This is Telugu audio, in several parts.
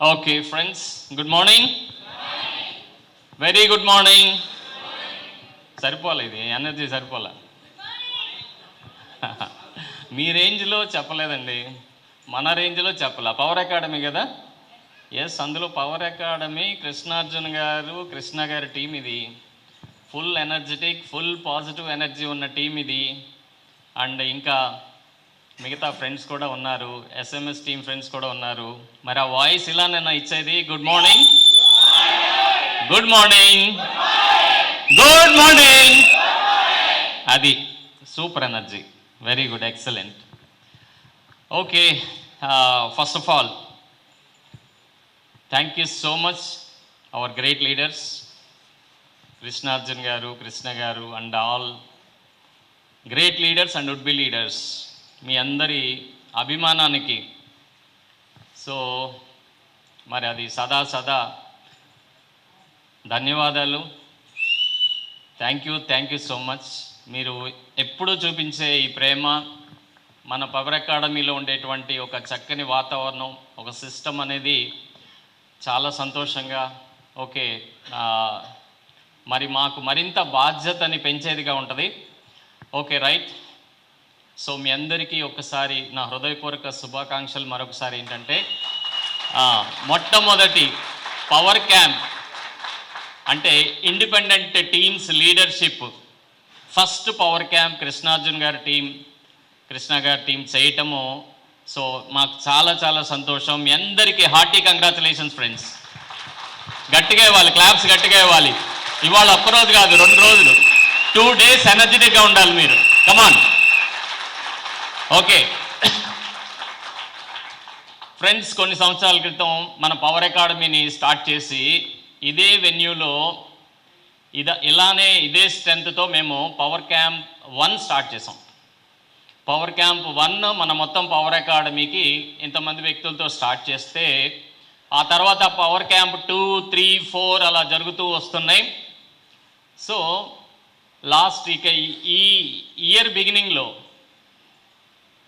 Okay, friends, good morning. Very good morning. సరిపోలే, ఇది ఎనర్జీ సరిపోలే. మీ రేంజ్లో చెప్పలేదండి, మన రేంజ్లో చెప్పలే. పవర్ అకాడమీ కదా, ఎస్, అందులో పవర్ అకాడమీ కృష్ణార్జున్ గారు, కృష్ణ గారి టీం ఇది. Full energetic, full positive energy ఉన్న టీం ఇది. అండ్ ఇంకా మిగతా ఫ్రెండ్స్ కూడా ఉన్నారు, ఎస్ఎంఎస్ టీం ఫ్రెండ్స్ కూడా ఉన్నారు. మరి ఆ వాయిస్ ఇలా నేను ఇచ్చేది good morning, good morning, good morning, అది super energy. Very good, excellent. Okay, first of all thank you so much our great leaders Krishnarjun garu, Krishna garu and all great leaders and would be leaders. మీ అందరి అభిమానానికి సో మరి అది సదా సదా ధన్యవాదాలు. Thank you so much. మీరు ఎప్పుడూ చూపించే ఈ ప్రేమ, మన పవర్ అకాడమీలో ఉండేటువంటి ఒక చక్కని వాతావరణం, ఒక సిస్టమ్ అనేది చాలా సంతోషంగా, ఓకే, మరి మాకు మరింత బాధ్యతని పెంచేదిగా ఉంటుంది. Okay, right. సో మీ అందరికీ ఒకసారి నా హృదయపూర్వక శుభాకాంక్షలు. మరొకసారి ఏంటంటే, మొట్టమొదటి పవర్ క్యాంప్ అంటే independent teams leadership first power camp Krishnarjun గారి టీం, కృష్ణ గారి టీం చేయటము. సో మాకు చాలా చాలా సంతోషం. మీ అందరికీ హార్టీ కంగ్రాచులేషన్స్ ఫ్రెండ్స్. గట్టిగా ఇవ్వాలి, క్లాప్స్ గట్టిగా ఇవ్వాలి. ఇవాళ ఒక్కరోజు కాదు, 2 రోజులు, 2 days ఎనర్జెటిక్గా ఉండాలి మీరు. కమాన్. ఓకే ఫ్రెండ్స్, కొన్ని సంవత్సరాల క్రితం మన పవర్ అకాడమీని స్టార్ట్ చేసి ఇదే వెన్యూలో ఇదే స్ట్రెంత్తో మేము పవర్ క్యాంప్ 1 స్టార్ట్ చేసాం. పవర్ క్యాంప్ 1 మన మొత్తం పవర్ అకాడమీకి ఇంతమంది వ్యక్తులతో స్టార్ట్ చేస్తే, ఆ తర్వాత పవర్ క్యాంప్ 2, 3, 4 అలా జరుగుతూ వస్తున్నాయి. సో లాస్ట్ ఈ ఇయర్ బిగినింగ్లో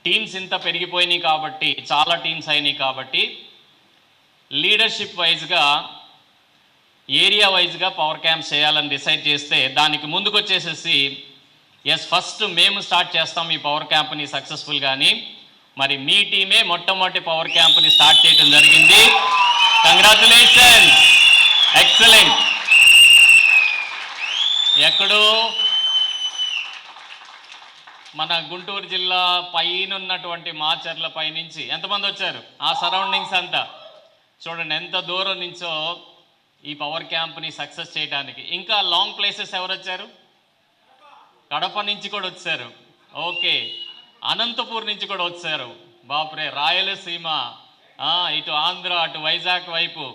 టీమ్స్ ఇంత పెరిగిపోయినాయి కాబట్టి, చాలా టీమ్స్ అయినాయి కాబట్టి, లీడర్షిప్ వైజ్గా, ఏరియా వైజ్గా పవర్ క్యాంప్స్ చేయాలని డిసైడ్ చేస్తే, దానికి ముందుకు వచ్చేసేసి ఎస్ ఫస్ట్ మేము స్టార్ట్ చేస్తాం ఈ పవర్ క్యాంప్ని సక్సెస్ఫుల్గాని. మరి మీ టీమే మొట్టమొదటి పవర్ క్యాంప్ని స్టార్ట్ చేయడం జరిగింది. Congratulations, excellent. ఎక్కడో మన గుంటూరు జిల్లా పైన ఉన్నటువంటి మాచర్ల పైనుంచి ఎంతమంది వచ్చారు, ఆ సరౌండింగ్స్ అంతా చూడండి ఎంత దూరం నుంచో ఈ పవర్ క్యాంప్ని సక్సెస్ చేయడానికి. ఇంకా లాంగ్ ప్లేసెస్ ఎవరు వచ్చారు? కడప నుంచి కూడా వచ్చారు. ఓకే, అనంతపూర్ నుంచి కూడా వచ్చారు. బాపురే, రాయలసీమ, ఇటు ఆంధ్ర, అటు వైజాగ్ వైపు,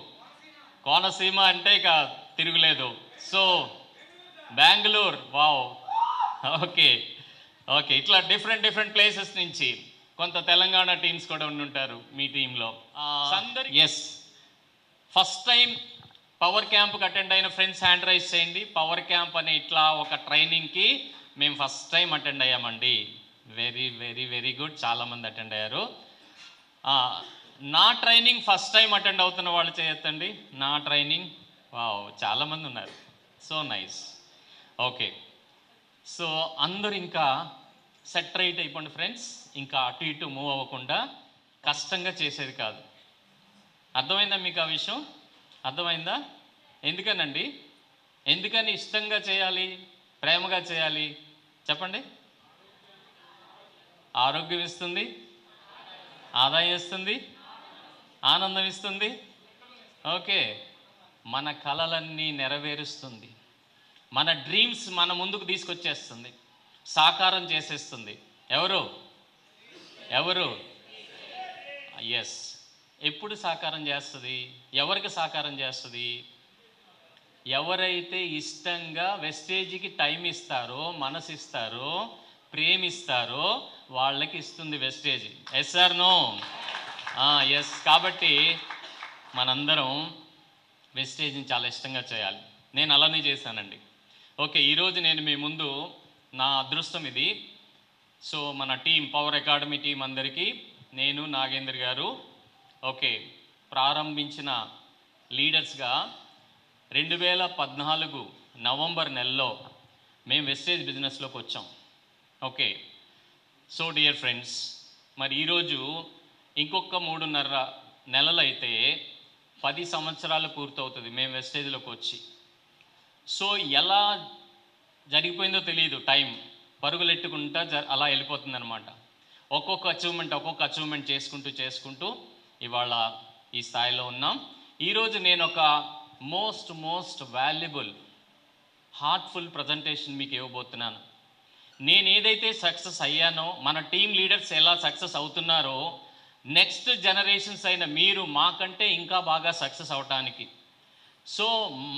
కోనసీమ అంటే ఇక తిరుగులేదు. So Bengaluru, wow, okay okay, ఇట్లా డిఫరెంట్ ప్లేసెస్ నుంచి కొంత తెలంగాణ టీమ్స్ కూడా ఉండుంటారు మీ టీంలో. ఎస్, ఫస్ట్ టైం పవర్ క్యాంప్కి అటెండ్ అయిన ఫ్రెండ్స్ హ్యాండ్ రైజ్ చేయండి. పవర్ క్యాంప్ అనే ఇట్లా ఒక ట్రైనింగ్కి మేము ఫస్ట్ టైం అటెండ్ అయ్యామండి. వెరీ గుడ్, చాలామంది అటెండ్ అయ్యారు. నా ట్రైనింగ్ ఫస్ట్ టైం అటెండ్ అవుతున్న వాళ్ళు చేయొద్దండి. నా ట్రైనింగ్, వావ్, చాలామంది ఉన్నారు. So nice. ఓకే, సో అందరు ఇంకా సెట్ రైట్ అయిపోండి ఫ్రెండ్స్. ఇంకా అటు ఇటు మూవ్ అవ్వకుండా కష్టంగా చేసేది కాదు. అర్థమైందా మీకు ఆ విషయం? అర్థమైందా? ఎందుకనండి, ఎందుకని ఇష్టంగా చేయాలి, ప్రేమగా చేయాలి చెప్పండి? ఆరోగ్యం ఇస్తుంది, ఆదాయం ఇస్తుంది, ఆనందం ఇస్తుంది. ఓకే, మన కలలన్నీ నెరవేరుస్తుంది, మన డ్రీమ్స్ మన ముందుకు తీసుకొచ్చేస్తుంది, సాకారం చేసేస్తుంది. ఎవరు? ఎస్. ఎప్పుడు సాకారం చేస్తుంది? ఎవరికి సాకారం చేస్తుంది? ఎవరైతే ఇష్టంగా వెస్టేజ్కి టైం ఇస్తారో, మనసు ఇస్తారో, ప్రేమిస్తారో వాళ్ళకి ఇస్తుంది wastage. Yes or no? Yes. కాబట్టి మనందరం వెస్టేజ్ని చాలా ఇష్టంగా చేయాలి. నేను అలానే చేశానండి. ఓకే, ఈరోజు నేను మీ ముందు, నా అదృష్టం ఇది. సో మన టీం, పవర్ అకాడమీ టీం అందరికీ, నేను, నాగేంద్ర గారు, ఓకే, ప్రారంభించిన లీడర్స్గా 2014 నవంబర్ నెలలో మేము వెస్టేజ్ బిజినెస్లోకి వచ్చాం. ఓకే, సో డియర్ ఫ్రెండ్స్, మరి ఈరోజు ఇంకొక 3.5 నెలలు అయితే 10 సంవత్సరాలు పూర్తవుతుంది మేము వెస్టేజ్లోకి వచ్చి. సో ఎలా జరిగిపోయిందో తెలియదు, టైం పరుగులెట్టుకుంటా అలా వెళ్ళిపోతుందన్నమాట. ఒక్కొక్క అచీవ్మెంట్ చేసుకుంటూ ఇవాళ ఈ స్థాయిలో ఉన్నాం. ఈరోజు నేను ఒక మోస్ట్ వాల్యుబుల్ హార్ట్ఫుల్ ప్రజెంటేషన్ మీకు ఇవ్వబోతున్నాను. నేను ఏదైతే సక్సెస్ అయ్యానో, మన టీం లీడర్స్ ఎలా సక్సెస్ అవుతున్నారో, నెక్స్ట్ జనరేషన్స్ అయిన మీరు మాకంటే ఇంకా బాగా సక్సెస్ అవటానికి, సో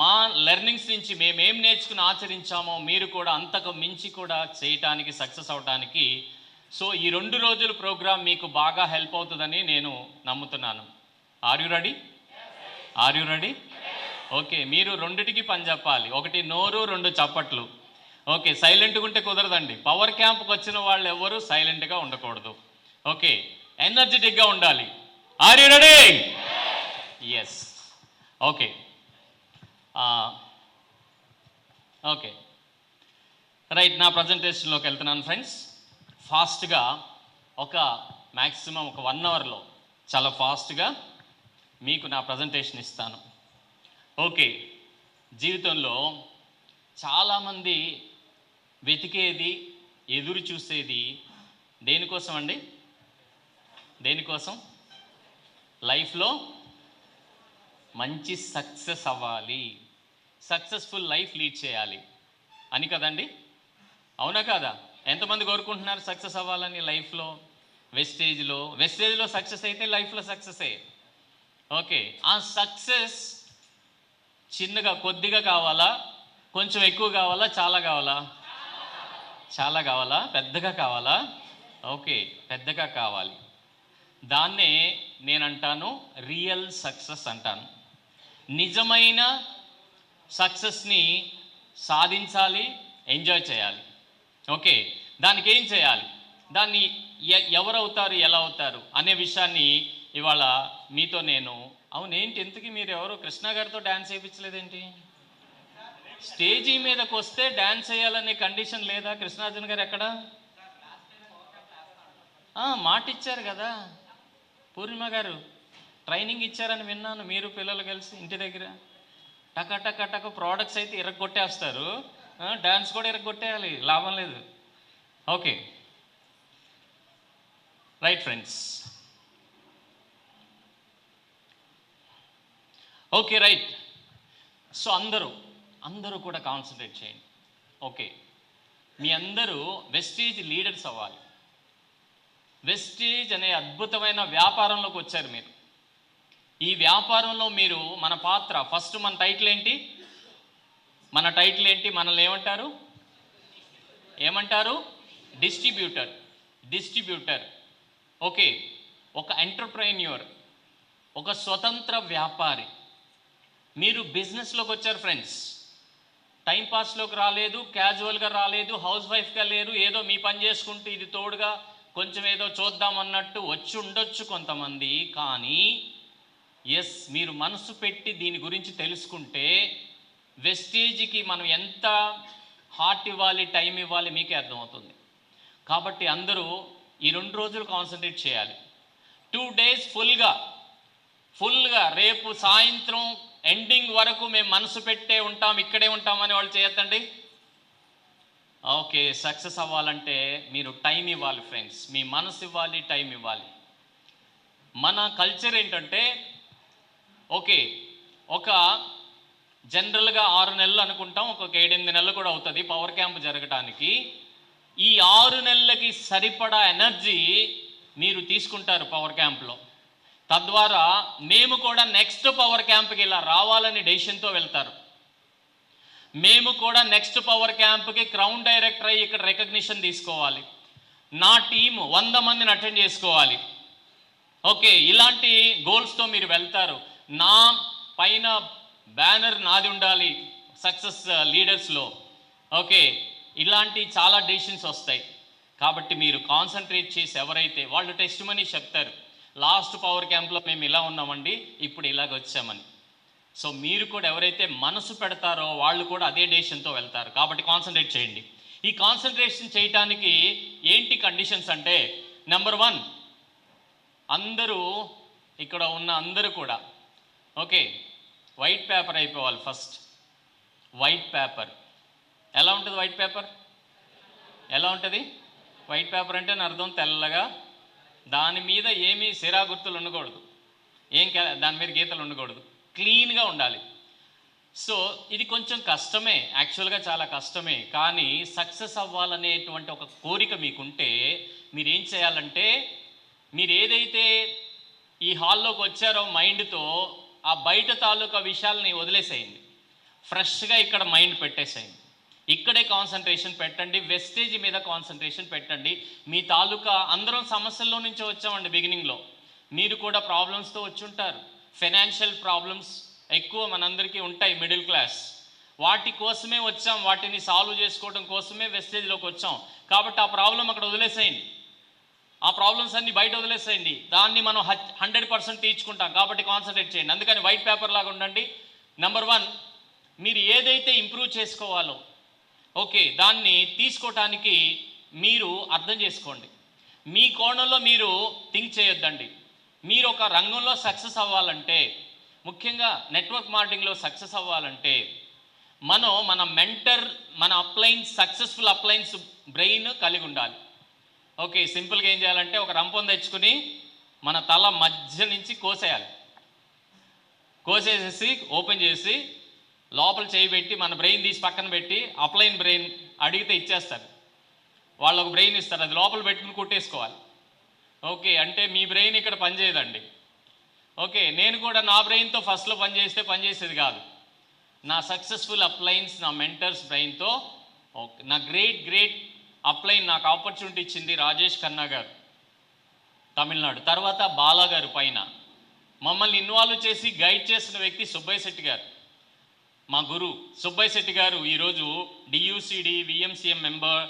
మా లెర్నింగ్స్ నుంచి మేమేం నేర్చుకుని ఆచరించామో మీరు కూడా అంతకు మించి కూడా చేయటానికి, సక్సెస్ అవటానికి, సో ఈ 2 రోజుల ప్రోగ్రాం మీకు బాగా హెల్ప్ అవుతుందని నేను నమ్ముతున్నాను. Are you ready? ఓకే, మీరు రెండిటికి పని చెప్పాలి. ఒకటి నోరు, 2 చప్పట్లు. ఓకే, సైలెంట్గా ఉంటే కుదరదండి. పవర్ క్యాంప్కి వచ్చిన వాళ్ళు ఎవరు సైలెంట్గా ఉండకూడదు. ఓకే, ఎనర్జెటిక్గా ఉండాలి. Are you ready? Yes. Okay okay right, నా ప్రజెంటేషన్లోకి వెళ్తున్నాను ఫ్రెండ్స్. ఫాస్ట్గా మ్యాక్సిమం ఒక 1 అవర్లో చాలా ఫాస్ట్గా మీకు నా ప్రజెంటేషన్ ఇస్తాను. ఓకే, జీవితంలో చాలామంది వెతికేది, ఎదురు చూసేది దేనికోసం అండి? దేనికోసం? లైఫ్లో మంచి సక్సెస్ అవ్వాలి, సక్సెస్ఫుల్ లైఫ్ లీడ్ చేయాలి అని కదండి. అవునా కాదా? ఎంతమంది కోరుకుంటున్నారు సక్సెస్ అవ్వాలని లైఫ్లో? వెస్టేజ్లో సక్సెస్ అయితే లైఫ్లో సక్సెసే. ఓకే, ఆ సక్సెస్ కొద్దిగా కావాలా, కొంచెం ఎక్కువ కావాలా, చాలా కావాలా, పెద్దగా కావాలా? ఓకే, పెద్దగా కావాలి. దాన్నే నేనంటాను రియల్ సక్సెస్ అంటాను. నిజమైన సక్సెస్ని సాధించాలి, ఎంజాయ్ చేయాలి. ఓకే, దానికి ఏం చేయాలి, దాన్ని ఎవరవుతారు, ఎలా అవుతారు అనే విషయాన్ని ఇవాళ మీతో నేను. అవునేంటి, ఇంతకీ మీరు ఎవరు కృష్ణ గారితో డ్యాన్స్ చేయించలేదేంటి? స్టేజీ మీదకి వస్తే డ్యాన్స్ చేయాలనే కండిషన్ లేదా? కృష్ణార్జున గారు ఎక్కడ మాట ఇచ్చారు కదా, పూర్ణిమ గారు ట్రైనింగ్ ఇచ్చారని విన్నాను. మీరు పిల్లలు కలిసి ఇంటి దగ్గర టక ప్రోడక్ట్స్ అయితే ఇరగొట్టేస్తారు, డ్యాన్స్ కూడా ఇరగొట్టేయాలి, లాభం లేదు. Okay right friends. Okay right, so అందరూ కూడా కాన్సన్ట్రేట్ చేయండి. ఓకే, మీ అందరూ వెస్టేజ్ లీడర్స్ అవ్వాలి. వెస్టేజ్ అనే అద్భుతమైన వ్యాపారంలోకి వచ్చారు మీరు. ఈ వ్యాపారంలో మీరు మన పాత్ర, ఫస్ట్ మన టైటిల్ ఏంటి? మనల్ని ఏమంటారు? డిస్ట్రిబ్యూటర్. ఓకే, ఒక ఎంటర్ప్రెన్యూర్, ఒక స్వతంత్ర వ్యాపారి. మీరు బిజినెస్లోకి వచ్చారు ఫ్రెండ్స్. టైంపాస్లోకి రాలేదు, క్యాజువల్గా రాలేదు, హౌస్ వైఫ్గా లేరు, ఏదో మీ పని చేసుకుంటూ ఇది తోడుగా కొంచెం ఏదో చూద్దామన్నట్టు వచ్చి ఉండొచ్చు కొంతమంది. కానీ ఎస్, మీరు మనసు పెట్టి దీని గురించి తెలుసుకుంటే వెస్టేజ్కి మనం ఎంత హార్ట్ ఇవ్వాలి, టైం ఇవ్వాలి మీకే అర్థమవుతుంది. కాబట్టి అందరూ ఈ 2 రోజులు కాన్సన్ట్రేట్ చేయాలి. 2 days ఫుల్గా రేపు సాయంత్రం ఎండింగ్ వరకు మేము మనసు పెట్టే ఉంటాం, ఇక్కడే ఉంటామని వాళ్ళు చేయొద్దండి. ఓకే, సక్సెస్ అవ్వాలంటే మీరు టైం ఇవ్వాలి ఫ్రెండ్స్, మీ మనసు ఇవ్వాలి, టైం ఇవ్వాలి. మన కల్చర్ ఏంటంటే, ఓకే, ఒక జనరల్గా 6 నెలలు అనుకుంటాం, ఒక్కొక్క 7-8 నెలలు కూడా అవుతుంది పవర్ క్యాంప్ జరగటానికి. ఈ 6 నెలలకి సరిపడా ఎనర్జీ మీరు తీసుకుంటారు పవర్ క్యాంప్లో. తద్వారా మేము కూడా నెక్స్ట్ పవర్ క్యాంప్కి ఇలా రావాలని డెసిషన్తో వెళ్తారు. మేము కూడా నెక్స్ట్ పవర్ క్యాంప్కి క్రౌన్ డైరెక్టర్ అయ్యి ఇక్కడ రికగ్నిషన్ తీసుకోవాలి. నా టీము 100 మందిని అటెండ్ చేసుకోవాలి. ఓకే, ఇలాంటి గోల్స్తో మీరు వెళ్తారు. నా పైన బ్యానర్ నాది ఉండాలి సక్సెస్ లీడర్స్లో. ఓకే, ఇలాంటి చాలా డెసిషన్స్ వస్తాయి. కాబట్టి మీరు కాన్సన్ట్రేట్ చేసి ఎవరైతే వాళ్ళు టెస్టిమనీ చెప్తారు, లాస్ట్ పవర్ క్యాంప్లో మేము ఇలా ఉన్నామండి, ఇప్పుడు ఇలాగ వచ్చామని. సో మీరు కూడా ఎవరైతే మనసు పెడతారో వాళ్ళు కూడా అదే డెసిషన్తో వెళ్తారు. కాబట్టి కాన్సన్ట్రేట్ చేయండి. ఈ కాన్సన్ట్రేషన్ చేయటానికి ఏంటి కండిషన్స్ అంటే, నెంబర్ 1, అందరూ ఇక్కడ ఉన్న అందరూ కూడా ఓకే వైట్ పేపర్ అయిపోవాలి. ఫస్ట్ వైట్ పేపర్ ఎలా ఉంటుంది? వైట్ పేపర్ ఎలా ఉంటుంది? వైట్ పేపర్ అంటే నా అర్థం తెల్లగా, దాని మీద ఏమీ సిరా గుర్తులు ఉండకూడదు, దాని మీద గీతలు ఉండకూడదు, క్లీన్గా ఉండాలి. సో ఇది కొంచెం కష్టమే, యాక్చువల్గా చాలా కష్టమే. కానీ సక్సెస్ అవ్వాలనేటువంటి ఒక కోరిక మీకుంటే మీరు ఏం చేయాలంటే, మీరు ఏదైతే ఈ హాల్లోకి వచ్చారో మైండ్తో, ఆ బయట తాలూకా విషయాలని వదిలేసేయండి. ఫ్రెష్గా ఇక్కడ మైండ్ పెట్టేసేయండి. ఇక్కడే కాన్సన్ట్రేషన్ పెట్టండి, వెస్టేజ్ మీద కాన్సన్ట్రేషన్ పెట్టండి. మీ తాలూకా అందరం సమస్యల్లో నుంచి వచ్చామండి. బిగినింగ్లో మీరు కూడా ప్రాబ్లమ్స్తో వచ్చి ఉంటారు. ఫైనాన్షియల్ ప్రాబ్లమ్స్ ఎక్కువ మనందరికీ ఉంటాయి, మిడిల్ క్లాస్. వాటి కోసమే వచ్చాం, వాటిని సాల్వ్ చేసుకోవడం కోసమే వెస్టేజ్లోకి వచ్చాం. కాబట్టి ఆ ప్రాబ్లం అక్కడ వదిలేసేయండి, ఆ ప్రాబ్లమ్స్ అన్ని బయట వదిలేసేయండి. దాన్ని మనం 100% తీర్చుకుంటాం. కాబట్టి కాన్సన్ట్రేట్ చేయండి. అందుకని వైట్ పేపర్ లాగా ఉండండి. నెంబర్ 1, మీరు ఏదైతే ఇంప్రూవ్ చేసుకోవాలో ఓకే దాన్ని తీసుకోవటానికి మీరు అర్థం చేసుకోండి. మీ కోణంలో మీరు థింక్ చేయొద్దండి. మీరు ఒక రంగంలో సక్సెస్ అవ్వాలంటే, ముఖ్యంగా నెట్వర్క్ మార్కెటింగ్లో సక్సెస్ అవ్వాలంటే, మన మెంటర్, మన అప్లైన్స్, సక్సెస్ఫుల్ అప్లైన్స్ బ్రెయిన్ కలిగి ఉండాలి. ఓకే సింపుల్గా ఏం చేయాలంటే, ఒక రంపం తెచ్చుకుని మన తల మధ్య నుంచి కోసేసేసి ఓపెన్ చేసి లోపల చేయబెట్టి మన బ్రెయిన్ తీసి పక్కన పెట్టి అప్లైన్ బ్రెయిన్ అడిగితే ఇచ్చేస్తారు. వాళ్ళు ఒక బ్రెయిన్ ఇస్తారు, అది లోపల పెట్టుకుని కుట్టేసుకోవాలి. ఓకే అంటే మీ బ్రెయిన్ ఇక్కడ పనిచేయదండి. ఓకే నేను కూడా నా బ్రెయిన్తో ఫస్ట్లో పనిచేసేది కాదు. నా సక్సెస్ఫుల్ అప్లైన్స్, నా మెంటర్స్ బ్రెయిన్తో ఓకే నా గ్రేట్ అప్లైన్ నాకు ఆపర్చునిటీ ఇచ్చింది రాజేష్ ఖన్నా గారు, తమిళనాడు. తర్వాత బాలా గారు పైన మమ్మల్ని ఇన్వాల్వ్ చేసి గైడ్ చేసిన వ్యక్తి సుబ్బయ్య శెట్టి గారు, మా గురు సుబ్బయ్య శెట్టి గారు. ఈరోజు డియూసిడి విఎంసిఎం మెంబర్,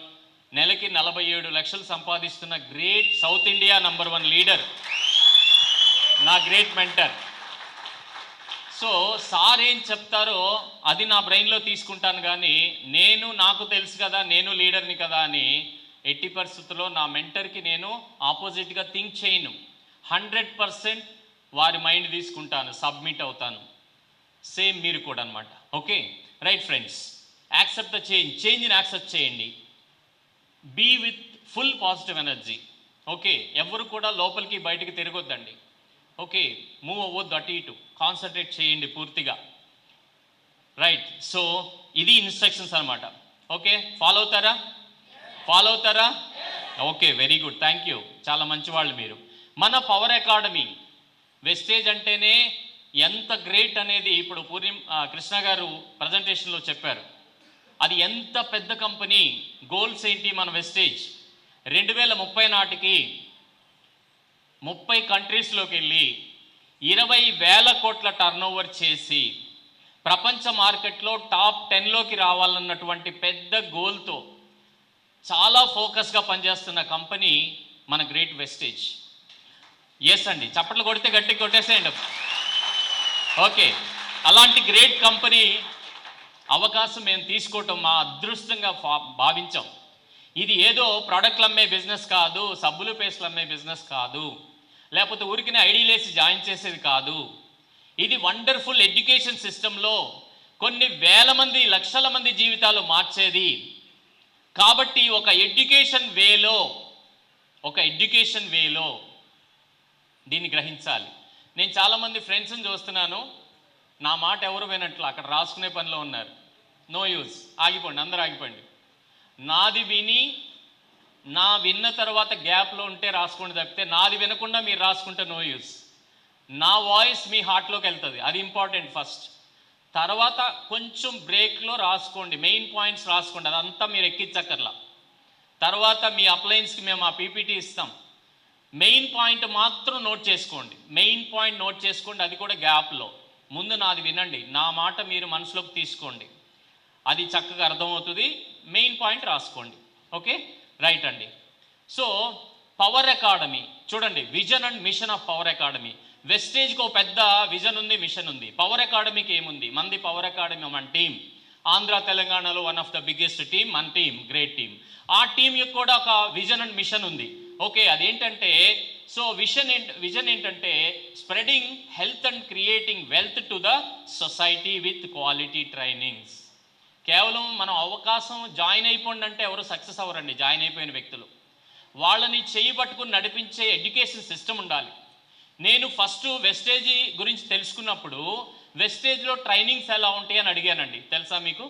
నెలకి 47 లక్షలు సంపాదిస్తున్న great south India number 1 leader, నా గ్రేట్ మెంటర్. సో సార్ ఏం చెప్తారో అది నా బ్రెయిన్లో తీసుకుంటాను. కానీ నాకు తెలుసు కదా, నేను లీడర్ని కదా అని ఎట్టి పరిస్థితుల్లో నా మెంటర్కి నేను ఆపోజిట్గా థింక్ చేయను. 100% వారి మైండ్ తీసుకుంటాను, సబ్మిట్ అవుతాను. సేమ్ మీరు కూడా అనమాట. Okay right friends, accept the చేంజ్ని యాక్సెప్ట్ చేయండి. Be with full positive energy. Okay ఎవరు కూడా లోపలికి బయటికి తిరగొద్దండి. ఓకే మూవ్ అవ్వద్దు అటు ఇటు, కాన్సన్ట్రేట్ చేయండి పూర్తిగా. రైట్, సో ఇది ఇన్స్ట్రక్షన్స్ అనమాట. ఓకే ఫాలో అవుతారా? Okay very good, thank you, చాలా మంచి వాళ్ళు మీరు. మన పవర్ అకాడమీ వెస్టేజ్ అంటేనే ఎంత గ్రేట్ అనేది ఇప్పుడు కృష్ణ గారు ప్రజెంటేషన్లో చెప్పారు. అది ఎంత పెద్ద కంపెనీ, గోల్స్ ఏంటి మన వెస్టేజ్ 2030 నాటికి 30 కంట్రీస్లోకి వెళ్ళి 20,000 కోట్ల టర్నోవర్ చేసి ప్రపంచ మార్కెట్లో టాప్ 10లోకి రావాలన్నటువంటి పెద్ద గోల్తో చాలా ఫోకస్గా పనిచేస్తున్న కంపెనీ మన గ్రేట్ వెస్టేజ్. ఎస్ అండి, చప్పట్లు కొడితే గట్టిగా కొట్టేసేయండి. ఓకే అలాంటి గ్రేట్ కంపెనీ అవకాశం మేము తీసుకోవటం మా అదృష్టంగా భావించాం. ఇది ఏదో ప్రోడక్ట్లు అమ్మే బిజినెస్ కాదు, సబ్బులు పేస్ట్లు అమ్మే బిజినెస్ కాదు, లేకపోతే ఊరికినే ఐడీలేసి జాయిన్ చేసేది కాదు. ఇది వండర్ఫుల్ ఎడ్యుకేషన్ సిస్టంలో కొన్ని వేల మంది, లక్షల మంది జీవితాలు మార్చేది. కాబట్టి ఒక ఎడ్యుకేషన్ వేలో దీన్ని గ్రహించాలి. నేను చాలామంది ఫ్రెండ్స్ని చూస్తున్నాను, నా మాట ఎవరు వినట్లు, అక్కడ రాసుకునే పనిలో ఉన్నారు. నో యూజ్, ఆగిపోండి, అందరూ ఆగిపోండి. నాది విన్న తర్వాత గ్యాప్లో ఉంటే రాసుకోండి తప్పితే నాది వినకుండా మీరు రాసుకుంటే నో యూజ్. నా వాయిస్ మీ హార్ట్లోకి వెళ్తుంది, అది ఇంపార్టెంట్ ఫస్ట్. తర్వాత కొంచెం బ్రేక్లో రాసుకోండి, మెయిన్ పాయింట్స్ రాసుకోండి, అదంతా మీరు ఎక్కించక్కర్లా. తర్వాత మీ అప్లయన్స్కి మేము ఆ పీపీటీ ఇస్తాం, మెయిన్ పాయింట్ మాత్రం నోట్ చేసుకోండి, అది కూడా గ్యాప్లో. ముందు నాది వినండి, నా మాట మీరు మనసులోకి తీసుకోండి, అది చక్కగా అర్థమవుతుంది. మెయిన్ పాయింట్ రాసుకోండి. ఓకే రైట్ అండి. సో పవర్ అకాడమీ చూడండి, vision and mission of power academy. వెస్టేజ్కి ఒక పెద్ద విజన్ ఉంది, మిషన్ ఉంది. పవర్ అకాడమీకి ఏముంది? మంది పవర్ అకాడమీ మన టీం, ఆంధ్ర తెలంగాణలో one of the biggest team మన టీం, గ్రేట్ టీం. ఆ టీం యొక్క కూడా ఒక విజన్ అండ్ మిషన్ ఉంది. ఓకే, అదేంటంటే సో విజన్ ఏంటంటే spreading health and creating wealth to the society with quality trainings. కేవలం మనం అవకాశం జాయిన్ అయిపోండి అంటే ఎవరు సక్సెస్ అవ్వరండి. జాయిన్ అయిపోయిన వ్యక్తులు వాళ్ళని చేయి పట్టుకుని నడిపించే ఎడ్యుకేషన్ సిస్టమ్ ఉండాలి. నేను ఫస్ట్ వెస్టేజ్ గురించి తెలుసుకున్నప్పుడు వెస్టేజ్లో ట్రైనింగ్స్ ఎలా ఉంటాయి అని అడిగానండి. తెలుసా మీకు?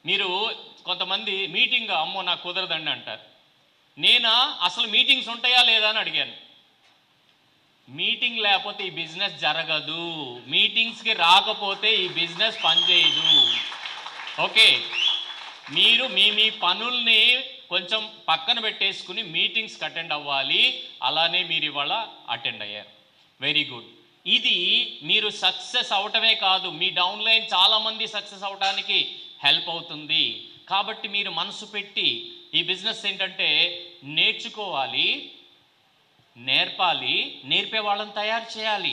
మీరు కొంతమంది మీటింగ్ అమ్మో నాకు కుదరదండి అంటారు. అసలు మీటింగ్స్ ఉంటాయా లేదా అని అడిగాను. మీటింగ్ లేకపోతే ఈ బిజినెస్ జరగదు, మీటింగ్స్కి రాకపోతే ఈ బిజినెస్ పనిచేయదు. ఓకే, మీరు మీ పనుల్ని కొంచెం పక్కన పెట్టేసుకుని మీటింగ్స్కి అటెండ్ అవ్వాలి. అలానే మీరు ఇవాళ అటెండ్ అయ్యారు, వెరీ గుడ్. ఇది మీరు సక్సెస్ అవటమే కాదు, మీ డౌన్లైన్ చాలామంది సక్సెస్ అవడానికి హెల్ప్ అవుతుంది. కాబట్టి మీరు మనసు పెట్టి ఈ బిజినెస్ ఏంటంటే నేర్చుకోవాలి, నేర్పాలి, నేర్పే వాళ్ళని తయారు చేయాలి.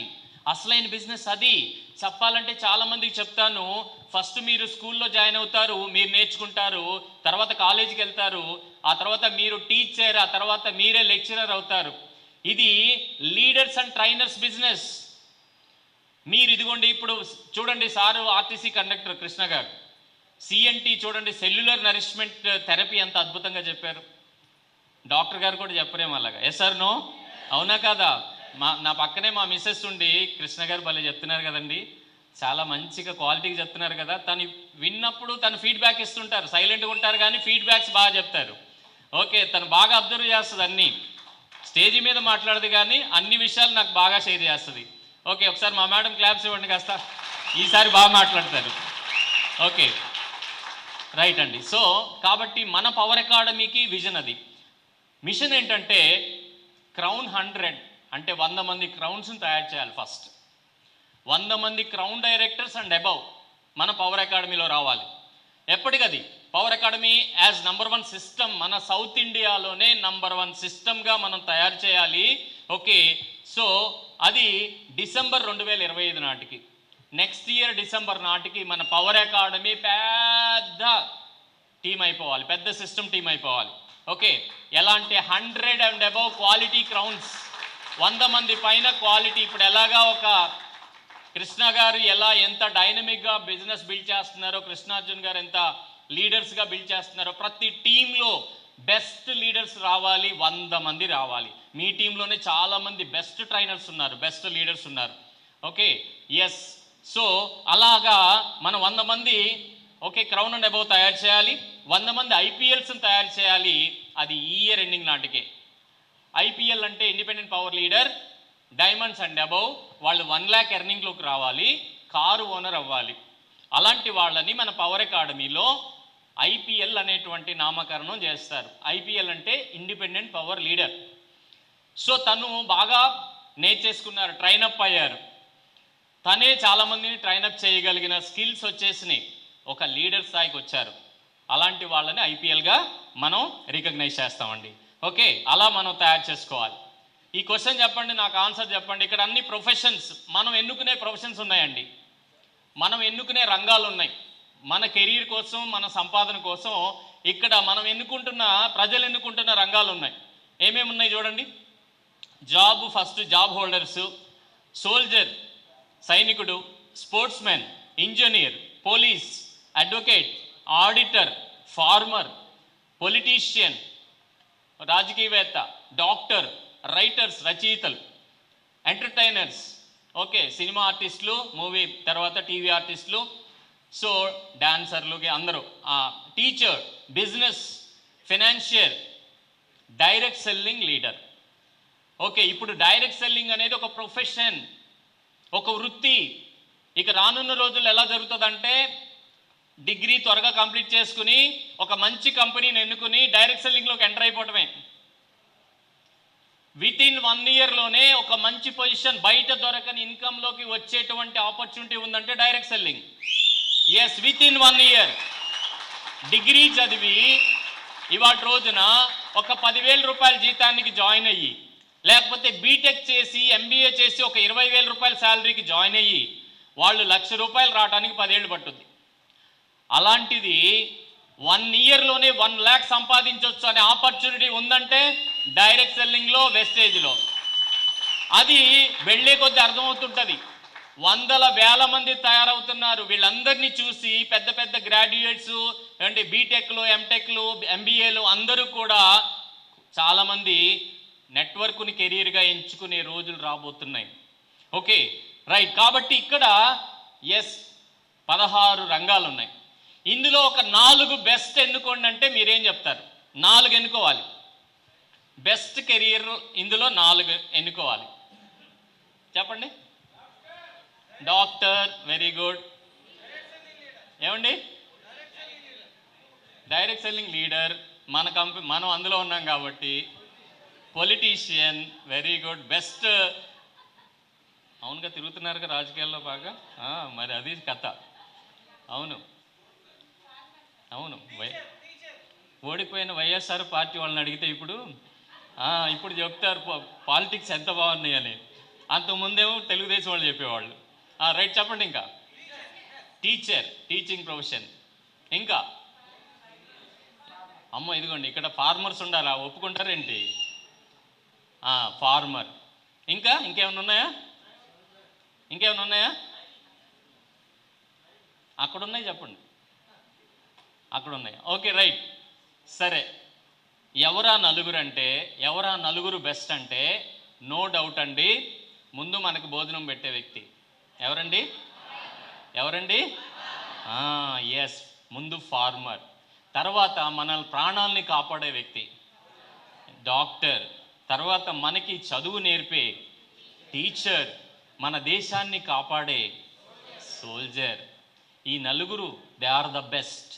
అసలైన బిజినెస్ అది. చెప్పాలంటే చాలామందికి చెప్తాను, ఫస్ట్ మీరు స్కూల్లో జాయిన్ అవుతారు, మీరు నేర్చుకుంటారు, తర్వాత కాలేజీకి వెళ్తారు, ఆ తర్వాత మీరు టీచర్, ఆ తర్వాత మీరే లెక్చరర్ అవుతారు. ఇది లీడర్స్ అండ్ ట్రైనర్స్ బిజినెస్. మీరు ఇదిగోండి, ఇప్పుడు చూడండి, సారు ఆర్టీసీ కండక్టర్ కృష్ణ గారు, సిఎన్టీ చూడండి, సెల్యులర్ నరిష్మెంట్ థెరపీ ఎంత అద్భుతంగా చెప్పారు. డాక్టర్ గారు కూడా చెప్పరేమో అలాగా. ఎస్ సార్, నో, అవునా కాదా? నా పక్కనే మా మిస్సెస్ ఉండి, కృష్ణ గారు భలే చెప్తున్నారు కదండి, చాలా మంచిగా క్వాలిటీగా చెప్తున్నారు కదా. తను విన్నప్పుడు తను ఫీడ్బ్యాక్ ఇస్తుంటారు, సైలెంట్గా ఉంటారు కానీ ఫీడ్బ్యాక్స్ బాగా చెప్తారు. ఓకే, తను బాగా అబ్జర్వ్ చేస్తుంది, అన్నీ స్టేజీ మీద మాట్లాడదు కానీ అన్ని విషయాలు నాకు బాగా షేర్ చేస్తుంది. ఓకే, ఒకసారి మా మేడం క్లాప్స్ ఇవ్వండి కాస్త, ఈసారి బాగా మాట్లాడతారు. ఓకే, రైట్ అండి. సో కాబట్టి మన పవర్ అకాడమీకి విజన్ అది. మిషన్ ఏంటంటే క్రౌన్ 100 అంటే 100 మంది క్రౌన్స్ని తయారు చేయాలి. ఫస్ట్ 100 మంది క్రౌన్ డైరెక్టర్స్ అండ్ అబౌవ్ మన పవర్ అకాడమీలో రావాలి. ఎప్పటికది పవర్ అకాడమీ యాజ్ #1 సిస్టమ్ మన సౌత్ ఇండియాలోనే #1 సిస్టమ్గా మనం తయారు చేయాలి. ఓకే, సో అది డిసెంబర్ 2025 నాటికి, నెక్స్ట్ ఇయర్ డిసెంబర్ నాటికి మన పవర్ అకాడమీ పెద్ద టీం అయిపోవాలి, పెద్ద సిస్టమ్ టీం అయిపోవాలి. ఓకే, ఎలా అంటే 100 అండ్ అబౌవ్ క్వాలిటీ క్రౌన్స్, 100 మంది పైన క్వాలిటీ. ఇప్పుడు ఎలాగా ఒక కృష్ణ గారు ఎంత డైనమిక్గా బిజినెస్ బిల్డ్ చేస్తున్నారో, కృష్ణార్జున్ గారు ఎంత లీడర్స్గా బిల్డ్ చేస్తున్నారో, ప్రతి టీంలో బెస్ట్ లీడర్స్ రావాలి, 100 మంది రావాలి. మీ టీంలోనే చాలామంది బెస్ట్ ట్రైనర్స్ ఉన్నారు, బెస్ట్ లీడర్స్ ఉన్నారు. Okay, yes. సో అలాగా మనం 100 మంది ఓకే క్రౌన్ అండ్ అబౌవ్ తయారు చేయాలి, 100 మంది ఐపీఎల్స్ని తయారు చేయాలి. అది ఈ ఇయర్ ఎండింగ్ నాటికే. ఐపీఎల్ అంటే independent power leader, diamonds and above, వాళ్ళు 1 lakh ఎర్నింగ్లోకి రావాలి, కారు ఓనర్ అవ్వాలి. అలాంటి వాళ్ళని మన పవర్ అకాడమీలో ఐపీఎల్ అనేటువంటి నామకరణం చేస్తారు. ఐపీఎల్ అంటే ఇండిపెండెంట్ పవర్ లీడర్. సో తను బాగా నేర్చేసుకున్నారు, ట్రైనప్ అయ్యారు, తనే చాలామందిని ట్రైనప్ చేయగలిగిన స్కిల్స్ వచ్చేసినాయి, ఒక లీడర్ స్థాయికి వచ్చారు. అలాంటి వాళ్ళని ఐపీఎల్గా మనం రికగ్నైజ్ చేస్తామండి. ఓకే, అలా మనం తయారు చేసుకోవాలి. ఈ క్వశ్చన్ చెప్పండి, నాకు ఆన్సర్ చెప్పండి. ఇక్కడ అన్ని ప్రొఫెషన్స్, మనం ఎన్నుకునే ప్రొఫెషన్స్ ఉన్నాయండి, మనం ఎన్నుకునే రంగాలు ఉన్నాయి. మన కెరీర్ కోసం, మన సంపాదన కోసం ఇక్కడ మనం ఎన్నుకుంటున్న, ప్రజలు ఎన్నుకుంటున్న రంగాలు ఉన్నాయి. ఏమేమి ఉన్నాయి చూడండి. Job, first job holders, soldier సైనికుడు, sportsmen, engineer, police, advocate, auditor, farmer, politician రాజకీయవేత్త, డాక్టర్, రైటర్స్ రచయితలు, ఎంటర్టైనర్స్, ఓకే సినిమా ఆర్టిస్టులు, మూవీ తర్వాత టీవీ ఆర్టిస్టులు, సో డాన్సర్లు అందరూ, teacher, business, financier, direct selling leader. Okay, ఇప్పుడు డైరెక్ట్ సెల్లింగ్ అనేది ఒక ప్రొఫెషన్, ఒక వృత్తి. ఇక రానున్న రోజుల్లో ఎలా జరుగుతుందంటే డిగ్రీ త్వరగా కంప్లీట్ చేసుకుని ఒక మంచి కంపెనీని ఎన్నుకుని డైరెక్ట్ సెల్లింగ్లోకి ఎంటర్ అయిపోవటమే. వితిన్ 1 yearలోనే ఒక మంచి పొజిషన్, బయట దొరకని ఇన్కంలోకి వచ్చేటువంటి ఆపర్చునిటీ ఉందంటే direct selling. Yes, within 1 year degree చదివి ఇవాళ రోజున ఒక 10,000 రూపాయల జీతానికి జాయిన్ అయ్యి, లేకపోతే బీటెక్ చేసి ఎంబీఏ చేసి ఒక 20,000 రూపాయల శాలరీకి జాయిన్ అయ్యి వాళ్ళు 1,00,000 రూపాయలు రావడానికి 10 ఏళ్ళు పట్టుద్ది. అలాంటిది 1 ఇయర్లోనే 1 lakh సంపాదించవచ్చు అనే ఆపర్చునిటీ ఉందంటే డైరెక్ట్ సెల్లింగ్లో, వెస్టేజ్లో. అది వెళ్ళే కొద్దీ అర్థమవుతుంటుంది. వందల వేల మంది తయారవుతున్నారు. వీళ్ళందరినీ చూసి పెద్ద పెద్ద గ్రాడ్యుయేట్స్ అంటే బీటెక్లు, ఎంటెక్లు, ఎంబీఏలు అందరూ కూడా చాలామంది నెట్వర్క్ని కెరీర్గా ఎంచుకునే రోజులు రాబోతున్నాయి. Okay right. కాబట్టి ఇక్కడ 16 రంగాలు ఉన్నాయి. ఇందులో ఒక 4 బెస్ట్ ఎన్నుకోండి అంటే మీరేం చెప్తారు? 4 ఎన్నుకోవాలి. బెస్ట్ కెరీర్ ఇందులో 4 ఎన్నుకోవాలి. చెప్పండి. Doctor, very good. ఏమండి? డైరెక్ట్ సెల్లింగ్ లీడర్, మనం అందులో ఉన్నాం కాబట్టి. Politician, very good. బెస్ట్, అవునుగా తిరుగుతున్నారుగా రాజకీయాల్లో బాగా, మరి అది కథ. అవును అవును. ఓడిపోయిన వైఎస్ఆర్ పార్టీ వాళ్ళని అడిగితే ఇప్పుడు చెప్తారు పాలిటిక్స్ ఎంత బాగున్నాయి అని. అంతకుముందేమో తెలుగుదేశం వాళ్ళు చెప్పేవాళ్ళు. రైట్, చెప్పండి. ఇంకా టీచర్, టీచింగ్ ప్రొఫెషన్. ఇంకా అమ్మ ఇదిగోండి ఇక్కడ ఫార్మర్స్ ఉండాలా, ఒప్పుకుంటారేంటి? ఫార్మర్. ఇంకేమైనా ఉన్నాయా? ఇంకేమైనా ఉన్నాయా? అక్కడ ఉన్నాయి, చెప్పండి. అక్కడ ఉన్నాయి. Okay right. సరే, ఎవరా నలుగురు బెస్ట్ అంటే నో డౌట్ అండి, ముందు మనకు భోజనం పెట్టే వ్యక్తి ఎవరండి? ఎస్, ముందు ఫార్మర్. తర్వాత మన ప్రాణాలని కాపాడే వ్యక్తి డాక్టర్. తర్వాత మనకి చదువు నేర్పే టీచర్. మన దేశాన్ని కాపాడే సోల్జర్. ఈ నలుగురు దే ఆర్ ద బెస్ట్.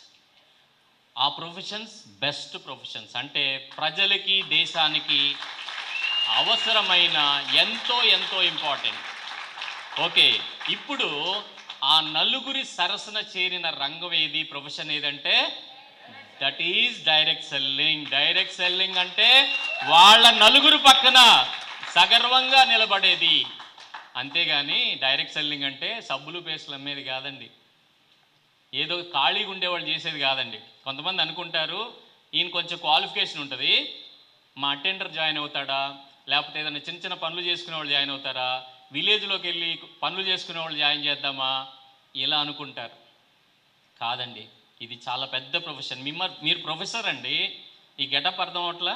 ఆ ప్రొఫెషన్స్ బెస్ట్ ప్రొఫెషన్స్, అంటే ప్రజలకి దేశానికి అవసరమైన ఎంతో ఎంతో ఇంపార్టెంట్. ఓకే, ఇప్పుడు ఆ నలుగురి సరసన చేరిన రంగం ఏది, ప్రొఫెషన్ ఏదంటే that is direct selling. Direct selling అంటే వాళ్ళ నలుగురు పక్కన సగర్వంగా నిలబడేది. అంతేగాని డైరెక్ట్ సెల్లింగ్ అంటే సబ్బులు పేస్టులు అమ్మేది కాదండి, ఏదో ఖాళీగా ఉండేవాళ్ళు చేసేది కాదండి. కొంతమంది అనుకుంటారు ఈయన కొంచెం క్వాలిఫికేషన్ ఉంటుంది, మా అటెండర్ జాయిన్ అవుతాడా, లేకపోతే ఏదైనా చిన్న చిన్న పనులు చేసుకునే వాళ్ళు జాయిన్ అవుతారా, విలేజ్లోకి వెళ్ళి పనులు చేసుకునే వాళ్ళు జాయిన్ చేద్దామా, ఇలా అనుకుంటారు. కాదండి, ఇది చాలా పెద్ద ప్రొఫెషన్. మీరు ప్రొఫెసర్ అండి, ఈ గెటప్ అర్థం అవట్లా?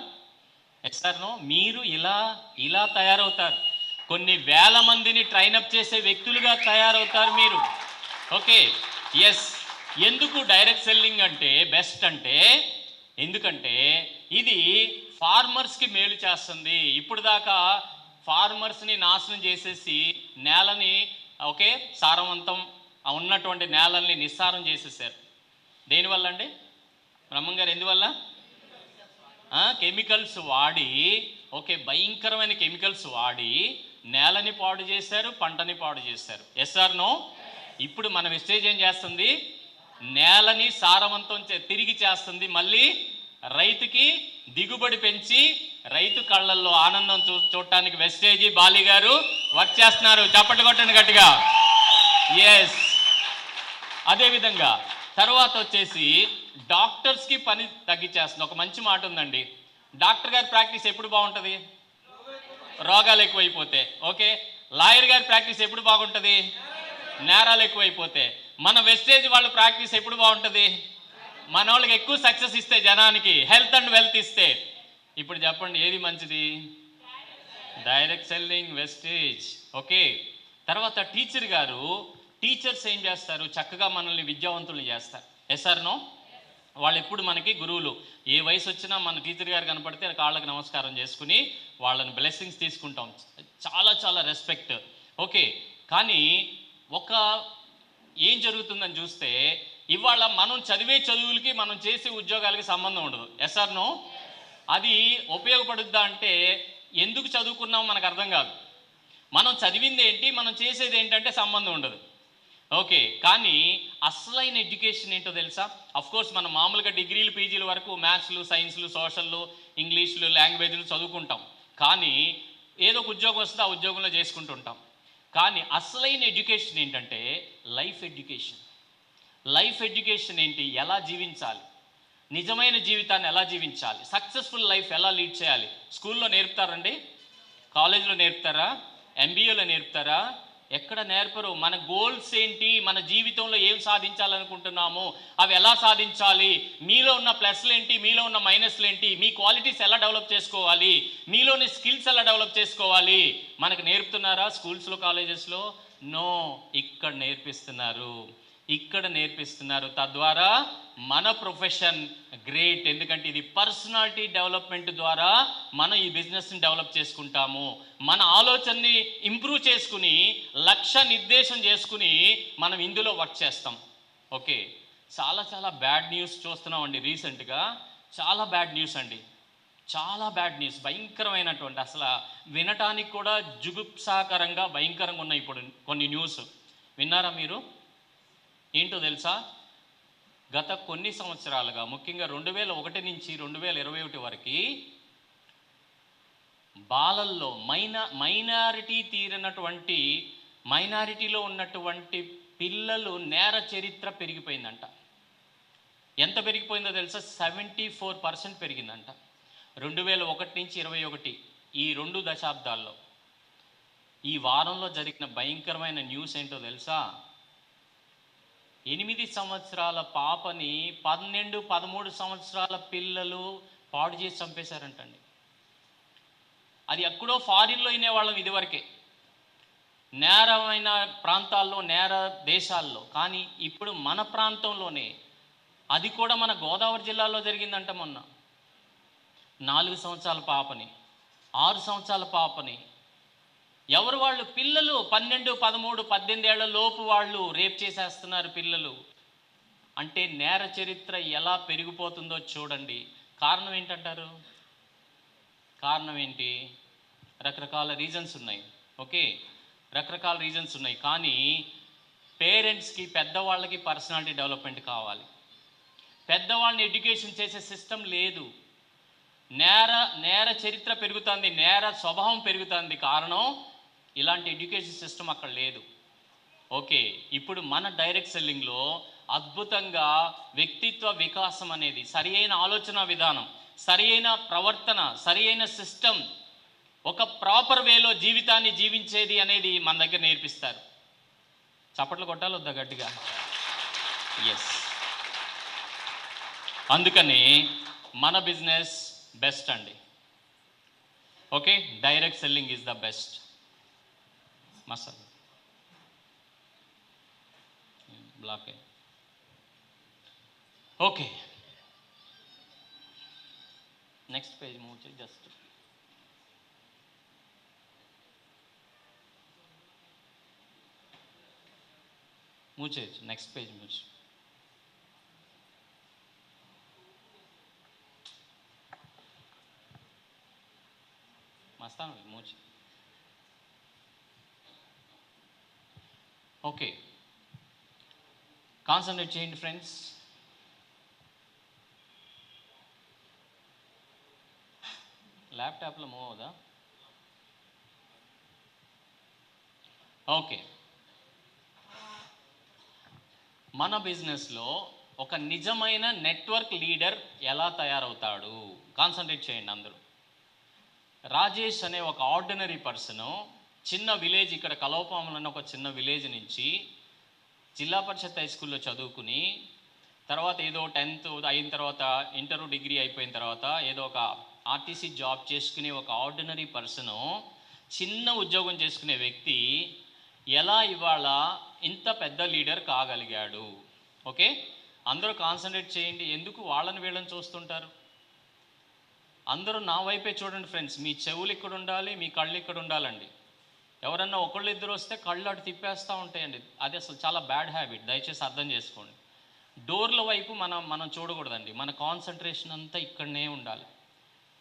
ఎస్ఆర్నో, మీరు ఇలా తయారవుతారు. కొన్ని వేల మందిని ట్రైనప్ చేసే వ్యక్తులుగా తయారవుతారు మీరు. Okay yes. ఎందుకు డైరెక్ట్ సెల్లింగ్ అంటే బెస్ట్ అంటే, ఎందుకంటే ఇది ఫార్మర్స్కి మేలు చేస్తుంది. ఇప్పుడు దాకా ఫార్మర్స్ని నాశనం చేసేసి నేలని, ఓకే, సారవంతం ఉన్నటువంటి నేలల్ని నిస్సారం చేసేసారు. దేనివల్ల అండి బ్రహ్మంగారు? ఎందువల్ల? కెమికల్స్ వాడి, ఓకే, భయంకరమైన కెమికల్స్ వాడి నేలని పాడు చేశారు, పంటని పాడు చేశారు. ఎస్ఆర్నో? ఇప్పుడు మన వెస్టేజ్ ఏం చేస్తుంది? నేలని సారవంతం తిరిగి చేస్తుంది. మళ్ళీ రైతుకి దిగుబడి పెంచి రైతు కళ్ళల్లో ఆనందం చూడటానికి వెస్టేజీ బాలి గారు వర్క్ చేస్తున్నారు. చప్పట్లు కొట్టండి గట్టిగా. ఎస్. అదేవిధంగా తర్వాత వచ్చేసి డాక్టర్స్కి పని తగ్గించేస్తుంది. ఒక మంచి మాట ఉందండి, డాక్టర్ గారి ప్రాక్టీస్ ఎప్పుడు బాగుంటుంది? రోగాలు ఎక్కువైపోతే. ఓకే, లాయర్ గారి ప్రాక్టీస్ ఎప్పుడు బాగుంటుంది? నేరాలు ఎక్కువైపోతే. మన వెస్టేజ్ వాళ్ళ ప్రాక్టీస్ ఎప్పుడు బాగుంటుంది? మన వాళ్ళకి ఎక్కువ సక్సెస్ ఇస్తే, జనానికి హెల్త్ అండ్ వెల్త్ ఇస్తే. ఇప్పుడు చెప్పండి ఏది మంచిది? Direct selling, wastage. ఓకే, తర్వాత టీచర్ గారు, టీచర్స్ ఏం చేస్తారు? చక్కగా మనల్ని విద్యావంతుల్ని చేస్తారు. ఎస్ఆర్నో? వాళ్ళు ఎప్పుడు మనకి గురువులు. ఏ వయసు వచ్చినా మన టీచర్ గారు కనపడితే కాళ్ళకి నమస్కారం చేసుకుని వాళ్ళని బ్లెస్సింగ్స్ తీసుకుంటాం. చాలా చాలా రెస్పెక్ట్. ఓకే, కానీ ఏం జరుగుతుందని చూస్తే ఇవాళ మనం చదివే చదువులకి మనం చేసే ఉద్యోగాలకి సంబంధం ఉండదు. ఎస్ఆర్నో? అది ఉపయోగపడుద్దా అంటే ఎందుకు చదువుకున్నామో మనకు అర్థం కాదు. మనం చదివింది ఏంటి, మనం చేసేది ఏంటంటే సంబంధం ఉండదు. ఓకే, కానీ అసలైన ఎడ్యుకేషన్ ఏంటో తెలుసా? కోర్స్ మనం మామూలుగా డిగ్రీలు పీజీల వరకు మ్యాథ్స్లు, సైన్స్లు, సోషల్లు, ఇంగ్లీష్లు, లాంగ్వేజ్లు చదువుకుంటాం. కానీ ఏదో ఒక ఉద్యోగం వస్తే ఆ ఉద్యోగంలో చేసుకుంటుంటాం. కానీ అసలైన ఎడ్యుకేషన్ ఏంటంటే లైఫ్ ఎడ్యుకేషన్. లైఫ్ ఎడ్యుకేషన్ ఏంటి? ఎలా జీవించాలి, నిజమైన జీవితాన్ని ఎలా జీవించాలి, సక్సెస్ఫుల్ లైఫ్ ఎలా లీడ్ చేయాలి. స్కూల్లో నేర్పుతారండి, కాలేజీలో నేర్పుతారా, ఎంబీఏలో నేర్పుతారా? ఎక్కడ నేర్పరు. మన గోల్స్ ఏంటి, మన జీవితంలో ఏం సాధించాలనుకుంటున్నాము, అవి ఎలా సాధించాలి, మీలో ఉన్న ప్లస్లు ఏంటి, మీలో ఉన్న మైనస్లు ఏంటి, మీ క్వాలిటీస్ ఎలా డెవలప్ చేసుకోవాలి, మీలోని స్కిల్స్ ఎలా డెవలప్ చేసుకోవాలి, మనకు నేర్పుతున్నారా స్కూల్స్లో, కాలేజెస్లో? నో, ఇక్కడ నేర్పిస్తున్నారు. తద్వారా మన ప్రొఫెషన్ గ్రేట్. ఎందుకంటే ఇది పర్సనాలిటీ డెవలప్మెంట్ ద్వారా మనం ఈ బిజినెస్ని డెవలప్ చేసుకుంటాము. మన ఆలోచనని ఇంప్రూవ్ చేసుకుని, లక్ష్య నిర్దేశం చేసుకుని మనం ఇందులో వర్క్ చేస్తాం. ఓకే, చాలా చాలా బ్యాడ్ న్యూస్ చూస్తున్నామండి రీసెంట్గా. చాలా బ్యాడ్ న్యూస్ అండి, చాలా బ్యాడ్ న్యూస్, భయంకరమైనటువంటి, అసలు వినటానికి కూడా జుగుప్సాకరంగా భయంకరంగా ఉన్నాయి ఇప్పుడు కొన్ని న్యూస్. విన్నారా మీరు? ఏంటో తెలుసా? గత కొన్ని సంవత్సరాలుగా, ముఖ్యంగా 2001 నుంచి 2021 వరకు బాలల్లో మైనారిటీలో ఉన్నటువంటి పిల్లలు నేర చరిత్ర పెరిగిపోయిందంట. ఎంత పెరిగిపోయిందో తెలుసా? 74% పెరిగిందంట 2001 నుంచి 2021, ఈ 2 దశాబ్దాల్లో. ఈ వారంలో జరిగిన భయంకరమైన న్యూస్ ఏంటో తెలుసా? 8 సంవత్సరాల పాపని 12-13 సంవత్సరాల పిల్లలు పాడు చేసి చంపేశారంటండి. అది ఎక్కడో ఫారిన్లో వినేవాళ్ళం ఇదివరకే, నేరమైన ప్రాంతాల్లో, నేర దేశాల్లో. కానీ ఇప్పుడు మన ప్రాంతంలోనే, అది కూడా మన గోదావరి జిల్లాలో జరిగిందంట. మొన్న 4 సంవత్సరాల పాపని, 6 సంవత్సరాల పాపని, ఎవరు వాళ్ళు? పిల్లలు 12, 13, 18 ఏళ్ల లోపు వాళ్ళు రేప్ చేసేస్తున్నారు పిల్లలు. అంటే నేర చరిత్ర ఎలా పెరిగిపోతుందో చూడండి. కారణం ఏంటంటారు? కారణం ఏంటి? రకరకాల రీజన్స్ ఉన్నాయి. ఓకే, రకరకాల రీజన్స్ ఉన్నాయి. కానీ పేరెంట్స్కి, పెద్దవాళ్ళకి పర్సనాలిటీ డెవలప్మెంట్ కావాలి. పెద్దవాళ్ళని ఎడ్యుకేషన్ చేసే సిస్టమ్ లేదు. నేర చరిత్ర పెరుగుతుంది, నేర స్వభావం పెరుగుతుంది. కారణం ఇలాంటి ఎడ్యుకేషన్ సిస్టమ్ అక్కడ లేదు. ఓకే, ఇప్పుడు మన డైరెక్ట్ సెల్లింగ్లో అద్భుతంగా వ్యక్తిత్వ వికాసం అనేది, సరి అయిన ఆలోచన విధానం, సరి అయిన ప్రవర్తన, సరి అయిన సిస్టమ్, ఒక ప్రాపర్ వేలో జీవితాన్ని జీవించేది అనేది మన దగ్గర నేర్పిస్తారు. చప్పట్లు కొట్టాలి వద్దా గట్టిగా? ఎస్. అందుకని మన బిజినెస్ బెస్ట్ అండి. Okay, direct selling is the best. Masala block. Okay, next page move చేయి. జస్ట్ మూవ్ చేయొచ్చు. నెక్స్ట్ పేజ్ మూవ్ చేయి. మస్తాను మూవ్ చేయి. ఓకే, కాన్సన్ట్రేట్ చేయండి ఫ్రెండ్స్. ల్యాప్టాప్లో మూవ్ అవుదా? ఓకే, మన బిజినెస్లో ఒక నిజమైన నెట్వర్క్ లీడర్ ఎలా తయారవుతాడు? కాన్సన్ట్రేట్ చేయండి అందరూ. రాజేష్ అనే ఒక ఆర్డినరీ పర్సను, చిన్న విలేజ్, ఇక్కడ కలవపాములు అన్న ఒక చిన్న విలేజ్ నుంచి జిల్లా పరిషత్ హై స్కూల్లో చదువుకుని, తర్వాత ఏదో 10th అయిన తర్వాత, ఇంటర్ డిగ్రీ అయిపోయిన తర్వాత ఏదో ఒక ఆర్టీసీ జాబ్ చేసుకునే ఒక ఆర్డినరీ పర్సను, చిన్న ఉద్యోగం చేసుకునే వ్యక్తి ఎలా ఇవాళ ఇంత పెద్ద లీడర్ కాగలిగాడు? ఓకే, అందరూ కాన్సన్ట్రేట్ చేయండి. ఎందుకు వాళ్ళని వీళ్ళని చూస్తుంటారు? అందరూ నా వైపే చూడండి ఫ్రెండ్స్. మీ చెవులు ఇక్కడ ఉండాలి, మీ కళ్ళు ఇక్కడ ఉండాలండి. ఎవరన్నా ఒకళ్ళు ఇద్దరు వస్తే కళ్ళు అటు తిప్పేస్తూ ఉంటాయండి. అది అసలు చాలా బ్యాడ్ హ్యాబిట్, దయచేసి అర్థం చేసుకోండి. డోర్ల వైపు మనం చూడకూడదండి. మన కాన్సన్ట్రేషన్ అంతా ఇక్కడనే ఉండాలి.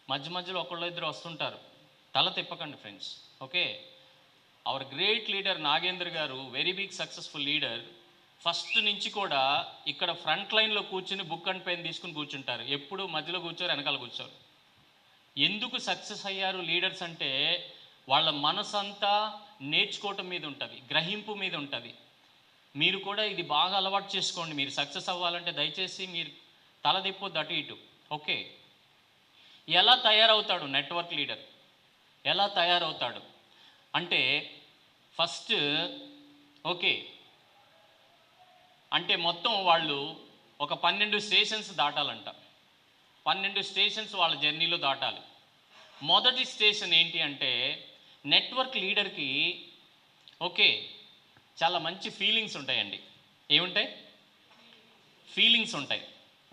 మధ్య మధ్యలో ఒకళ్ళు ఇద్దరు వస్తుంటారు, తల తిప్పకండి friends. Okay, our great leader Nagendra garu, very big successful leader, first నుంచి కూడా ఇక్కడ ఫ్రంట్ లైన్లో కూర్చుని బుక్ అండ్ పెన్ తీసుకుని కూర్చుంటారు. ఎప్పుడు మధ్యలో కూర్చోరు, వెనకాల కూర్చోరు. ఎందుకు సక్సెస్ అయ్యారు లీడర్స్ అంటే వాళ్ళ మనసంతా నేర్చుకోవటం మీద ఉంటుంది, గ్రహింపు మీద ఉంటుంది. మీరు కూడా ఇది బాగా అలవాటు చేసుకోండి. మీరు సక్సెస్ అవ్వాలంటే దయచేసి మీరు తలదిప్పొద్దు అటు ఇటు. ఓకే, ఎలా తయారవుతాడు నెట్వర్క్ లీడర్? ఎలా తయారవుతాడు అంటే ఫస్ట్ ఓకే అంటే మొత్తం వాళ్ళు ఒక 12 స్టేషన్స్ దాటాలంట. 12 స్టేషన్స్ వాళ్ళ జర్నీలో దాటాలి. మొదటి స్టేషన్ ఏంటి అంటే నెట్వర్క్ లీడర్కి ఓకే చాలా మంచి ఫీలింగ్స్ ఉంటాయండి. ఏముంటాయి? ఫీలింగ్స్ ఉంటాయి.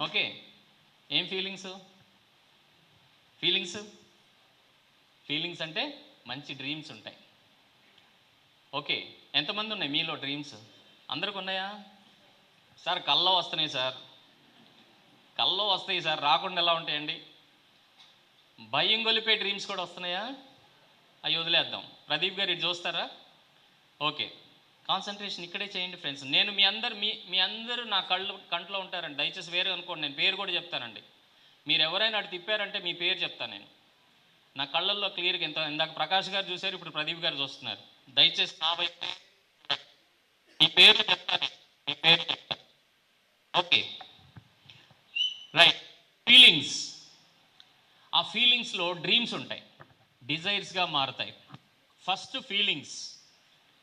ఓకే, ఏం ఫీలింగ్స్? ఫీలింగ్స్ అంటే మంచి డ్రీమ్స్ ఉంటాయి. ఓకే, ఎంతమంది ఉన్నాయి మీలో డ్రీమ్స్? అందరికి ఉన్నాయా? సార్ కల్లో వస్తున్నాయి సార్, కల్లో వస్తాయి సార్, రాకుండా ఎలా ఉంటాయండి? భయం గొలిపే డ్రీమ్స్ కూడా వస్తున్నాయా? అవి వదిలేద్దాం. ప్రదీప్ గారు ఇటు చూస్తారా? ఓకే, కాన్సన్ట్రేషన్ ఇక్కడే చేయండి ఫ్రెండ్స్. నేను మీ అందరూ నా కంట్లో ఉంటారండి. దయచేసి వేరే అనుకోండి, నేను పేరు కూడా చెప్తానండి. మీరు ఎవరైనా అటు తిప్పారంటే మీ పేరు చెప్తాను నేను. నా కళ్ళల్లో క్లియర్గా ఇందాక ప్రకాష్ గారు చూశారు, ఇప్పుడు ప్రదీప్ గారు చూస్తున్నారు. దయచేసి నా వైపు మీ పేరు చెప్తాను, మీ పేరు చెప్తాను. Okay right. ఫీలింగ్స్, ఆ ఫీలింగ్స్లో డ్రీమ్స్ ఉంటాయి, డిజైర్స్గా మారుతాయి. First feelings.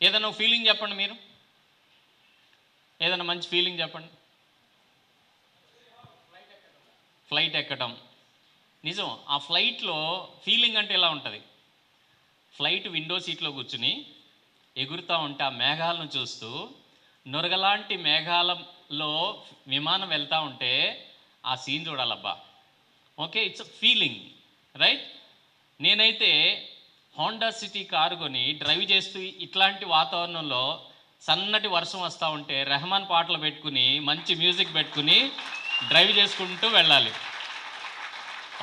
ఏదైనా ఫీలింగ్ చెప్పండి మీరు, ఏదైనా మంచి ఫీలింగ్ చెప్పండి. ఫ్లైట్ ఎక్కడం నిజం. ఆ ఫ్లైట్లో ఫీలింగ్ అంటే ఎలా ఉంటుంది? ఫ్లైట్ విండో సీట్లో కూర్చుని ఎగురుతూ ఉంటే ఆ మేఘాలను చూస్తూ నురగలాంటి మేఘాలలో విమానం వెళ్తూ ఉంటే ఆ సీన్ చూడాలబ్బా. Okay, it's feeling right. నేనైతే హోండా సిటీ కారు కొని డ్రైవ్ చేస్తూ ఇట్లాంటి వాతావరణంలో సన్నటి వర్షం వస్తూ ఉంటే రెహమాన్ పాటలు పెట్టుకుని మంచి మ్యూజిక్ పెట్టుకుని డ్రైవ్ చేసుకుంటూ వెళ్ళాలి.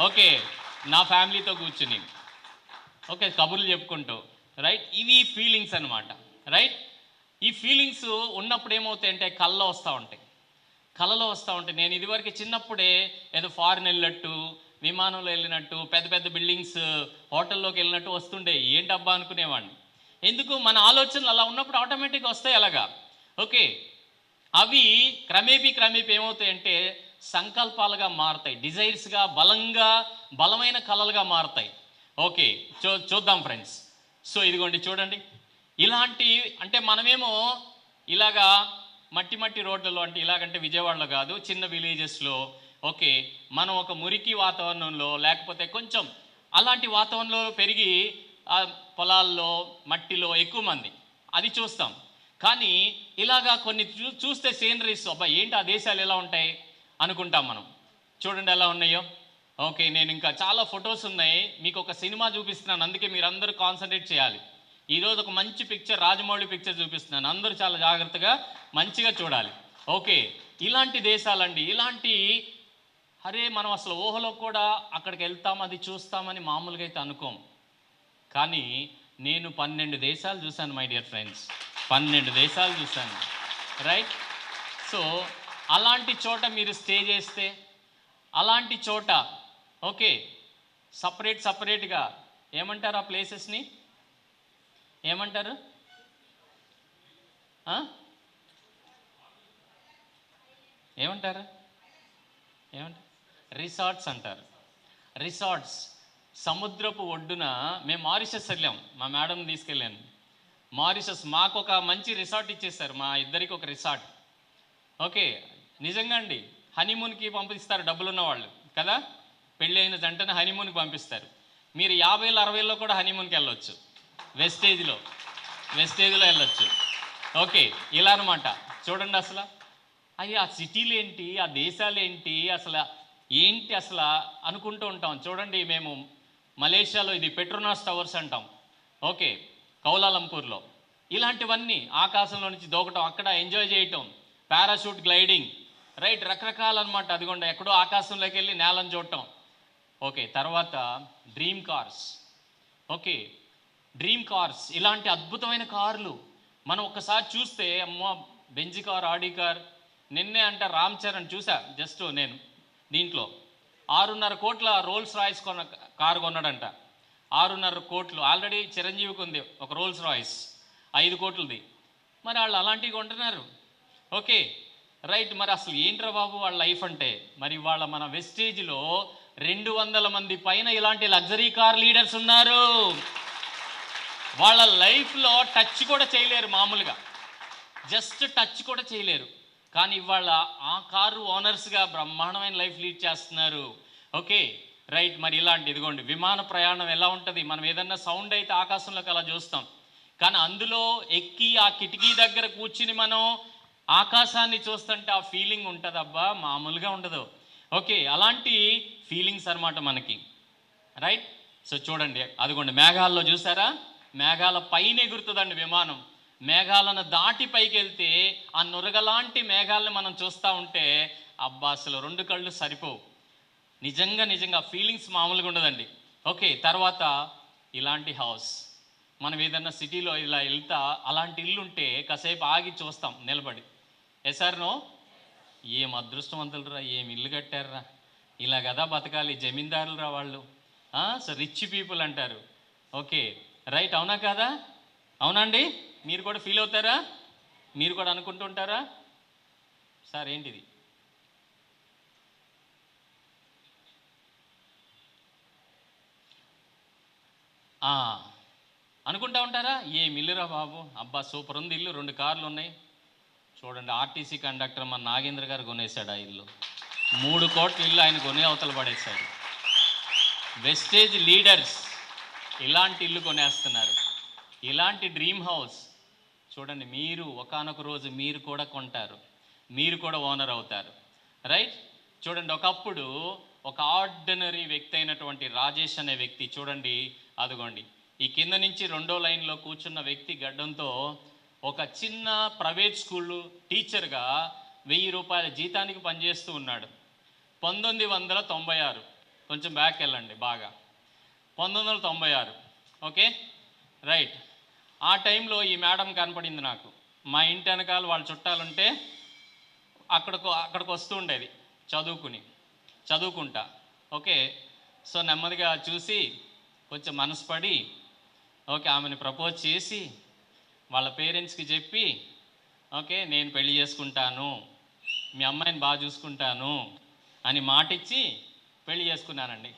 ఓకే, నా ఫ్యామిలీతో కూర్చుని ఓకే కబుర్లు చెప్పుకుంటూ రైట్. ఇవి ఫీలింగ్స్ అనమాట రైట్. ఈ ఫీలింగ్స్ ఉన్నప్పుడు ఏమవుతాయంటే కళ్ళలో వస్తూ ఉంటాయి. నేను ఇదివరకు చిన్నప్పుడే ఏదో ఫారిన్ వెళ్ళినట్టు, విమానంలో వెళ్ళినట్టు, పెద్ద పెద్ద బిల్డింగ్స్ హోటల్లోకి వెళ్ళినట్టు వస్తుండే. ఏంటబ్బా అనుకునేవాడిని. ఎందుకు? మన ఆలోచనలు అలా ఉన్నప్పుడు ఆటోమేటిక్గా వస్తాయి అలాగా. ఓకే, అవి క్రమేపీ ఏమవుతాయంటే సంకల్పాలుగా మారుతాయి, డిజైర్స్గా బలమైన కళలుగా మారుతాయి. ఓకే, చూద్దాం ఫ్రెండ్స్. సో ఇదిగోండి చూడండి, ఇలాంటి అంటే మనమేమో ఇలాగా మట్టి రోడ్లలో, అంటే ఇలాగంటే విజయవాడలో కాదు, చిన్న విలేజెస్లో ఓకే మనం ఒక మురికి వాతావరణంలో లేకపోతే కొంచెం అలాంటి వాతావరణంలో పెరిగి ఆ పొలాల్లో మట్టిలో ఎక్కువ మంది అది చూస్తాం. కానీ ఇలాగా కొన్ని చూస్తే సీనరీస్ అబ్బా ఏంటి ఆ దేశాలు ఎలా ఉంటాయి అనుకుంటాం మనం. చూడండి ఎలా ఉన్నాయో. ఓకే, నేను ఇంకా చాలా ఫొటోస్ ఉన్నాయి, మీకు ఒక సినిమా చూపిస్తున్నాను, అందుకే మీరు అందరూ కాన్సన్ట్రేట్ చేయాలి. ఈరోజు ఒక మంచి పిక్చర్, రాజమౌళి పిక్చర్ చూపిస్తున్నాను, అందరూ చాలా జాగ్రత్తగా మంచిగా చూడాలి. ఓకే, ఇలాంటి దేశాలండి, ఇలాంటి అరే మనం అసలు ఊహలో కూడా అక్కడికి వెళ్తాం అది చూస్తామని మామూలుగా అయితే అనుకోం. కానీ నేను 12 దేశాలు చూశాను మై డియర్ ఫ్రెండ్స్, 12 దేశాలు చూశాను రైట్. సో అలాంటి చోట మీరు స్టే చేస్తే, అలాంటి చోట ఓకే సపరేట్గా ఏమంటారు ఆ ప్లేసెస్ని? ఏమంటారు? ఏమంటారు? రిసార్ట్స్ అంటారు. రిసార్ట్స్ సముద్రపు ఒడ్డున. మేము మారిషస్ వెళ్ళాం, మా మేడం తీసుకెళ్ళాను మారిషస్. మాకు ఒక మంచి రిసార్ట్ ఇచ్చేస్తారు, మా ఇద్దరికి ఒక రిసార్ట్. ఓకే, నిజంగా అండి, హనీమూన్కి పంపిస్తారు డబ్బులున్న వాళ్ళు కదా, పెళ్ళి అయిన జంటను హనీమూన్కి పంపిస్తారు. మీరు 50,000 60,000లో కూడా హనీమూన్కి వెళ్ళొచ్చు, వెస్టేజ్లో వెళ్ళొచ్చు. ఓకే, ఇలా అనమాట. చూడండి అసలు ఆ సిటీలు ఏంటి, ఆ దేశాలు ఏంటి, అసలు అనుకుంటూ ఉంటాం. చూడండి, మేము మలేషియాలో ఇది పెట్రోనాస్ టవర్స్ అంటాం. ఓకే, కౌలాలంపూర్లో ఇలాంటివన్నీ ఆకాశంలో నుంచి దూకటం, అక్కడ ఎంజాయ్ చేయటం, పారాషూట్ గ్లైడింగ్ రైట్, రకరకాలన్నమాట. అదిగోండి ఎక్కడో ఆకాశంలోకి వెళ్ళి నేలను చూడటం. ఓకే, తర్వాత dream cars. Okay, dream cars, ఇలాంటి అద్భుతమైన కార్లు మనం ఒక్కసారి చూస్తే అమ్మో, బెంజ్ కార్, ఆడి కార్. నిన్నే అంట రామ్ చరణ్ చూసా జస్ట్ నేను దీంట్లో 6.5 కోట్ల రోల్స్ రాయిస్ కారు కొన్నాడంట. 6.5 కోట్లు. ఆల్రెడీ చిరంజీవికి ఉంది ఒక రోల్స్ రాయిస్ 5 కోట్లది. మరి వాళ్ళు అలాంటివి కొంటున్నారు. Okay right. మరి అసలు ఏంట్రా బాబు వాళ్ళ లైఫ్ అంటే? మరి వాళ్ళ మన వెస్టేజ్లో 200 మంది పైన ఇలాంటి లగ్జరీ కార్ లీడర్స్ ఉన్నారు. వాళ్ళ లైఫ్లో టచ్ కూడా చేయలేరు, మామూలుగా జస్ట్ టచ్ కూడా చేయలేరు. కానీ ఇవాళ ఆ కారు ఓనర్స్గా బ్రహ్మాండమైన లైఫ్ లీడ్ చేస్తున్నారు. Okay right. మరి ఇలాంటి ఇదిగోండి, విమాన ప్రయాణం ఎలా ఉంటుంది? మనం ఏదన్నా సౌండ్ అయితే ఆకాశంలోకి అలా చూస్తాం, కానీ అందులో ఎక్కి ఆ కిటికీ దగ్గర కూర్చుని మనం ఆకాశాన్ని చూస్తుంటే ఆ ఫీలింగ్ ఉంటుంది, అబ్బా మామూలుగా ఉండదు. ఓకే, అలాంటి ఫీలింగ్స్ అనమాట మనకి, రైట్. సో చూడండి, అదిగోండి మేఘాల్లో చూసారా? మేఘాల పైన ఎగురుతుందండి విమానం. మేఘాలను దాటి పైకి వెళ్తే ఆ నురగలాంటి మేఘాలను మనం చూస్తూ ఉంటే అబ్బా అసలు 2 కళ్ళు సరిపోవు. నిజంగా ఫీలింగ్స్ మామూలుగా ఉండదండి. ఓకే, తర్వాత ఇలాంటి హౌస్, మనం ఏదన్నా సిటీలో ఇలా వెళ్తా అలాంటి ఇల్లు ఉంటే కాసేపు ఆగి చూస్తాం నిలబడి. ఎసార్నో, ఏం అదృష్టవంతులరా, ఏం ఇల్లు కట్టారా, ఇలా కదా బతకాలి, జమీందారులరా వాళ్ళు, సో రిచ్ పీపుల్ అంటారు. ఓకే రైట్, అవునా కాదా? అవునండి. మీరు కూడా ఫీల్ అవుతారా? మీరు కూడా అనుకుంటుంటారా? సార్ ఏంటిది? అనుకుంటా ఉంటారా? ఏం ఇల్లురా బాబు, అబ్బా సూపర్ ఉంది ఇల్లు, 2 కార్లు ఉన్నాయి. చూడండి, ఆర్టీసీ కండక్టర్ మన నాగేంద్ర గారు కొనేశాడు ఆ ఇల్లు. 3 కోట్ల ఇల్లు ఆయన కొనే అవతల పడేశాడు. వెస్టేజ్ లీడర్స్ ఇలాంటి ఇల్లు కొనేస్తున్నారు, ఇలాంటి డ్రీమ్ హౌస్. చూడండి, మీరు ఒకానొక రోజు మీరు కూడా కొంటారు, మీరు కూడా ఓనర్ అవుతారు, రైట్. చూడండి, ఒకప్పుడు ఒక ఆర్డినరీ వ్యక్తి అయినటువంటి రాజేష్ అనే వ్యక్తి, చూడండి అదిగోండి ఈ కింద నుంచి 2వ లైన్లో కూర్చున్న వ్యక్తి గడ్డంతో ఒక చిన్న ప్రైవేట్ స్కూల్ టీచర్గా 1000 రూపాయల జీతానికి పనిచేస్తూ ఉన్నాడు. 1996, కొంచెం బ్యాక్ వెళ్ళండి బాగా, 1996. Okay right. ఆ టైంలో ఈ మేడం కనపడింది నాకు. మా ఇంటి వెనకాల వాళ్ళ చుట్టాలుంటే అక్కడికి వస్తూ ఉండేది చదువుకుంటా. ఓకే, సో నెమ్మదిగా చూసి కొంచెం మనసు పడి, ఓకే ఆమెను ప్రపోజ్ చేసి వాళ్ళ పేరెంట్స్కి చెప్పి, ఓకే నేను పెళ్లి చేసుకుంటాను, మీ అమ్మాయిని బాగా చూసుకుంటాను అని మాటిచ్చి పెళ్లి చేసుకున్నానండి.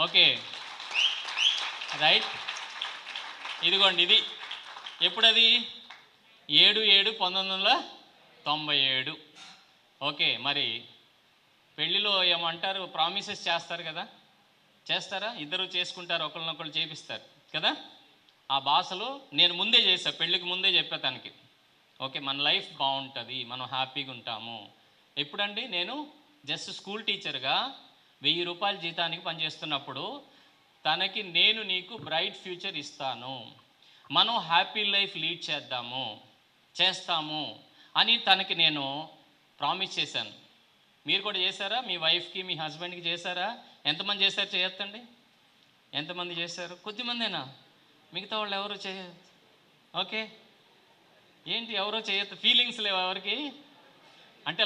Okay right. ఇదిగోండి, ఇది ఎప్పుడది? 7/7/1997. ఓకే, మరి పెళ్ళిలో ఏమంటారు, ప్రామిసెస్ చేస్తారు కదా, చేస్తారా? ఇద్దరు చేసుకుంటారు, ఒకరినొకరు చేపిస్తారు కదా. ఆ భాషలో నేను ముందే చేశా, పెళ్ళికి ముందే చెప్పా తనకి, ఓకే మన లైఫ్ బాగుంటుంది, మనం హ్యాపీగా ఉంటాము. ఎప్పుడండి? నేను జస్ట్ స్కూల్ టీచర్గా 1000 రూపాయల జీతానికి పనిచేస్తున్నప్పుడు తనకి, నేను నీకు బ్రైట్ ఫ్యూచర్ ఇస్తాను, మనం హ్యాపీ లైఫ్ లీడ్ చేస్తాము అని తనకి నేను ప్రామిస్ చేశాను. మీరు కూడా చేశారా? మీ వైఫ్కి, మీ హస్బెండ్కి చేశారా? ఎంతమంది చేశారు? చేయొద్దండి. ఎంతమంది చేశారు? కొద్దిమందేనా? మిగతా వాళ్ళు ఎవరు ఓకే ఏంటి, ఎవరో చేయొద్దు, ఫీలింగ్స్ లేవు ఎవరికి? అంటే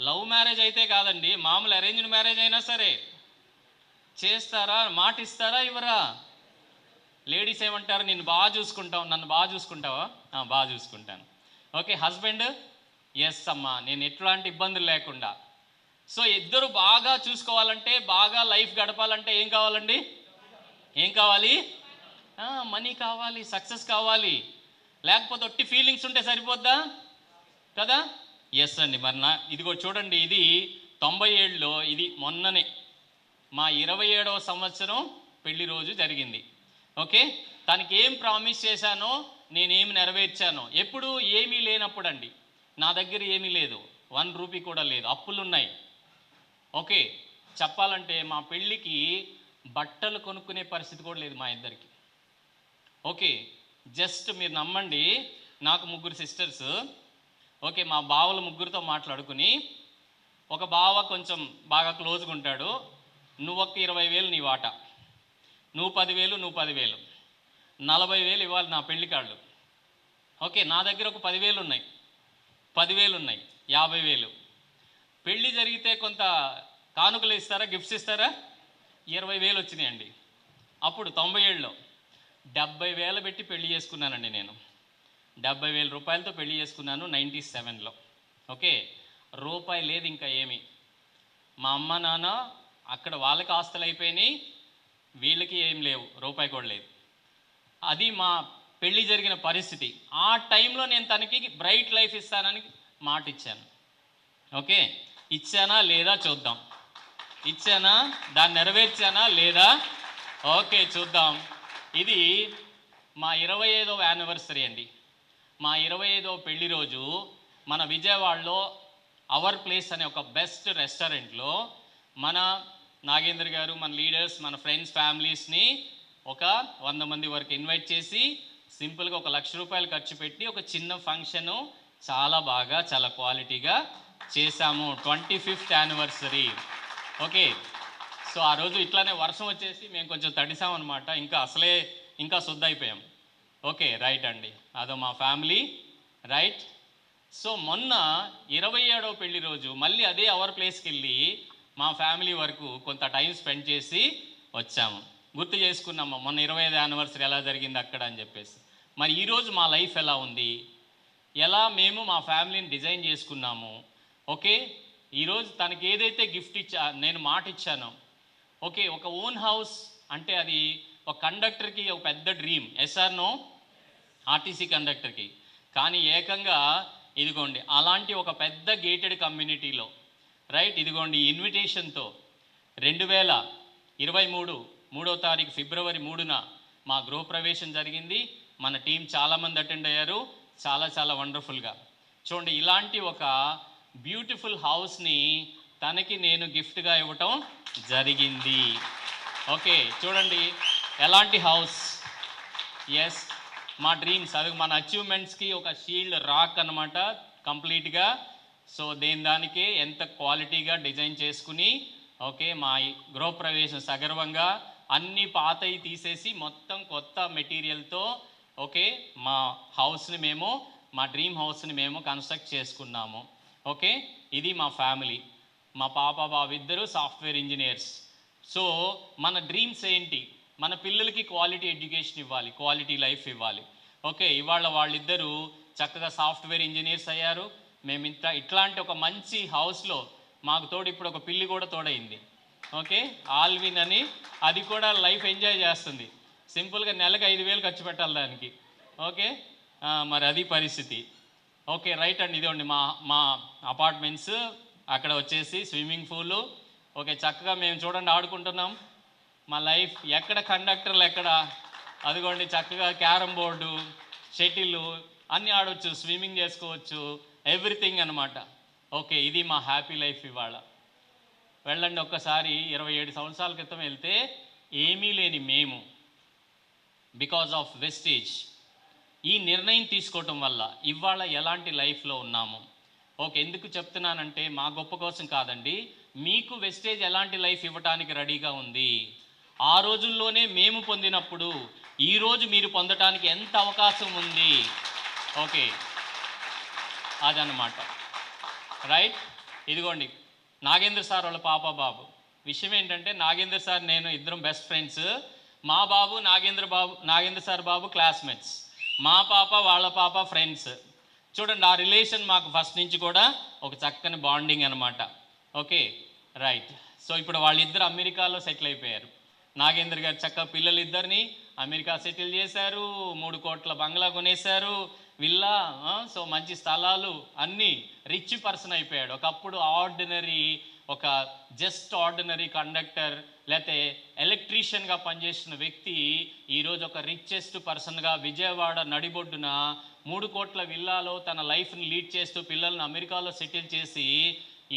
లవ్ మ్యారేజ్ అయితే కాదండి, మామూలు అరేంజ్డ్ మ్యారేజ్ అయినా సరే చేస్తారా? మాట ఇస్తారా? ఇవ్వరా? లేడీస్ ఏమంటారు, నిన్ను బాగా చూసుకుంటావు, నన్ను బాగా చూసుకుంటావా? బాగా చూసుకుంటాను. ఓకే, హస్బెండ్, ఎస్ అమ్మా, నేను ఎట్లాంటి ఇబ్బందులు లేకుండా. సో ఇద్దరు బాగా చూసుకోవాలంటే, బాగా లైఫ్ గడపాలంటే ఏం కావాలండి? ఏం కావాలి? మనీ కావాలి, సక్సెస్ కావాలి. లేకపోతే ఒట్టి ఫీలింగ్స్ ఉంటే సరిపోద్దా కదా? ఎస్ అండి. మరి ఇదిగో చూడండి, ఇది 97లో, ఇది మొన్ననే మా 27వ సంవత్సరం పెళ్లి రోజు జరిగింది. ఓకే, తనకి ఏం ప్రామిస్ చేశానో నేనేమి నెరవేర్చానో, ఎప్పుడు ఏమీ లేనప్పుడు అండి, నా దగ్గర ఏమీ లేదు, 1 రూపీ కూడా లేదు, అప్పులున్నాయి. ఓకే, చెప్పాలంటే మా పెళ్ళికి బట్టలు కొనుక్కునే పరిస్థితి కూడా లేదు మా ఇద్దరికి. ఓకే, జస్ట్ మీరు నమ్మండి, నాకు 3 సిస్టర్స్. ఓకే, మా బావల 3తో మాట్లాడుకుని, ఒక బావ కొంచెం బాగా క్లోజ్గా ఉంటాడు, నువ్వు ఒక 20,000 నీ వాటా, నువ్వు 10,000, నువ్వు 10,000, 40,000 ఇవ్వాలి నా పెళ్లి కార్డు. ఓకే, నా దగ్గర ఒక 10,000 ఉన్నాయి, 10,000 ఉన్నాయి, 50,000. పెళ్ళి జరిగితే కొంత కానుకలు ఇస్తారా, గిఫ్ట్స్ ఇస్తారా? 20,000 వచ్చినాయండి. అప్పుడు 97లో 70,000 పెట్టి పెళ్లి చేసుకున్నానండి నేను. 70,000 రూపాయలతో పెళ్లి చేసుకున్నాను 97లో. ఓకే, రూపాయి లేదు ఇంకా ఏమి. మా అమ్మ నాన్న అక్కడ వాళ్ళకి ఆస్తులు అయిపోయినాయి, వీళ్ళకి ఏం లేవు, రూపాయి కూడా లేదు. అది మా పెళ్ళి జరిగిన పరిస్థితి. ఆ టైంలో నేను తనకి బ్రైట్ లైఫ్ ఇస్తానని మాట ఇచ్చాను. ఓకే, ఇచ్చానా లేదా చూద్దాం. ఇచ్చానా, దాన్ని నెరవేర్చానా లేదా? ఓకే, చూద్దాం. ఇది మా 25వ యానివర్సరీ అండి. మా 25వ పెళ్లి రోజు మన విజయవాడలో అవర్ ప్లేస్ అనే ఒక బెస్ట్ రెస్టారెంట్లో మన నాగేంద్ర గారు, మన లీడర్స్, మన ఫ్రెండ్స్, ఫ్యామిలీస్ని ఒక 100 మంది వరకు ఇన్వైట్ చేసి సింపుల్గా 1,00,000 రూపాయలు ఖర్చు పెట్టి ఒక చిన్న ఫంక్షను చాలా బాగా, చాలా క్వాలిటీగా చేశాము. 25th anniversary. ఓకే, సో ఆ రోజు ఇట్లానే వర్షం వచ్చేసి మేము కొంచెం తడిసామన్నమాట. ఇంకా శుద్ధ అయిపోయాం. ఓకే, రైట్ అండి, అదో మా ఫ్యామిలీ. రైట్. సో మొన్న 27వ పెళ్లి రోజు మళ్ళీ అదే అవర్ ప్లేస్కి వెళ్ళి మా ఫ్యామిలీ వరకు కొంత టైం స్పెండ్ చేసి వచ్చాము. గుర్తు చేసుకున్నాము మొన్న 25వ యానివర్సరీ ఎలా జరిగింది అక్కడ అని చెప్పేసి. మరి ఈరోజు మా లైఫ్ ఎలా ఉంది, ఎలా మేము మా ఫ్యామిలీని డిజైన్ చేసుకున్నాము. ఓకే, ఈరోజు తనకి ఏదైతే గిఫ్ట్ నేను మాట ఇచ్చానో, ఓకే, ఒక ఓన్ హౌస్ అంటే అది ఒక కండక్టర్కి ఒక పెద్ద డ్రీమ్. Yes or no? ఆర్టీసీ కండక్టర్కి. కానీ ఏకంగా ఇదిగోండి అలాంటి ఒక పెద్ద గేటెడ్ కమ్యూనిటీలో, రైట్, ఇదిగోండి ఇన్విటేషన్తో 2023 3వ తారీఖు ఫిబ్రవరి 3న మా గృహప్రవేశం జరిగింది. మన టీం చాలామంది అటెండ్ అయ్యారు. చాలా చాలా వండర్ఫుల్గా. చూడండి, ఇలాంటి ఒక బ్యూటిఫుల్ హౌస్ని తనకి నేను గిఫ్ట్గా ఇవ్వటం జరిగింది. ఓకే, చూడండి ఎలాంటి హౌస్. ఎస్, మా డ్రీమ్స్, అది మన అచీవ్మెంట్స్కి ఒక షీల్డ్ రాక్ అనమాట కంప్లీట్గా. సో దానికే ఎంత క్వాలిటీగా డిజైన్ చేసుకుని, ఓకే, మా గృహప్రవేశం సగర్వంగా అన్ని పాతవి తీసేసి మొత్తం కొత్త మెటీరియల్తో, ఓకే, మా హౌస్ని మేము, మా డ్రీమ్ హౌస్ని మేము కన్స్ట్రక్ట్ చేసుకున్నాము. ఓకే, ఇది మా ఫ్యామిలీ. మా పాప బాబు ఇద్దరు సాఫ్ట్వేర్ ఇంజనీర్స్. సో మన డ్రీమ్స్ ఏంటి? మన పిల్లలకి క్వాలిటీ ఎడ్యుకేషన్ ఇవ్వాలి, క్వాలిటీ లైఫ్ ఇవ్వాలి. ఓకే, ఇవాళ వాళ్ళిద్దరూ చక్కగా సాఫ్ట్వేర్ ఇంజనీర్స్ అయ్యారు. మేము ఇట్లాంటి ఒక మంచి హౌస్లో మాకు తోడు ఇప్పుడు ఒక పిల్లి కూడా తోడైంది. ఓకే, ఆల్విన్ అని, అది కూడా లైఫ్ ఎంజాయ్ చేస్తుంది. సింపుల్గా నెలకు 5,000 ఖర్చు పెట్టాలి దానికి. ఓకే, మరి అది పరిస్థితి. ఓకే, రైట్ అండి, ఇదిగోండి మా అపార్ట్మెంట్స్. అక్కడ వచ్చేసి స్విమ్మింగ్ పూలు. ఓకే, చక్కగా మేము చూడండి ఆడుకుంటున్నాం. మా లైఫ్ ఎక్కడ కండక్టర్లు ఎక్కడ, అదిగోండి చక్కగా క్యారమ్ బోర్డు, షటిల్ అన్నీ ఆడవచ్చు, స్విమ్మింగ్ చేసుకోవచ్చు, ఎవ్రీథింగ్ అనమాట. ఓకే, ఇది మా హ్యాపీ లైఫ్. ఇవాళ వెళ్ళండి ఒక్కసారి 27 సంవత్సరాల క్రితం వెళ్తే ఏమీ లేని మేము బికాజ్ ఆఫ్ వెస్టేజ్ ఈ నిర్ణయం తీసుకోవటం వల్ల ఇవాళ ఎలాంటి లైఫ్లో ఉన్నాము. ఓకే, ఎందుకు చెప్తున్నానంటే మా గొప్ప కోసం కాదండి, మీకు వెస్టేజ్ ఎలాంటి లైఫ్ ఇవ్వటానికి రెడీగా ఉంది. ఆ రోజుల్లోనే మేము పొందినప్పుడు ఈరోజు మీరు పొందటానికి ఎంత అవకాశం ఉంది. ఓకే, అదనమాట. రైట్, ఇదిగోండి నాగేంద్ర సార్ వాళ్ళ పాప బాబు. విషయం ఏంటంటే నాగేంద్ర సార్ నేను ఇద్దరం బెస్ట్ ఫ్రెండ్స్. మా బాబు నాగేంద్ర సార్ బాబు క్లాస్మేట్స్. మా పాప వాళ్ళ పాప ఫ్రెండ్స్. చూడండి, ఆ రిలేషన్ మాకు ఫస్ట్ నుంచి కూడా ఒక చక్కని బాండింగ్ అనమాట. Okay, right. సో ఇప్పుడు వాళ్ళిద్దరు అమెరికాలో సెటిల్ అయిపోయారు. నాగేంద్ర గారు చక్కగా పిల్లలిద్దరిని అమెరికా సెటిల్ చేశారు. 3 కోట్ల బంగ్లా కొనేశారు, విల్లా. సో మంచి స్థలాలు, అన్నీ, రిచ్ పర్సన్ అయిపోయాడు. ఒకప్పుడు ఒక జస్ట్ ఆర్డినరీ కండక్టర్ లేకపోతే ఎలక్ట్రీషియన్గా పనిచేస్తున్న వ్యక్తి ఈరోజు ఒక రిచెస్ట్ పర్సన్గా విజయవాడ నడిబొడ్డున 3 కోట్ల విల్లాలో తన లైఫ్ని లీడ్ చేస్తూ పిల్లల్ని అమెరికాలో సెటిల్ చేసి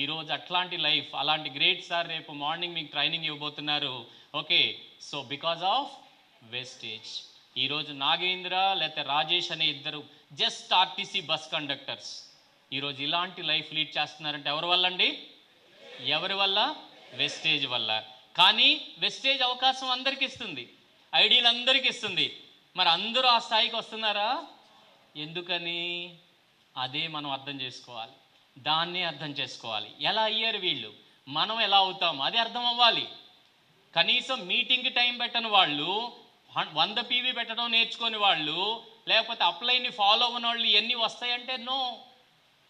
ఈరోజు అట్లాంటి లైఫ్, అలాంటి గ్రేట్ సార్ రేపు మార్నింగ్ మీకు ట్రైనింగ్ ఇవ్వబోతున్నారు. Okay, so because of wastage ఈరోజు నాగేంద్ర లేకపోతే రాజేష్ అనే ఇద్దరు జస్ట్ ఆర్టీసీ బస్ కండక్టర్స్ ఈరోజు ఇలాంటి లైఫ్ లీడ్ చేస్తున్నారంటే ఎవరి వల్ల అండి? ఎవరి వల్ల? వెస్టేజ్ వల్ల. కానీ వెస్టేజ్ అవకాశం అందరికీ ఇస్తుంది, ఐడియాలు అందరికీ ఇస్తుంది. మరి అందరూ ఆ స్థాయికి వస్తున్నారా? ఎందుకని? అదే మనం అర్థం చేసుకోవాలి, దాన్నే అర్థం చేసుకోవాలి. ఎలా అయ్యారు వీళ్ళు, మనం ఎలా అవుతాం అది అర్థం అవ్వాలి. కనీసం మీటింగ్కి టైం పెట్టని వాళ్ళు, 100 PV పెట్టడం నేర్చుకొని వాళ్ళు, లేకపోతే అప్లైన్ని ఫాలో అవ్వని వాళ్ళు ఎన్ని వస్తాయంటే నో.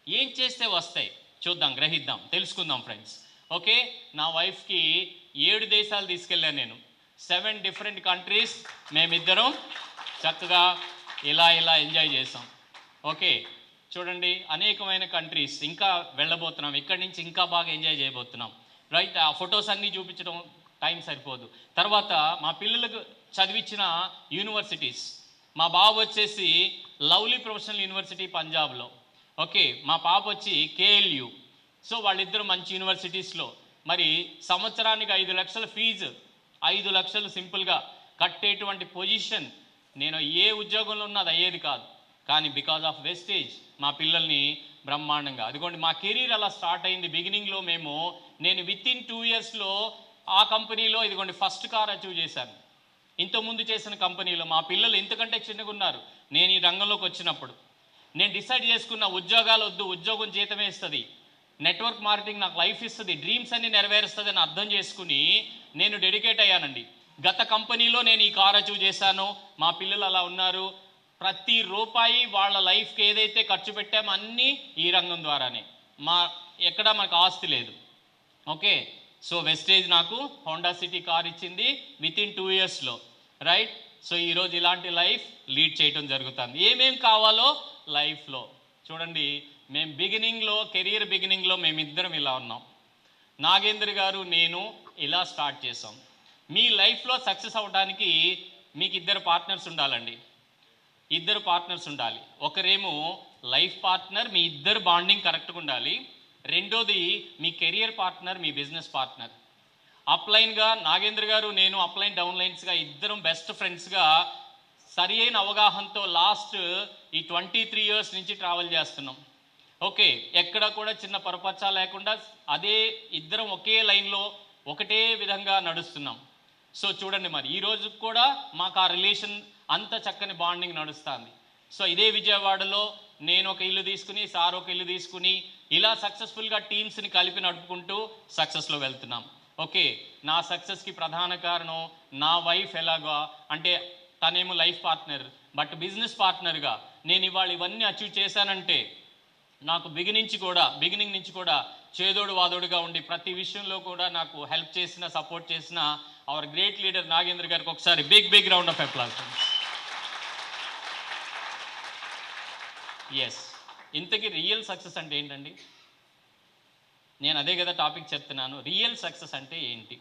ఏం చేస్తే వస్తాయి చూద్దాం, గ్రహిద్దాం, తెలుసుకుందాం ఫ్రెండ్స్. ఓకే, నా వైఫ్కి 7 దేశాలు తీసుకెళ్ళాను నేను, 7 డిఫరెంట్ కంట్రీస్. మేమిద్దరం చక్కగా ఇలా ఎంజాయ్ చేసాం. ఓకే, చూడండి, అనేకమైన కంట్రీస్ ఇంకా వెళ్ళబోతున్నాం, ఇక్కడి నుంచి ఇంకా బాగా ఎంజాయ్ చేయబోతున్నాం. రైట్, ఆ ఫొటోస్ అన్నీ చూపించడం టైం సరిపోదు. తర్వాత మా పిల్లలకు చదివించిన యూనివర్సిటీస్, మా బాబు వచ్చేసి లవ్లీ ప్రొఫెషనల్ యూనివర్సిటీ పంజాబ్లో, ఓకే, మా పాప వచ్చి KLU. సో వాళ్ళిద్దరూ మంచి యూనివర్సిటీస్లో. మరి సంవత్సరానికి 5 లక్షల ఫీజు, 5 లక్షలు సింపుల్గా కట్టేటువంటి పొజిషన్. నేను ఏ ఉద్యోగంలో ఉన్నది అయ్యేది కాదు, కానీ బికాజ్ ఆఫ్ వెస్టేజ్ మా పిల్లల్ని బ్రహ్మాండంగా, అదిగోండి మా కెరీర్ అలా స్టార్ట్ అయింది. బిగినింగ్లో నేను విత్ ఇన్ 2 ఇయర్స్లో ఆ కంపెనీలో ఇదిగోండి ఫస్ట్ కార్ అచీవ్ చేశాను. ఇంతకుముందు చేసిన కంపెనీలో మా పిల్లలు ఇంతకంటే చిన్నగా ఉన్నారు. నేను ఈ రంగంలోకి వచ్చినప్పుడు నేను డిసైడ్ చేసుకున్న, ఉద్యోగాలు వద్దు, ఉద్యోగం జీతమే ఇస్తుంది, నెట్వర్క్ మార్కెటింగ్ నాకు లైఫ్ ఇస్తుంది, డ్రీమ్స్ అన్ని నెరవేరుస్తుంది అని అర్థం చేసుకుని నేను డెడికేట్ అయ్యానండి. గత కంపెనీలో నేను ఈ కార్ అచీవ్ చేశాను, మా పిల్లలు అలా ఉన్నారు. ప్రతి రూపాయి వాళ్ళ లైఫ్కి ఏదైతే ఖర్చు పెట్టామో అన్నీ ఈ రంగం ద్వారానే. ఎక్కడా మనకు ఆస్తి లేదు. ఓకే, సో వెస్టేజ్ నాకు హోండా సిటీ కార్ ఇచ్చింది విత్ ఇన్ 2 ఇయర్స్లో. రైట్, సో ఈరోజు ఇలాంటి లైఫ్ లీడ్ చేయడం జరుగుతుంది. ఏమేం కావాలో లైఫ్లో చూడండి. మేము కెరీర్ బిగినింగ్లో మేమిద్దరం ఇలా ఉన్నాం. నాగేంద్ర గారు, నేను ఇలా స్టార్ట్ చేసాం. మీ లైఫ్లో సక్సెస్ అవ్వడానికి మీకు 2 పార్ట్నర్స్ ఉండాలండి. 2 పార్ట్నర్స్ ఉండాలి. ఒకరేమో లైఫ్ పార్ట్నర్, మీ ఇద్దరు బాండింగ్ కరెక్ట్గా ఉండాలి. రెండోది మీ కెరియర్ పార్ట్నర్, మీ బిజినెస్ పార్ట్నర్. అప్లైన్గా నాగేంద్ర గారు, నేను అప్లైన్ డౌన్లైన్స్గా ఇద్దరం బెస్ట్ ఫ్రెండ్స్గా సరి అయిన అవగాహనతో లాస్ట్ ఈ 23 ఇయర్స్ నుంచి ట్రావెల్ చేస్తున్నాం. ఓకే, ఎక్కడ కూడా చిన్న పొరపచ్చ లేకుండా అదే ఇద్దరం ఒకే లైన్లో ఒకటే విధంగా నడుస్తున్నాం. సో చూడండి, మరి ఈరోజు కూడా మాకు ఆ రిలేషన్ అంత చక్కని బాండింగ్ నడుస్తుంది. సో ఇదే విజయవాడలో నేను ఒక ఇల్లు తీసుకుని, సార్ ఒక ఇల్లు తీసుకుని, ఇలా సక్సెస్ఫుల్గా టీమ్స్ని కలిపి నడుపుకుంటూ సక్సెస్లో వెళ్తున్నాం. ఓకే, నా సక్సెస్కి ప్రధాన కారణం నా వైఫ్. ఎలాగా అంటే తనేమో లైఫ్ పార్ట్నర్, బట్ బిజినెస్ పార్ట్నర్గా నేను ఇవాళ ఇవన్నీ అచీవ్ చేశానంటే నాకు బిగినింగ్ నుంచి కూడా చేదోడు వాదోడుగా ఉండి ప్రతి విషయంలో కూడా నాకు హెల్ప్ చేసిన, సపోర్ట్ చేసిన అవర్ గ్రేట్ లీడర్ నాగేంద్ర గారికి ఒకసారి big round of applause. Yes, ఇంతకీ రియల్ సక్సెస్ అంటే ఏంటండి? నేను అదే కదా టాపిక్ చెప్తున్నాను. రియల్ సక్సెస్ అంటే ఏంటి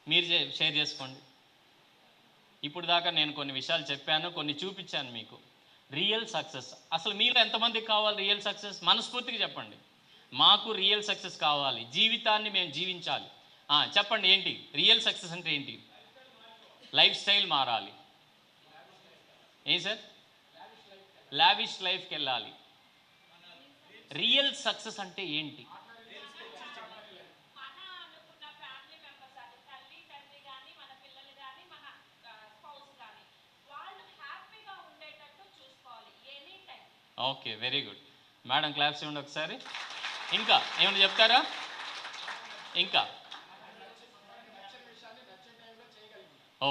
మీరు షేర్ చేసుకోండి. ఇప్పుడు దాకా నేను కొన్ని విషయాలు చెప్పాను, కొన్ని చూపించాను మీకు. రియల్ సక్సెస్ అసలు మీలో ఎంతమందికి కావాలి? రియల్ సక్సెస్ మనస్ఫూర్తిగా చెప్పండి. మాకు రియల్ సక్సెస్ కావాలి, జీవితాన్ని మేము జీవించాలి. చెప్పండి, ఏంటి రియల్ సక్సెస్ అంటే ఏంటి? లైఫ్ స్టైల్ మారాలి. ఏం సార్? లావిష్ లైఫ్కి వెళ్ళాలి. రియల్ సక్సెస్ అంటే ఏంటి? Okay, very good madam, claps ఇవ్వండి ఒకసారి. ఇంకా ఏమైనా చెప్తారా? ఇంకా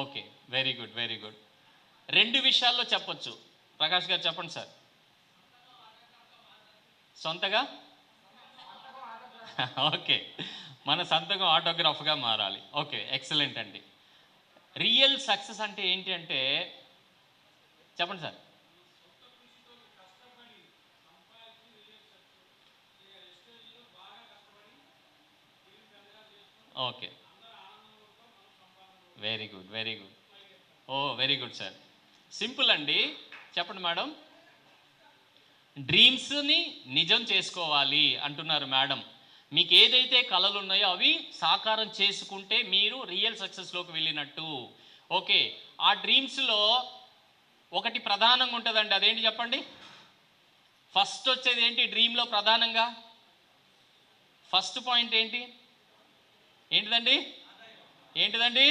ఓకే, వెరీ గుడ్ 2 విషయాల్లో చెప్పొచ్చు. ప్రకాష్ గారు చెప్పండి సార్. సొంతగా ఓకే, మన సంతకం ఆటోగ్రాఫ్గా మారాలి. ఓకే, ఎక్సలెంట్ అండి. రియల్ సక్సెస్ అంటే ఏంటి అంటే చెప్పండి sir. Okay, very good very good sir. Simple అండి, చెప్పండి మేడం. డ్రీమ్స్ని నిజం చేసుకోవాలి అంటున్నారు మేడం. మీకు ఏదైతే కళలు ఉన్నాయో అవి సాకారం చేసుకుంటే మీరు రియల్ సక్సెస్లోకి వెళ్ళినట్టు. ఓకే, ఆ డ్రీమ్స్లో ఒకటి ప్రధానంగా ఉంటుందండి, అదేంటి చెప్పండి? ఫస్ట్ వచ్చేది ఏంటి డ్రీమ్లో ప్రధానంగా? ఫస్ట్ పాయింట్ ఏంటిదండి?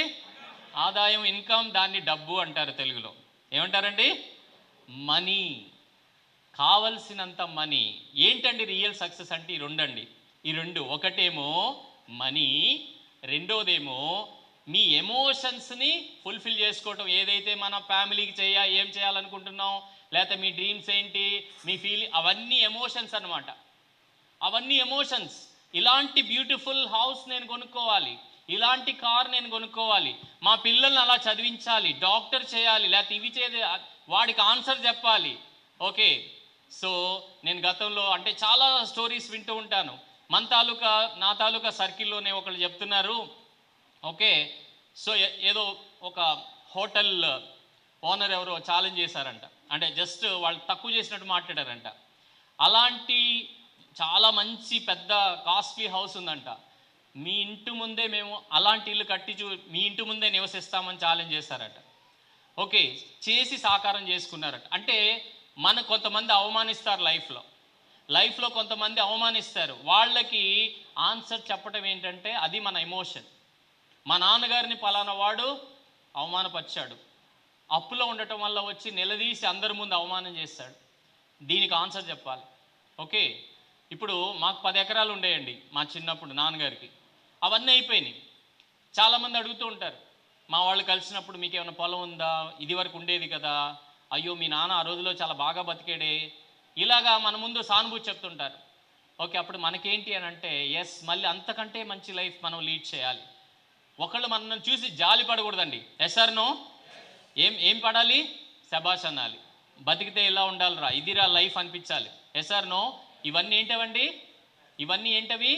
ఆదాయం, ఇన్కమ్. దాన్ని డబ్బు అంటారు తెలుగులో. ఏమంటారండి? మనీ, కావలసినంత మనీ. ఏంటండి రియల్ సక్సెస్ అంటే ఈ రెండండి, ఈ రెండు. ఒకటేమో మనీ, రెండోదేమో మీ ఎమోషన్స్ని ఫుల్ఫిల్ చేసుకోవటం. ఏదైతే మన ఫ్యామిలీకి ఏం చేయాలనుకుంటున్నాం, లేకపోతే మీ డ్రీమ్స్ ఏంటి, మీ ఫీలింగ్, అవన్నీ ఎమోషన్స్ అన్నమాట. అవన్నీ ఎమోషన్స్. ఇలాంటి బ్యూటిఫుల్ హౌస్ నేను కొనుక్కోవాలి, ఇలాంటి కార్ నేను కొనుక్కోవాలి, మా పిల్లల్ని అలా చదివించాలి, డాక్టర్ చేయాలి, లేకపోతే ఇవి వాడికి ఆన్సర్ చెప్పాలి. ఓకే, సో నేను గతంలో అంటే చాలా స్టోరీస్ వింటూ ఉంటాను. నా తాలూకా సర్కిల్లోనే ఒకళ్ళు చెప్తున్నారు. ఓకే, సో ఏదో ఒక హోటల్ ఓనర్ ఎవరో ఛాలెంజ్ చేశారంట. అంటే జస్ట్ వాళ్ళు తక్కువ చేసినట్టు మాట్లాడారంట. అలాంటి చాలా మంచి పెద్ద కాస్ట్లీ హౌస్ ఉందంట. మీ ఇంటి ముందే మేము అలాంటి ఇల్లు మీ ఇంటి ముందే నివసిస్తామని ఛాలెంజ్ చేశారట. ఓకే, చేసి సాకారం చేసుకున్నారట. అంటే కొంతమంది అవమానిస్తారు లైఫ్లో కొంతమంది అవమానిస్తారు. వాళ్ళకి ఆన్సర్ చెప్పడం ఏంటంటే అది మన ఎమోషన్. మా నాన్నగారిని పలానా వాడు అవమానపరిచాడు, అప్పులో ఉండటం వల్ల వచ్చి నిలదీసి అందరి ముందు అవమానం చేస్తాడు, దీనికి ఆన్సర్ చెప్పాలి. ఓకే, ఇప్పుడు మాకు 10 ఎకరాలు ఉండేయండి మా చిన్నప్పుడు నాన్నగారికి. అవన్నీ అయిపోయినాయి. చాలామంది అడుగుతూ ఉంటారు మా వాళ్ళు కలిసినప్పుడు, మీకు ఏమైనా పొలం ఉందా, ఇది వరకు ఉండేది కదా, అయ్యో మీ నాన్న ఆ రోజులో చాలా బాగా బతికాడే, ఇలాగా మన ముందు సానుభూతి చెప్తుంటారు. ఓకే, అప్పుడు మనకేంటి అని అంటే, ఎస్, మళ్ళీ అంతకంటే మంచి లైఫ్ మనం లీడ్ చేయాలి. ఒకళ్ళు మనల్ని చూసి జాలి పడకూడదండి. Yes or no? ఏం పడాలి? శబాష్ అనాలి. బతికితే ఇలా ఉండాలిరా, ఇదిరా లైఫ్ అనిపించాలి. Yes or no? ఇవన్నీ ఏంటవి?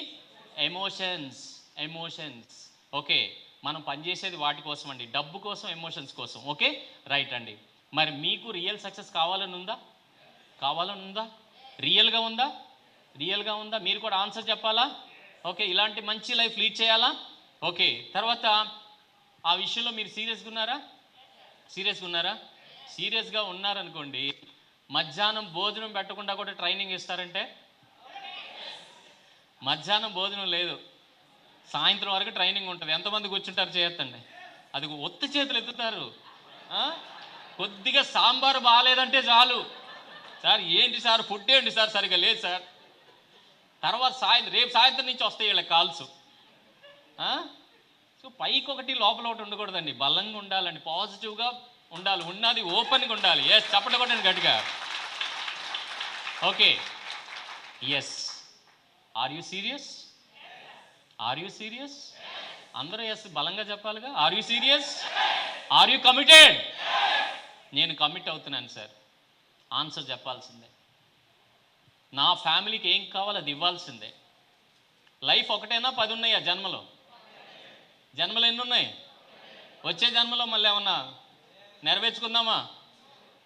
ఎమోషన్స్. ఓకే, మనం పనిచేసేది వాటి కోసం అండి, డబ్బు కోసం, ఎమోషన్స్ కోసం. ఓకే, రైట్ అండి. మరి మీకు రియల్ సక్సెస్ కావాలని ఉందా? రియల్గా ఉందా? మీరు కూడా ఆన్సర్ చెప్పాలా? ఓకే, ఇలాంటి మంచి లైఫ్ లీడ్ చేయాలా? ఓకే, తర్వాత ఆ విషయంలో మీరు సీరియస్గా ఉన్నారా? సీరియస్గా ఉన్నారనుకోండి, మధ్యాహ్నం భోజనం పెట్టకుండా కూడా ట్రైనింగ్ ఇస్తారంటే, మధ్యాహ్నం భోజనం లేదు, సాయంత్రం వరకు ట్రైనింగ్ ఉంటుంది. ఎంతమంది కూర్చుంటారు చేయొద్దండి. అది ఒత్తి చేతులు ఎత్తుతారు. కొద్దిగా సాంబారు బాగాలేదంటే చాలు, సార్ ఏంటి సార్ ఫుడ్ ఏంటి సార్ సరిగ్గా లేదు సార్. తర్వాత రేపు సాయంత్రం నుంచి వస్తాయి వీళ్ళ కాల్స్. సో పైకి ఒకటి లోపల ఒకటి ఉండకూడదండి, బలంగా ఉండాలండి, పాజిటివ్గా ఉండాలి, ఉన్నది ఓపెన్గా ఉండాలి. ఎస్, చప్పట్లు కొట్టండి గట్టిగా. Okay, yes. Are you serious? అందరూ ఎస్ బలంగా చెప్పాలిగా. Are you serious? Are you committed? నేను కమిట్ అవుతున్నాను సార్. ఆన్సర్ చెప్పాల్సిందే. నా ఫ్యామిలీకి ఏం కావాలో అది ఇవ్వాల్సిందే. లైఫ్ ఒకటేనా 10 ఉన్నాయా? జన్మలు ఎన్ని ఉన్నాయి? వచ్చే జన్మలో మళ్ళీ ఏమన్నా నెరవేర్చుకుందామా?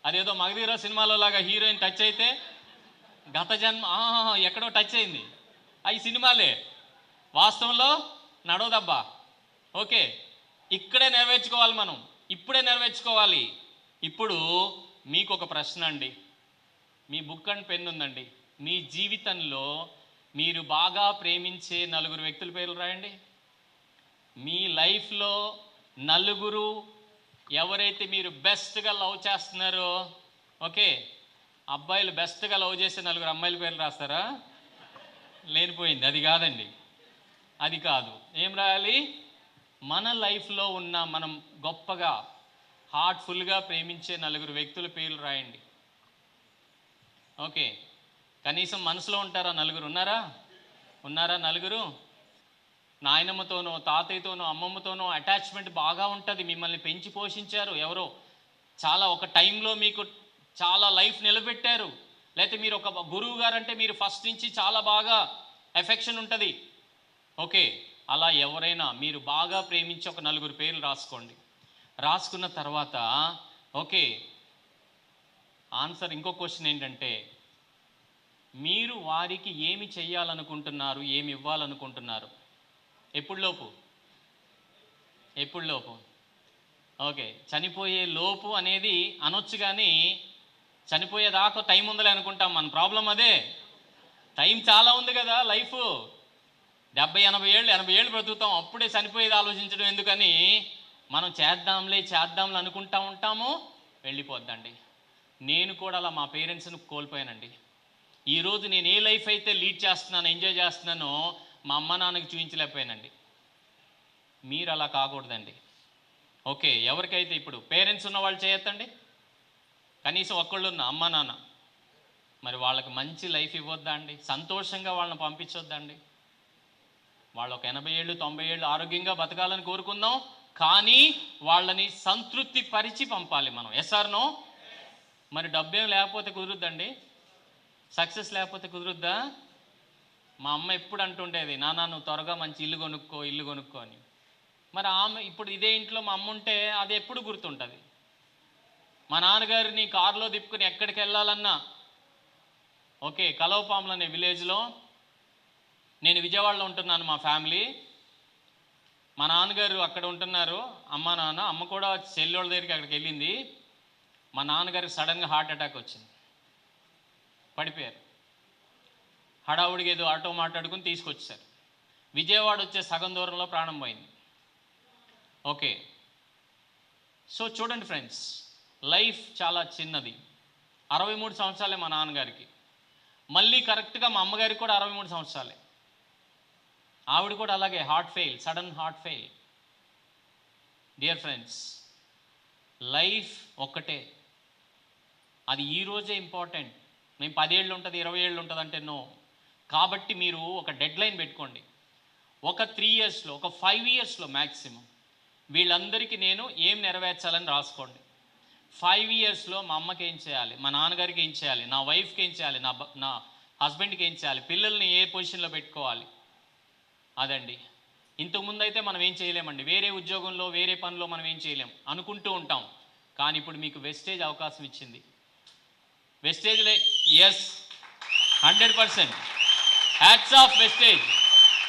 అదేదో మగధీర సినిమాలో లాగా హీరోయిన్ టచ్ అయితే గత జన్మ ఎక్కడో టచ్ అయింది, అవి సినిమాలే, వాస్తవంలో నడవదబ్బా. ఓకే, ఇక్కడే నెరవేర్చుకోవాలి, మనం ఇప్పుడే నెరవేర్చుకోవాలి. ఇప్పుడు మీకు ఒక ప్రశ్న అండి, మీ బుక్ అండ్ పెన్ ఉందండి. మీ జీవితంలో మీరు బాగా ప్రేమించే 4 వ్యక్తుల పేర్లు రాయండి. మీ లైఫ్లో నలుగురు ఎవరైతే మీరు బెస్ట్గా లవ్ చేస్తున్నారో, ఓకే, అబ్బాయిలు బెస్ట్గా లవ్ చేసే 4 అమ్మాయిల పేర్లు రాస్తారా? లేనిపోయింది, అది కాదండి, అది కాదు. ఏం రాయాలి? మన లైఫ్లో ఉన్న మనం గొప్పగా హార్ట్ఫుల్గా ప్రేమించే 4 వ్యక్తుల పేర్లు రాయండి. ఓకే, కనీసం మనసులో ఉంటారా? 4 ఉన్నారా? 4 నాయనమ్మతోనో, తాతయ్యతోనో, అమ్మమ్మతోనో అటాచ్మెంట్ బాగా ఉంటుంది. మిమ్మల్ని పెంచి పోషించారు ఎవరో, చాలా ఒక టైంలో మీకు చాలా లైఫ్ నిలబెట్టారు. లేకపోతే మీరు ఒక గురువు గారు అంటే మీరు ఫస్ట్ నుంచి చాలా బాగా ఎఫెక్షన్ ఉంటుంది. ఓకే, అలా ఎవరైనా మీరు బాగా ప్రేమించి ఒక 4 పేర్లు రాసుకోండి. రాసుకున్న తర్వాత ఓకే, ఆన్సర్. ఇంకో క్వశ్చన్ ఏంటంటే, మీరు వారికి ఏమి చెయ్యాలనుకుంటున్నారు, ఏమి ఇవ్వాలనుకుంటున్నారు? ఎప్పుడు లోపు? ఓకే, చనిపోయే లోపు అనేది అనొచ్చు, కానీ చనిపోయేదాకా టైం ఉందిలే అనుకుంటాం. మన ప్రాబ్లం అదే. టైం చాలా ఉంది కదా, లైఫ్ 70-80 ఏళ్ళు బ్రతుకుతాం. అప్పుడే చనిపోయేది ఆలోచించడం ఎందుకని మనం చేద్దాంలే అనుకుంటా ఉంటాము. వెళ్ళిపోద్దండి. నేను కూడా అలా మా పేరెంట్స్ని కోల్పోయానండి. ఈరోజు నేను ఏ లైఫ్ అయితే లీడ్ చేస్తున్నానో, ఎంజాయ్ చేస్తున్నానో మా అమ్మ నాన్నకి చూపించలేకపోయానండి. మీరు అలా కాకూడదండి. ఓకే, ఎవరికైతే ఇప్పుడు పేరెంట్స్ ఉన్న వాళ్ళు చేయొద్దండి, కనీసం ఒక్కళ్ళు ఉన్న అమ్మ నాన్న, మరి వాళ్ళకి మంచి లైఫ్ ఇవ్వద్దా అండి? సంతోషంగా వాళ్ళని పంపించొద్దండి? వాళ్ళు ఒక 80 ఏళ్ళు 90 ఏళ్ళు ఆరోగ్యంగా బతకాలని కోరుకుందాం, కానీ వాళ్ళని సంతృప్తి పరిచి పంపాలి మనం. Yes or no? మరి డబ్బేం లేకపోతే కుదురుద్దండి? సక్సెస్ లేకపోతే కుదురుద్దా? మా అమ్మ ఎప్పుడు అంటుండేది, నాన్న నువ్వు త్వరగా మంచి ఇల్లు కొనుక్కో అని. మరి ఆమె ఇప్పుడు ఇదే ఇంట్లో మా అమ్మ ఉంటే అది ఎప్పుడు గుర్తుంటుంది. మా నాన్నగారిని కారులో తిప్పుకుని ఎక్కడికి వెళ్ళాలన్నా, ఓకే, కలవపాములు అనే విలేజ్లో, నేను విజయవాడలో ఉంటున్నాను, మా ఫ్యామిలీ, మా నాన్నగారు అక్కడ ఉంటున్నారు, అమ్మ నాన్న. అమ్మ కూడా చెల్లెళ్ళ దగ్గరికి అక్కడికి వెళ్ళింది. మా నాన్నగారికి సడన్గా హార్ట్ అటాక్ వచ్చింది, పడిపోయారు. హడావుడికి ఏదో ఆటో మాట్లాడుకుని తీసుకొచ్చారు. విజయవాడ వచ్చే సగం దూరంలో ప్రాణం పోయింది. ఓకే, సో చూడండి ఫ్రెండ్స్, లైఫ్ చాలా చిన్నది. 63 సంవత్సరాలే మా నాన్నగారికి. మళ్ళీ కరెక్ట్గా మా అమ్మగారికి కూడా 63 సంవత్సరాలే. ఆవిడ కూడా అలాగే sudden heart fail. Dear friends, life ఒక్కటే, అది ఈరోజే ఇంపార్టెంట్. మేము 10 ఏళ్ళు ఉంటుంది 20 ఏళ్ళు ఉంటుంది అంటే నో. కాబట్టి మీరు ఒక డెడ్ లైన్ పెట్టుకోండి. ఒక 3 ఇయర్స్లో, ఒక 5 ఇయర్స్లో మ్యాక్సిమం వీళ్ళందరికీ నేను ఏం నెరవేర్చాలని రాసుకోండి. 5 ఇయర్స్లో మా అమ్మకి ఏం చేయాలి, మా నాన్నగారికి ఏం చేయాలి, నా వైఫ్కి ఏం చేయాలి, నా హస్బెండ్కి ఏం చేయాలి, పిల్లల్ని ఏ పొజిషన్లో పెట్టుకోవాలి, అదండి. ఇంతకుముందు అయితే మనం ఏం చేయలేమండి. వేరే ఉద్యోగంలో, వేరే పనిలో మనం ఏం చేయలేం, అనుకుంటూ ఉంటాం. కానీ ఇప్పుడు మీకు వెస్టేజ్ అవకాశం ఇచ్చింది. వెస్టేజ్లే, ఎస్, 100% హ్యాట్స్ ఆఫ్ వెస్టేజ్.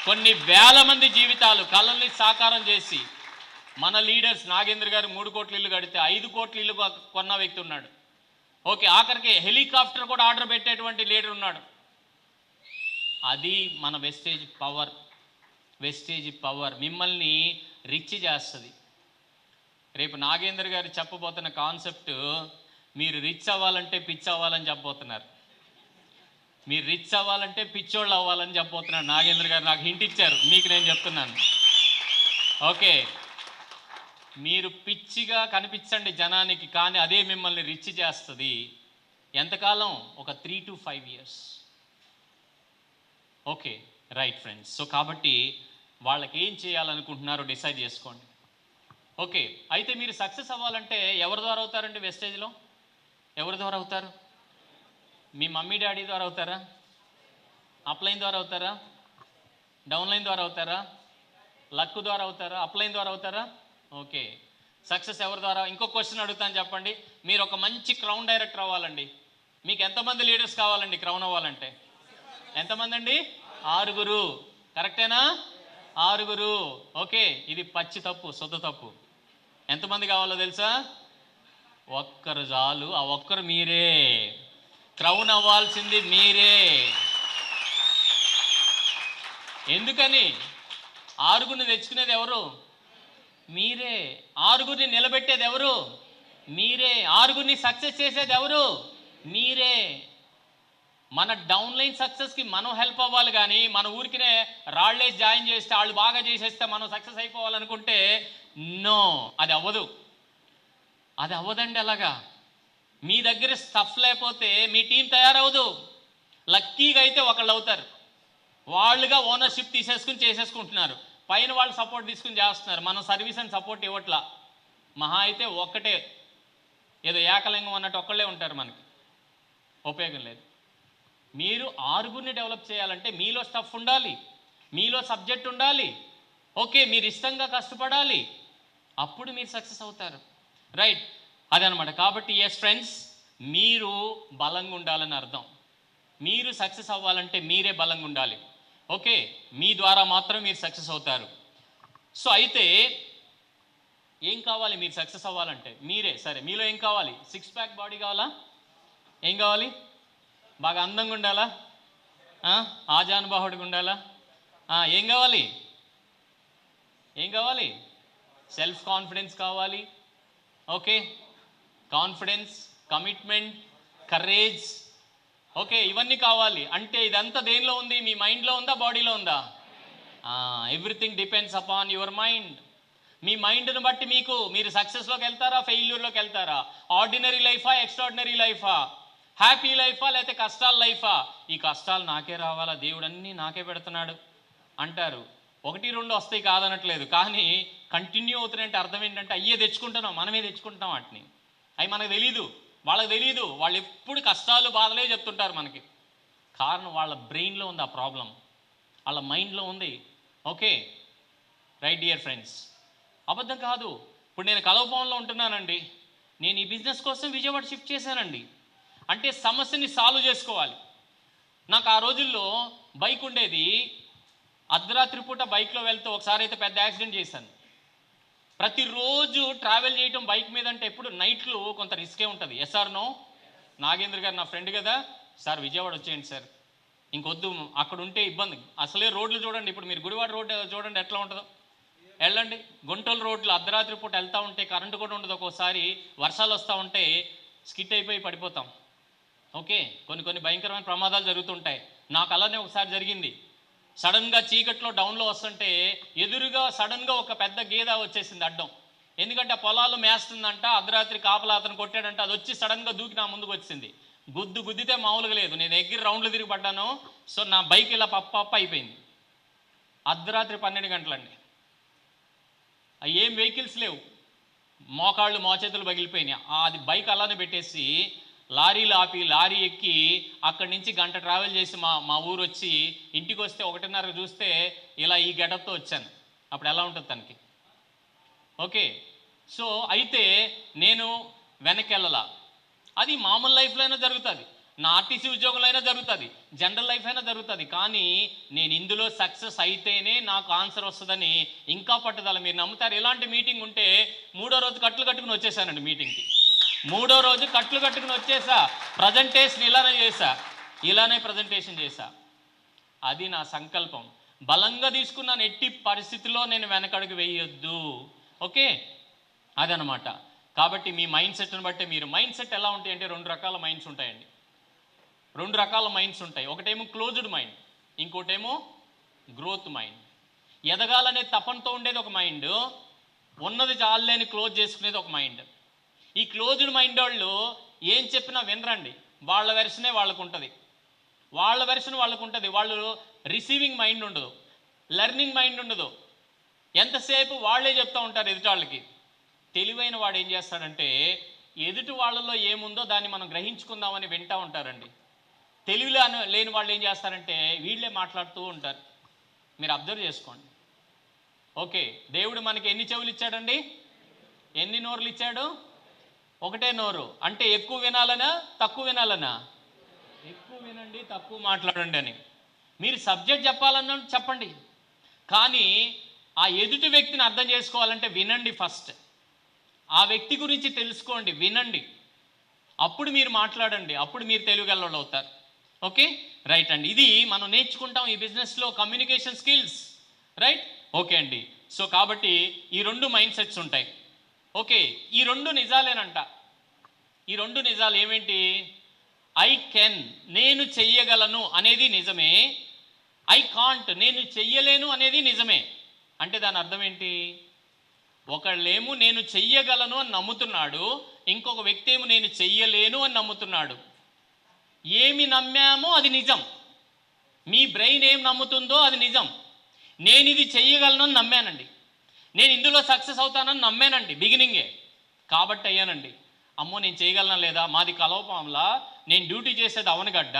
కొన్ని వేల మంది జీవితాలు కళల్ని సాకారం చేసి, మన లీడర్స్ నాగేంద్ర గారు 3 కోట్ల ఇల్లు కడితే 5 కోట్ల ఇల్లు కొన్న వ్యక్తి ఉన్నాడు. ఓకే, ఆఖరికి హెలికాప్టర్ కూడా ఆర్డర్ పెట్టేటువంటి లీడర్ ఉన్నాడు. అది మన వెస్టేజ్ పవర్. వెస్టేజ్ పవర్ మిమ్మల్ని రిచ్ చేస్తుంది. రేపు నాగేంద్ర గారు చెప్పబోతున్న కాన్సెప్ట్, మీరు రిచ్ అవ్వాలంటే పిచ్ అవ్వాలని చెప్పబోతున్నారు. మీరు రిచ్ అవ్వాలంటే పిచ్చోళ్ళు అవ్వాలని చెప్పబోతున్నారు నాగేంద్ర గారు. నాకు హింట్ ఇచ్చారు, మీకు నేను చెప్తున్నాను. ఓకే, మీరు పిచ్చిగా కనిపించండి జనానికి, కానీ అదే మిమ్మల్ని రిచ్ చేస్తుంది. ఎంతకాలం? ఒక 3 to 5 years. Okay, right friends. So కాబట్టి వాళ్ళకి ఏం చేయాలనుకుంటున్నారో డిసైడ్ చేసుకోండి. ఓకే, అయితే మీరు సక్సెస్ అవ్వాలంటే ఎవరి ద్వారా అవుతారండి? వెస్టేజ్లో ఎవరి ద్వారా అవుతారు? మీ మమ్మీ డాడీ ద్వారా అవుతారా? అప్లైన్ ద్వారా అవుతారా? డౌన్లైన్ ద్వారా అవుతారా? లక్ ద్వారా అవుతారా? అప్లైన్ ద్వారా అవుతారా? ఓకే, సక్సెస్ ఎవరి ద్వారా? ఇంకో క్వశ్చన్ అడుగుతాను, చెప్పండి. మీరు ఒక మంచి క్రౌన్ డైరెక్టర్ అవ్వాలండి, మీకు ఎంతమంది లీడర్స్ కావాలండి క్రౌన్ అవ్వాలంటే? ఎంతమంది అండి? 6. కరెక్టేనా? 6. ఓకే, ఇది పచ్చి తప్పు, శుద్ధ తప్పు. ఎంతమంది కావాలో తెలుసా? ఒక్కరు చాలు. ఆ ఒక్కరు మీరే. క్రౌన్ అవ్వాల్సింది మీరే. ఎందుకని? 6 తెచ్చుకునేది ఎవరు? మీరే. 6 నిలబెట్టేది ఎవరు? మీరే. 6 సక్సెస్ చేసేది ఎవరు? మీరే. మన డౌన్లైన్ సక్సెస్కి మనం హెల్ప్ అవ్వాలి, కానీ మన ఊరికినే రాళ్ళేసి జాయిన్ చేస్తే, వాళ్ళు బాగా చేసేస్తే మనం సక్సెస్ అయిపోవాలనుకుంటే నో, అది అవ్వదు. అది అవ్వదండి. అలాగా మీ దగ్గర స్టఫ్ లేకపోతే మీ టీం తయారవ్వదు. లక్కీగా అయితే ఒకళ్ళు అవుతారు, వాళ్ళుగా ఓనర్షిప్ తీసేసుకుని చేసేసుకుంటున్నారు, పైన వాళ్ళు సపోర్ట్ తీసుకుని చేస్తున్నారు. మనం సర్వీస్ అండ్ సపోర్ట్ ఇవ్వట్లా. మహా అయితే ఒక్కటే, ఏదో ఏకలింగం అన్నట్టు ఒక్కళ్ళే ఉంటారు, మనకి ఉపయోగం లేదు. మీరు 6 డెవలప్ చేయాలంటే మీలో స్టఫ్ ఉండాలి, మీలో సబ్జెక్ట్ ఉండాలి. ఓకే, మీరు ఇష్టంగా కష్టపడాలి, అప్పుడు మీరు సక్సెస్ అవుతారు. రైట్, అదనమాట. కాబట్టి ఎస్ ఫ్రెండ్స్, మీరు బలంగా ఉండాలని అర్థం. మీరు సక్సెస్ అవ్వాలంటే మీరే బలంగా ఉండాలి. ఓకే, మీ ద్వారా మాత్రం మీరు సక్సెస్ అవుతారు. సో అయితే ఏం కావాలి మీరు సక్సెస్ అవ్వాలంటే? మీరే. సరే, మీలో ఏం కావాలి? 6 ప్యాక్ బాడీ కావాలా? ఏం కావాలి? బాగా అందంగా ఉండాలా? ఆజానుబాహుడిగా ఉండాలా? ఏం కావాలి? ఏం కావాలి? సెల్ఫ్ కాన్ఫిడెన్స్ కావాలి. Okay, confidence, commitment, courage. Okay, ఇవన్నీ కావాలి. అంటే ఇదంతా దేనిలో ఉంది? మీ మైండ్లో ఉందా, బాడీలో ఉందా? Everything depends upon your mind. మీ మైండ్ని బట్టి మీరు సక్సెస్లోకి వెళ్తారా, ఫెయిల్యూర్లోకి వెళ్తారా? ఆర్డినరీ లైఫా, ఎక్స్ట్రాడినరీ లైఫా? హ్యాపీ లైఫా, లేకపోతే కష్టాల లైఫా? ఈ కష్టాలు నాకే రావాలా, దేవుడు అన్నీ నాకే పెడుతున్నాడు అంటారు. 1-2 వస్తాయి కాదనట్లేదు, కానీ కంటిన్యూ అవుతున్నాయంటే అర్థం ఏంటంటే అయ్యే తెచ్చుకుంటున్నాం, మనమే తెచ్చుకుంటున్నాం వాటిని. అవి మనకు తెలీదు, వాళ్ళకి తెలీదు. వాళ్ళు ఎప్పుడు కష్టాలు, బాధలే చెప్తుంటారు మనకి. కారణం వాళ్ళ బ్రెయిన్లో ఉంది ఆ ప్రాబ్లం, వాళ్ళ మైండ్లో ఉంది. ఓకే రైట్ డియర్ ఫ్రెండ్స్, అబద్ధం కాదు. ఇప్పుడు నేను కలవపవన్లో ఉంటున్నానండి, నేను ఈ బిజినెస్ కోసం విజయవాడ షిఫ్ట్ చేశానండి. అంటే సమస్యని సాల్వ్ చేసుకోవాలి. నాకు ఆ రోజుల్లో బైక్ ఉండేది, అర్ధరాత్రి పూట బైక్లో వెళ్తే ఒకసారి అయితే పెద్ద యాక్సిడెంట్ చేశాను. ప్రతిరోజు ట్రావెల్ చేయటం బైక్ మీద అంటే ఎప్పుడు నైట్లు కొంత రిస్కే ఉంటుంది. SR no? నాగేంద్ర గారు నా ఫ్రెండ్ కదా, సార్ విజయవాడ వచ్చేయండి సార్, ఇంకొద్దు అక్కడ ఉంటే ఇబ్బంది. అసలే రోడ్లు చూడండి, ఇప్పుడు మీరు గుడివాడ రోడ్డు చూడండి ఎట్లా ఉంటుందో, వెళ్ళండి. గుంటూరు రోడ్లు అర్ధరాత్రి పూట వెళ్తూ ఉంటే కరెంటు కూడా ఉండదు, ఒక్కోసారి వర్షాలు వస్తూ ఉంటే స్కిట్ అయిపోయి పడిపోతాం. ఓకే, కొన్ని భయంకరమైన ప్రమాదాలు జరుగుతుంటాయి. నాకు అలానే ఒకసారి జరిగింది. సడన్గా చీకట్లో డౌన్లో వస్తుంటే ఎదురుగా సడన్గా ఒక పెద్ద గేద వచ్చేసింది అడ్డం. ఎందుకంటే ఆ పొలాలు మేస్తుందంట, అర్ధరాత్రి కాపలా అతను కొట్టాడంట, అది వచ్చి సడన్గా దూకి నా ముందుకు వచ్చింది. గుద్దితే మామూలుగా లేదు, నేను ఎగిరి రౌండ్లు తిరిగి పడ్డాను. సో నా బైక్ ఇలా పప్ప అయిపోయింది. అర్ధరాత్రి 12 గంటలండి, ఏం వెహికల్స్ లేవు, మోచేతులు పగిలిపోయినాయి. అది బైక్ అలానే పెట్టేసి లారీలు ఆపి లారీ ఎక్కి అక్కడి నుంచి గంట ట్రావెల్ చేసి మా ఊరు వచ్చి ఇంటికి వస్తే 1:30 చూస్తే ఇలా ఈ గెటప్తో వచ్చాను. అప్పుడు ఎలా ఉంటుంది తనకి? ఓకే, సో అయితే నేను వెనక్కి వెళ్ళలా. అది మామూలు లైఫ్లో అయినా జరుగుతుంది, నా ఆర్టీసీ ఉద్యోగంలో అయినా జరుగుతుంది, జనరల్ లైఫ్ అయినా జరుగుతుంది. కానీ నేను ఇందులో సక్సెస్ అయితేనే నాకు ఆన్సర్ వస్తుందని ఇంకా పట్టుదల. మీరు నమ్ముతారు, ఇలాంటి మీటింగ్ ఉంటే 3వ రోజు కట్లు కట్టుకుని వచ్చేసానండి మీటింగ్కి. 3వ రోజు కట్లు కట్టుకుని వచ్చేసా, ప్రజెంటేషన్ ఇలానే ప్రజెంటేషన్ చేశా. అది నా సంకల్పం, బలంగా తీసుకున్నాను. ఎట్టి పరిస్థితిలో నేను వెనకడుగు వేయొద్దు. ఓకే, అదనమాట. కాబట్టి మీ మైండ్ సెట్ని బట్టి మీరు మైండ్ సెట్ ఎలా ఉంటాయి అంటే 2 రకాల మైండ్స్ ఉంటాయండి. 2 రకాల మైండ్స్ ఉంటాయి. ఒకటేమో క్లోజ్డ్ మైండ్, ఇంకోటేమో గ్రోత్ మైండ్. ఎదగాలనే తపనతో ఉండేది ఒక మైండ్, ఉన్నది చాలని క్లోజ్ చేసుకునేది ఒక మైండ్. ఈ క్లోజ్డ్ మైండ్ వాళ్ళు ఏం చెప్పినా వినరండి, వాళ్ళ వెర్షనే వాళ్ళకు ఉంటుంది, వాళ్ళు రిసీవింగ్ మైండ్ ఉండదు, లెర్నింగ్ మైండ్ ఉండదు. ఎంతసేపు వాళ్ళే చెప్తూ ఉంటారు ఎదుటి వాళ్ళకి. తెలివైన వాడు ఏం చేస్తాడంటే ఎదుటి వాళ్ళలో ఏముందో దాన్ని మనం గ్రహించుకుందామని వింటూ ఉంటారండి. తెలివిలో లేని వాళ్ళు ఏం చేస్తారంటే వీళ్ళే మాట్లాడుతూ ఉంటారు. మీరు అబ్జర్వ్ చేసుకోండి. ఓకే, దేవుడు మనకి ఎన్ని చెవులు ఇచ్చాడండి? ఎన్ని నోరులు ఇచ్చాడు? ఒకటే నోరు. అంటే ఎక్కువ వినాలనా, తక్కువ వినాలనా? ఎక్కువ వినండి, తక్కువ మాట్లాడండి అని. మీరు సబ్జెక్ట్ చెప్పాలన్నా చెప్పండి, కానీ ఆ ఎదుటి వ్యక్తిని అర్థం చేసుకోవాలంటే వినండి ఫస్ట్. ఆ వ్యక్తి గురించి తెలుసుకోండి, వినండి, అప్పుడు మీరు మాట్లాడండి, అప్పుడు మీరు తెలివిగలవాళ్ళు అవుతారు. ఓకే రైట్ అండి, ఇది మనం నేర్చుకుంటాం ఈ బిజినెస్లో, కమ్యూనికేషన్ స్కిల్స్. రైట్, ఓకే అండి. సో కాబట్టి ఈ 2 మైండ్ సెట్స్ ఉంటాయి. ఓకే, ఈ 2 నిజాలేనంట. ఈ 2 నిజాలు ఏమేంటి? ఐ కెన్, నేను చెయ్యగలను అనేది నిజమే. ఐ కాంట్, నేను చెయ్యలేను అనేది నిజమే. అంటే దాని అర్థం ఏంటి? ఒకళ్ళేమో నేను చెయ్యగలను అని నమ్ముతున్నాడు, ఇంకొక వ్యక్తి ఏమో నేను చెయ్యలేను అని నమ్ముతున్నాడు. ఏమి నమ్మామో అది నిజం, మీ బ్రెయిన్ ఏం నమ్ముతుందో అది నిజం. నేను ఇది చెయ్యగలను అని నమ్మానండి, నేను ఇందులో సక్సెస్ అవుతానని నమ్మానండి బిగినింగే. కాబట్టి అయ్యానండి. అమ్మో నేను చేయగలనా లేదా, మాది కలవపాంలా, నేను డ్యూటీ చేసేది అవనగడ్డ,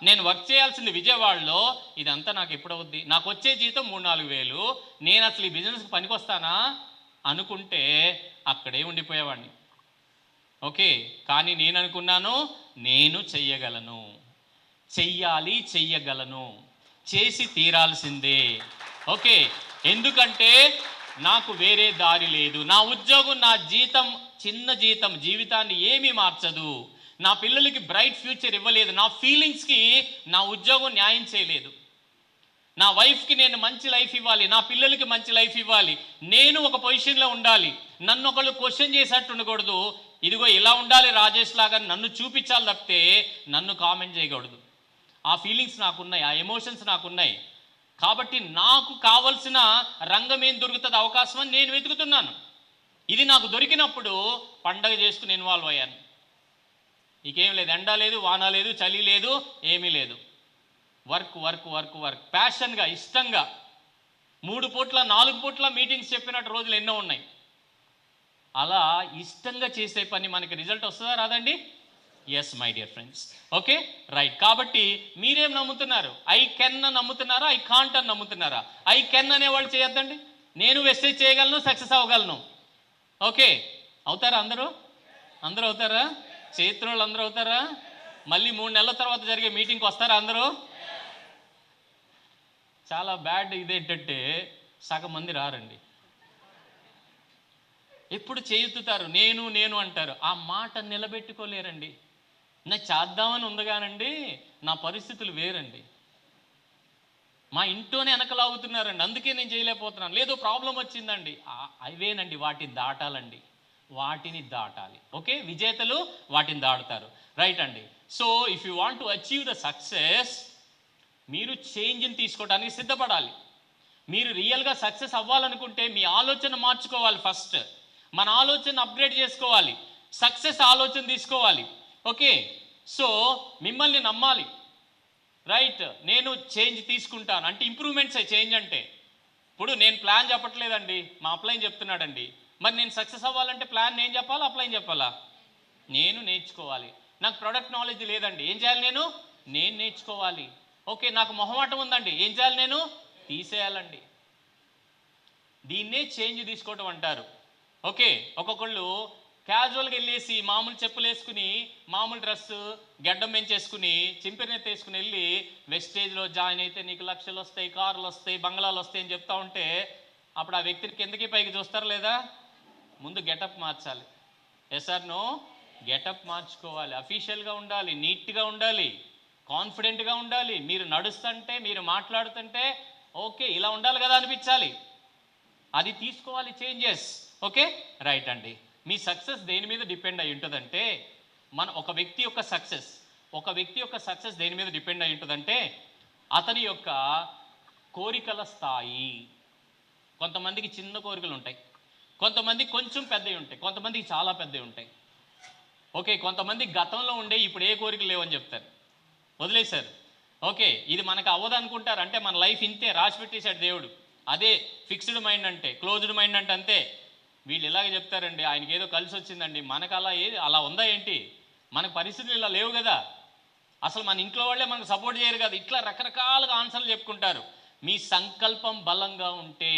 నేను వర్క్ చేయాల్సింది విజయవాడలో, ఇదంతా నాకు ఎప్పుడవుద్ది, నాకు వచ్చే జీతం 3-4 వేలు, నేను అసలు ఈ బిజినెస్కి పనికొస్తానా అనుకుంటే అక్కడే ఉండిపోయేవాడిని. ఓకే, కానీ నేను అనుకున్నాను నేను చెయ్యగలను, చెయ్యగలను, చేసి తీరాల్సిందే. ఓకే, ఎందుకంటే నాకు వేరే దారి లేదు. నా ఉద్యోగం, నా జీతం, చిన్న జీతం జీవితాన్ని ఏమీ మార్చదు. నా పిల్లలకి బ్రైట్ ఫ్యూచర్ ఇవ్వలేదు. నా ఫీలింగ్స్కి నా ఉద్యోగం న్యాయం చేయలేదు. నా వైఫ్కి నేను మంచి లైఫ్ ఇవ్వాలి, నా పిల్లలకి మంచి లైఫ్ ఇవ్వాలి, నేను ఒక పొజిషన్లో ఉండాలి, నన్ను ఒకళ్ళు క్వశ్చన్ చేసేట్టు ఉండకూడదు. ఇదిగో ఇలా ఉండాలి రాజేష్ లాగా నన్ను చూపించాలి తప్పితే నన్ను కామెంట్ చేయకూడదు. ఆ ఫీలింగ్స్ నాకున్నాయి, ఆ ఎమోషన్స్ నాకున్నాయి. కాబట్టి నాకు కావలసిన రంగం ఏం దొరుకుతుంది అవకాశం అని నేను వెతుకుతున్నాను. ఇది నాకు దొరికినప్పుడు పండగ చేసుకుని ఇన్వాల్వ్ అయ్యాను. ఇకేం లేదు, ఎండ లేదు, వాన లేదు, చలి లేదు, ఏమీ లేదు. వర్క్ వర్క్ వర్క్ వర్క్, ప్యాషన్గా, ఇష్టంగా 3 పూట్ల 4 పూట్ల మీటింగ్స్ చెప్పినట్టు రోజులు ఎన్నో ఉన్నాయి. అలా ఇష్టంగా చేసే పని మనకి రిజల్ట్ వస్తుందా రాదండి? Yes my dear friends. Okay right. కాబట్టి మీరేం నమ్ముతున్నారు? ఐ కెన్ అని నమ్ముతున్నారా, ఐ కాంట్ అని నమ్ముతున్నారా? ఐ కెన్ అనేవాళ్ళు చేయొద్దండి. నేను వెస్టేజ్ చేయగలను, సక్సెస్ అవ్వగలను. ఓకే అవుతారా అందరూ? అందరూ అవుతారా? చేతులు అందరూ అవుతారా? మళ్ళీ 3 నెలల తర్వాత జరిగే మీటింగ్కి వస్తారా అందరూ? చాలా బ్యాడ్ ఇదేంటంటే సగం మంది రారండి. ఎప్పుడు చేయుతారు, నేను నేను అంటారు. ఆ మాట నిలబెట్టుకోలేరండి. నాకు చేద్దామని ఉందిగానండి, నా పరిస్థితులు వేరండి. మా ఇంట్లోనే వెనకలాగుతున్నారండి, అందుకే నేను చేయలేకపోతున్నాను. లేదో ప్రాబ్లం వచ్చిందండి. అవేనండి, వాటిని దాటాలండి, వాటిని దాటాలి. ఓకే, విజేతలు వాటిని దాటుతారు. రైట్ అండి. So if you want to achieve the success, మీరు చేంజ్ని తీసుకోవడానికి సిద్ధపడాలి. మీరు రియల్గా సక్సెస్ అవ్వాలనుకుంటే మీ ఆలోచన మార్చుకోవాలి. ఫస్ట్ మన ఆలోచన అప్గ్రేడ్ చేసుకోవాలి, సక్సెస్ ఆలోచన తీసుకోవాలి. ఓకే, సో మిమ్మల్ని నమ్మాలి. రైట్, నేను చేంజ్ తీసుకుంటాను అంటే ఇంప్రూవ్మెంట్స్ చేంజ్ అంటే. ఇప్పుడు నేను ప్లాన్ చెప్పట్లేదండి, మా అప్లైన్ చెప్తున్నాడండి. మరి నేను సక్సెస్ అవ్వాలంటే ప్లాన్ నేను చెప్పాలా, అప్లైన్ చెప్పాలా? నేను నేర్చుకోవాలి. నాకు ప్రొడక్ట్ నాలెడ్జ్ లేదండి, ఏం చేయాలి? నేను నేర్చుకోవాలి. ఓకే, నాకు మొహమాటం ఉందండి, ఏం చేయాలి? నేను తీసేయాలండి. దీన్నే చేంజ్ తీసుకోవటం అంటారు. ఓకే, ఒక్కొక్కళ్ళు క్యాజువల్గా వెళ్ళేసి మామూలు చెప్పులు వేసుకుని, మామూలు డ్రెస్సు, గడ్డం పెంచేసుకుని, చింపిరినెత్తి వేసుకుని వెళ్ళి వెస్టేజ్లో జాయిన్ అయితే నీకు లక్షలు వస్తాయి, కార్లు వస్తాయి, బంగ్లాలు వస్తాయి అని చెప్తా ఉంటే అప్పుడు ఆ వ్యక్తిని కిందకి పైకి చూస్తారు లేదా? ముందు గెటప్ మార్చాలి. Yes or no? గెటప్ మార్చుకోవాలి, అఫీషియల్గా ఉండాలి, నీట్గా ఉండాలి, కాన్ఫిడెంట్గా ఉండాలి. మీరు నడుస్తుంటే, మీరు మాట్లాడుతుంటే ఓకే ఇలా ఉండాలి కదా అనిపించాలి. అది తీసుకోవాలి చేంజెస్. ఓకే రైట్ అండి. మీ సక్సెస్ దేని మీద డిపెండ్ అయి ఉంటుందంటే, ఒక వ్యక్తి యొక్క సక్సెస్ దేని మీద డిపెండ్ అయి ఉంటుందంటే అతని యొక్క కోరికల స్థాయి. కొంతమందికి చిన్న కోరికలు ఉంటాయి, కొంతమంది కొంచెం పెద్దవి ఉంటాయి, కొంతమందికి చాలా పెద్దవి ఉంటాయి. ఓకే, కొంతమంది గతంలో ఉండే ఇప్పుడు ఏ కోరికలు లేవని చెప్తారు, వదిలేశారు. ఓకే, ఇది మనకు అవ్వదు అనుకుంటారు. అంటే మన లైఫ్ ఇంతే రాసి పెట్టేశాడు దేవుడు, అదే ఫిక్స్డ్ మైండ్ అంటే, క్లోజ్డ్ మైండ్ అంటే అంతే. వీళ్ళు ఇలాగే చెప్తారండి, ఆయనకి ఏదో కలిసి వచ్చిందండి, మనకు అలా ఉందా ఏంటి? మనకు పరిస్థితులు ఇలా లేవు కదా, అసలు మన ఇంట్లో వాళ్ళే మనకు సపోర్ట్ చేయరు కదా, ఇట్లా రకరకాలుగా ఆన్సర్లు చెప్పుకుంటారు. మీ సంకల్పం బలంగా ఉంటే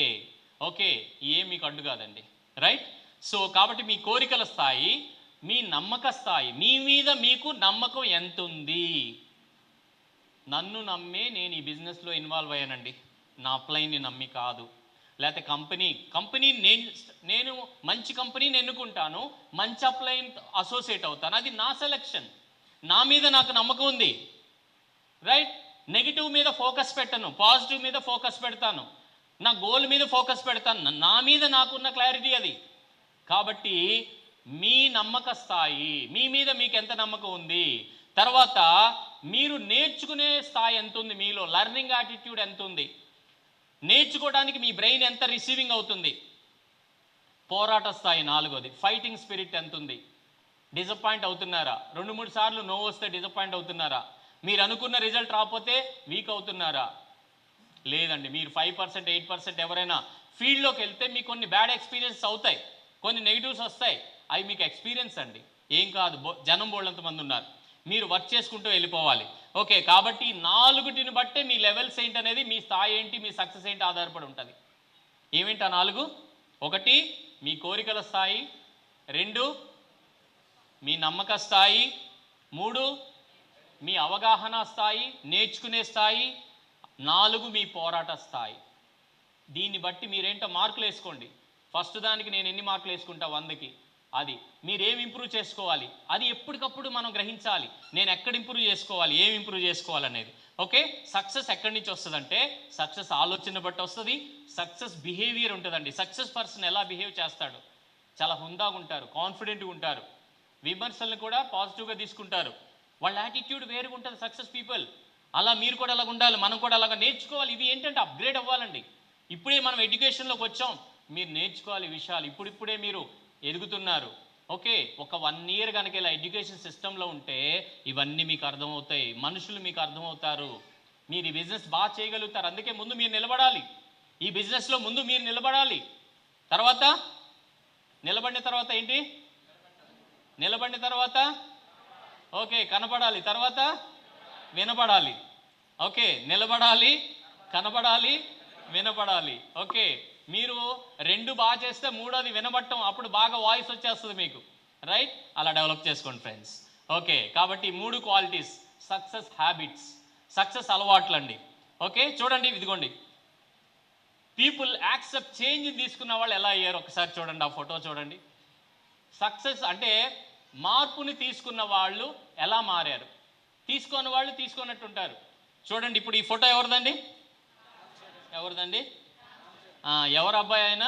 ఓకే, ఏం మీకు అడ్డు కాదండి. రైట్. సో కాబట్టి మీ కోరికల స్థాయి, మీ నమ్మక స్థాయి, మీ మీద మీకు నమ్మకం ఎంత ఉంది? నన్ను నమ్మే నేను ఈ బిజినెస్లో ఇన్వాల్వ్ అయ్యానండి, నా అప్లైన్ని నమ్మి కాదు. లేకపోతే కంపెనీ నేను మంచి కంపెనీని ఎన్నుకుంటాను, మంచి అప్లైన్ అసోసియేట్ అవుతాను, అది నా సెలెక్షన్. నా మీద నాకు నమ్మకం ఉంది. రైట్. నెగిటివ్ మీద ఫోకస్ పెట్టను, పాజిటివ్ మీద ఫోకస్ పెడతాను, నా గోల్ మీద ఫోకస్ పెడతాను, నా మీద నాకున్న క్లారిటీ అది. కాబట్టి మీ నమ్మక స్థాయి, మీ మీద మీకు ఎంత నమ్మకం ఉంది, తర్వాత మీరు నేర్చుకునే స్థాయి ఎంత ఉంది, మీలో లెర్నింగ్ యాటిట్యూడ్ ఎంత ఉంది, నేర్చుకోవడానికి మీ బ్రెయిన్ ఎంత రిసీవింగ్ అవుతుంది, పోరాట స్థాయి 4వది, ఫైటింగ్ స్పిరిట్ ఎంత ఉంది, డిసప్పాయింట్ అవుతున్నారా, 2-3 సార్లు నో వస్తే డిసప్పాయింట్ అవుతున్నారా, మీరు అనుకున్న రిజల్ట్ రాకపోతే వీక్ అవుతున్నారా? లేదండి. మీరు 5%, 8% ఎవరైనా ఫీల్డ్లోకి వెళ్తే మీకు కొన్ని బ్యాడ్ ఎక్స్పీరియన్స్ అవుతాయి, కొన్ని నెగిటివ్స్ వస్తాయి, అవి మీకు ఎక్స్పీరియన్స్ అండి, ఏం కాదు. జనం బోళ్ళంతమంది ఉన్నారు, మీరు వర్క్ చేసుకుంటూ వెళ్ళిపోవాలి. ఓకే, కాబట్టి 4టిని బట్టే మీ లెవెల్స్ ఏంటనేది, మీ స్థాయి ఏంటి, మీ సక్సెస్ ఏంటి ఆధారపడి ఉంటుంది. ఏమిటి ఆ 4? 1 మీ కోరికల స్థాయి, 2 మీ నమ్మక స్థాయి, 3 మీ అవగాహన స్థాయి, నేర్చుకునే స్థాయి, 4 మీ పోరాట స్థాయి. దీన్ని బట్టి మీరేంటో మార్కులు వేసుకోండి. ఫస్ట్ దానికి నేను ఎన్ని మార్కులు వేసుకుంటా 100కి, అది మీరేం ఇంప్రూవ్ చేసుకోవాలి, అది ఎప్పటికప్పుడు మనం గ్రహించాలి. నేను ఎక్కడ ఇంప్రూవ్ చేసుకోవాలి, ఏం ఇంప్రూవ్ చేసుకోవాలనేది. ఓకే, సక్సెస్ ఎక్కడి నుంచి వస్తుందంటే, సక్సెస్ ఆలోచన బట్టి వస్తుంది, సక్సెస్ బిహేవియర్ ఉంటుందండి. సక్సెస్ పర్సన్ ఎలా బిహేవ్ చేస్తాడు, చాలా హుందాగా ఉంటారు, కాన్ఫిడెంట్గా ఉంటారు, విమర్శలను కూడా పాజిటివ్గా తీసుకుంటారు. వాళ్ళ యాటిట్యూడ్ వేరుగా ఉంటుంది సక్సెస్ పీపుల్. అలా మీరు కూడా అలాగ ఉండాలి, మనం కూడా అలాగ నేర్చుకోవాలి. ఇవి ఏంటంటే అప్గ్రేడ్ అవ్వాలండి. ఇప్పుడే మనం ఎడ్యుకేషన్లోకి వచ్చాం, మీరు నేర్చుకోవాలి విషయాలు. ఇప్పుడిప్పుడే మీరు ఎదుగుతున్నారు. ఓకే, ఒక 1 year కనుక ఇలా ఎడ్యుకేషన్ సిస్టంలో ఉంటే ఇవన్నీ మీకు అర్థమవుతాయి, మనుషులు మీకు అర్థమవుతారు, మీరు ఈ బిజినెస్ బాగా చేయగలుగుతారు. అందుకే ముందు మీరు నిలబడాలి, ఈ బిజినెస్లో ముందు మీరు నిలబడాలి. తర్వాత నిలబడిన తర్వాత ఏంటి? నిలబడిన తర్వాత ఓకే కనపడాలి, తర్వాత వినపడాలి. ఓకే, నిలబడాలి, కనపడాలి, వినపడాలి. ఓకే, మీరు 2 బాగా చేస్తే 3వది వినబడటం, అప్పుడు బాగా వాయిస్ వచ్చేస్తుంది మీకు. రైట్, అలా డెవలప్ చేసుకోండి ఫ్రెండ్స్. ఓకే, కాబట్టి 3 క్వాలిటీస్ సక్సెస్ హ్యాబిట్స్, సక్సెస్ అలవాట్లు అండి. ఓకే, చూడండి ఇదిగోండి, పీపుల్ యాక్సెప్ట్ చేంజ్ తీసుకున్న వాళ్ళు ఎలా అయ్యారు ఒకసారి చూడండి, ఆ ఫోటో చూడండి. సక్సెస్ అంటే మార్పుని తీసుకున్న వాళ్ళు ఎలా మారారు, తీసుకున్న వాళ్ళు తీసుకున్నట్టు ఉంటారు. చూడండి ఇప్పుడు ఈ ఫోటో ఎవరిదండి? ఎవరిదండి? ఎవరు అబ్బాయి ఆయన?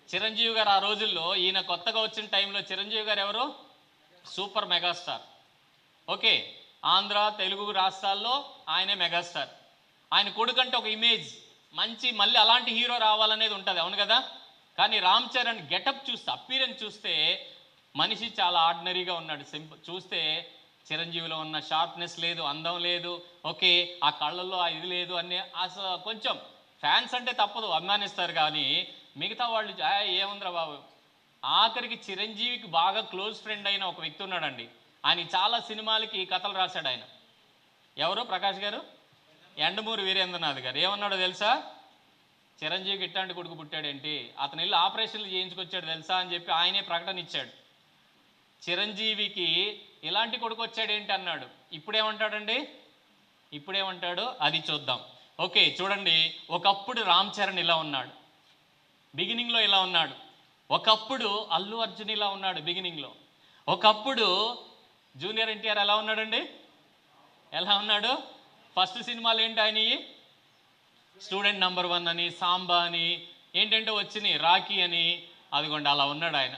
చిరంజీవి గారు. ఆ రోజుల్లో ఈయన కొత్తగా వచ్చిన టైంలో చిరంజీవి గారు ఎవరు? Super megastar. Okay, Andhra Telugu రాష్ట్రాల్లో ఆయనే మెగాస్టార్. ఆయన కొడుకంటే ఒక ఇమేజ్ మంచి, మళ్ళీ అలాంటి హీరో రావాలనేది ఉంటుంది, అవును కదా? కానీ రామ్ చరణ్ గెటప్ చూస్తే, అపీరెన్స్ చూస్తే మనిషి చాలా ఆర్డినరీగా ఉన్నాడు. సింపుల్, చూస్తే చిరంజీవిలో ఉన్న షార్ప్నెస్ లేదు, అందం లేదు. ఓకే, ఆ కళ్ళల్లో ఇది లేదు అని అసలు కొంచెం ఫ్యాన్స్ అంటే తప్పదు, అభిమానిస్తారు. కానీ మిగతా వాళ్ళు ఏముందిరా బాబు. ఆఖరికి చిరంజీవికి బాగా క్లోజ్ ఫ్రెండ్ అయిన ఒక వ్యక్తి ఉన్నాడండి, ఆయన చాలా సినిమాలకి కథలు రాశాడు ఆయన. ఎవరు? ప్రకాష్ గారు, ఎండమూరి వీరేంద్రనాథ్ గారు. ఏమన్నాడో తెలుసా? చిరంజీవికి ఇట్లాంటి కొడుకు పుట్టాడేంటి, అతను వెళ్ళి ఆపరేషన్లు చేయించుకొచ్చాడు తెలుసా అని చెప్పి ఆయనే ప్రకటన ఇచ్చాడు. చిరంజీవికి ఇలాంటి కొడుకు వచ్చాడేంటి అన్నాడు. ఇప్పుడేమంటాడండి? ఇప్పుడేమంటాడు అది చూద్దాం. ఓకే, చూడండి, ఒకప్పుడు రామ్ చరణ్ ఇలా ఉన్నాడు, బిగినింగ్లో ఇలా ఉన్నాడు. ఒకప్పుడు అల్లు అర్జున్ ఇలా ఉన్నాడు బిగినింగ్లో. ఒకప్పుడు జూనియర్ ఎన్టీఆర్ ఎలా ఉన్నాడండి? ఎలా ఉన్నాడు? ఫస్ట్ సినిమాలు ఏంటి ఆయనవి? స్టూడెంట్ నెంబర్ 1 అని, సాంబా అని, ఏంటంటే వచ్చినాయి, రాఖీ అని. అదిగోండి అలా ఉన్నాడు ఆయన.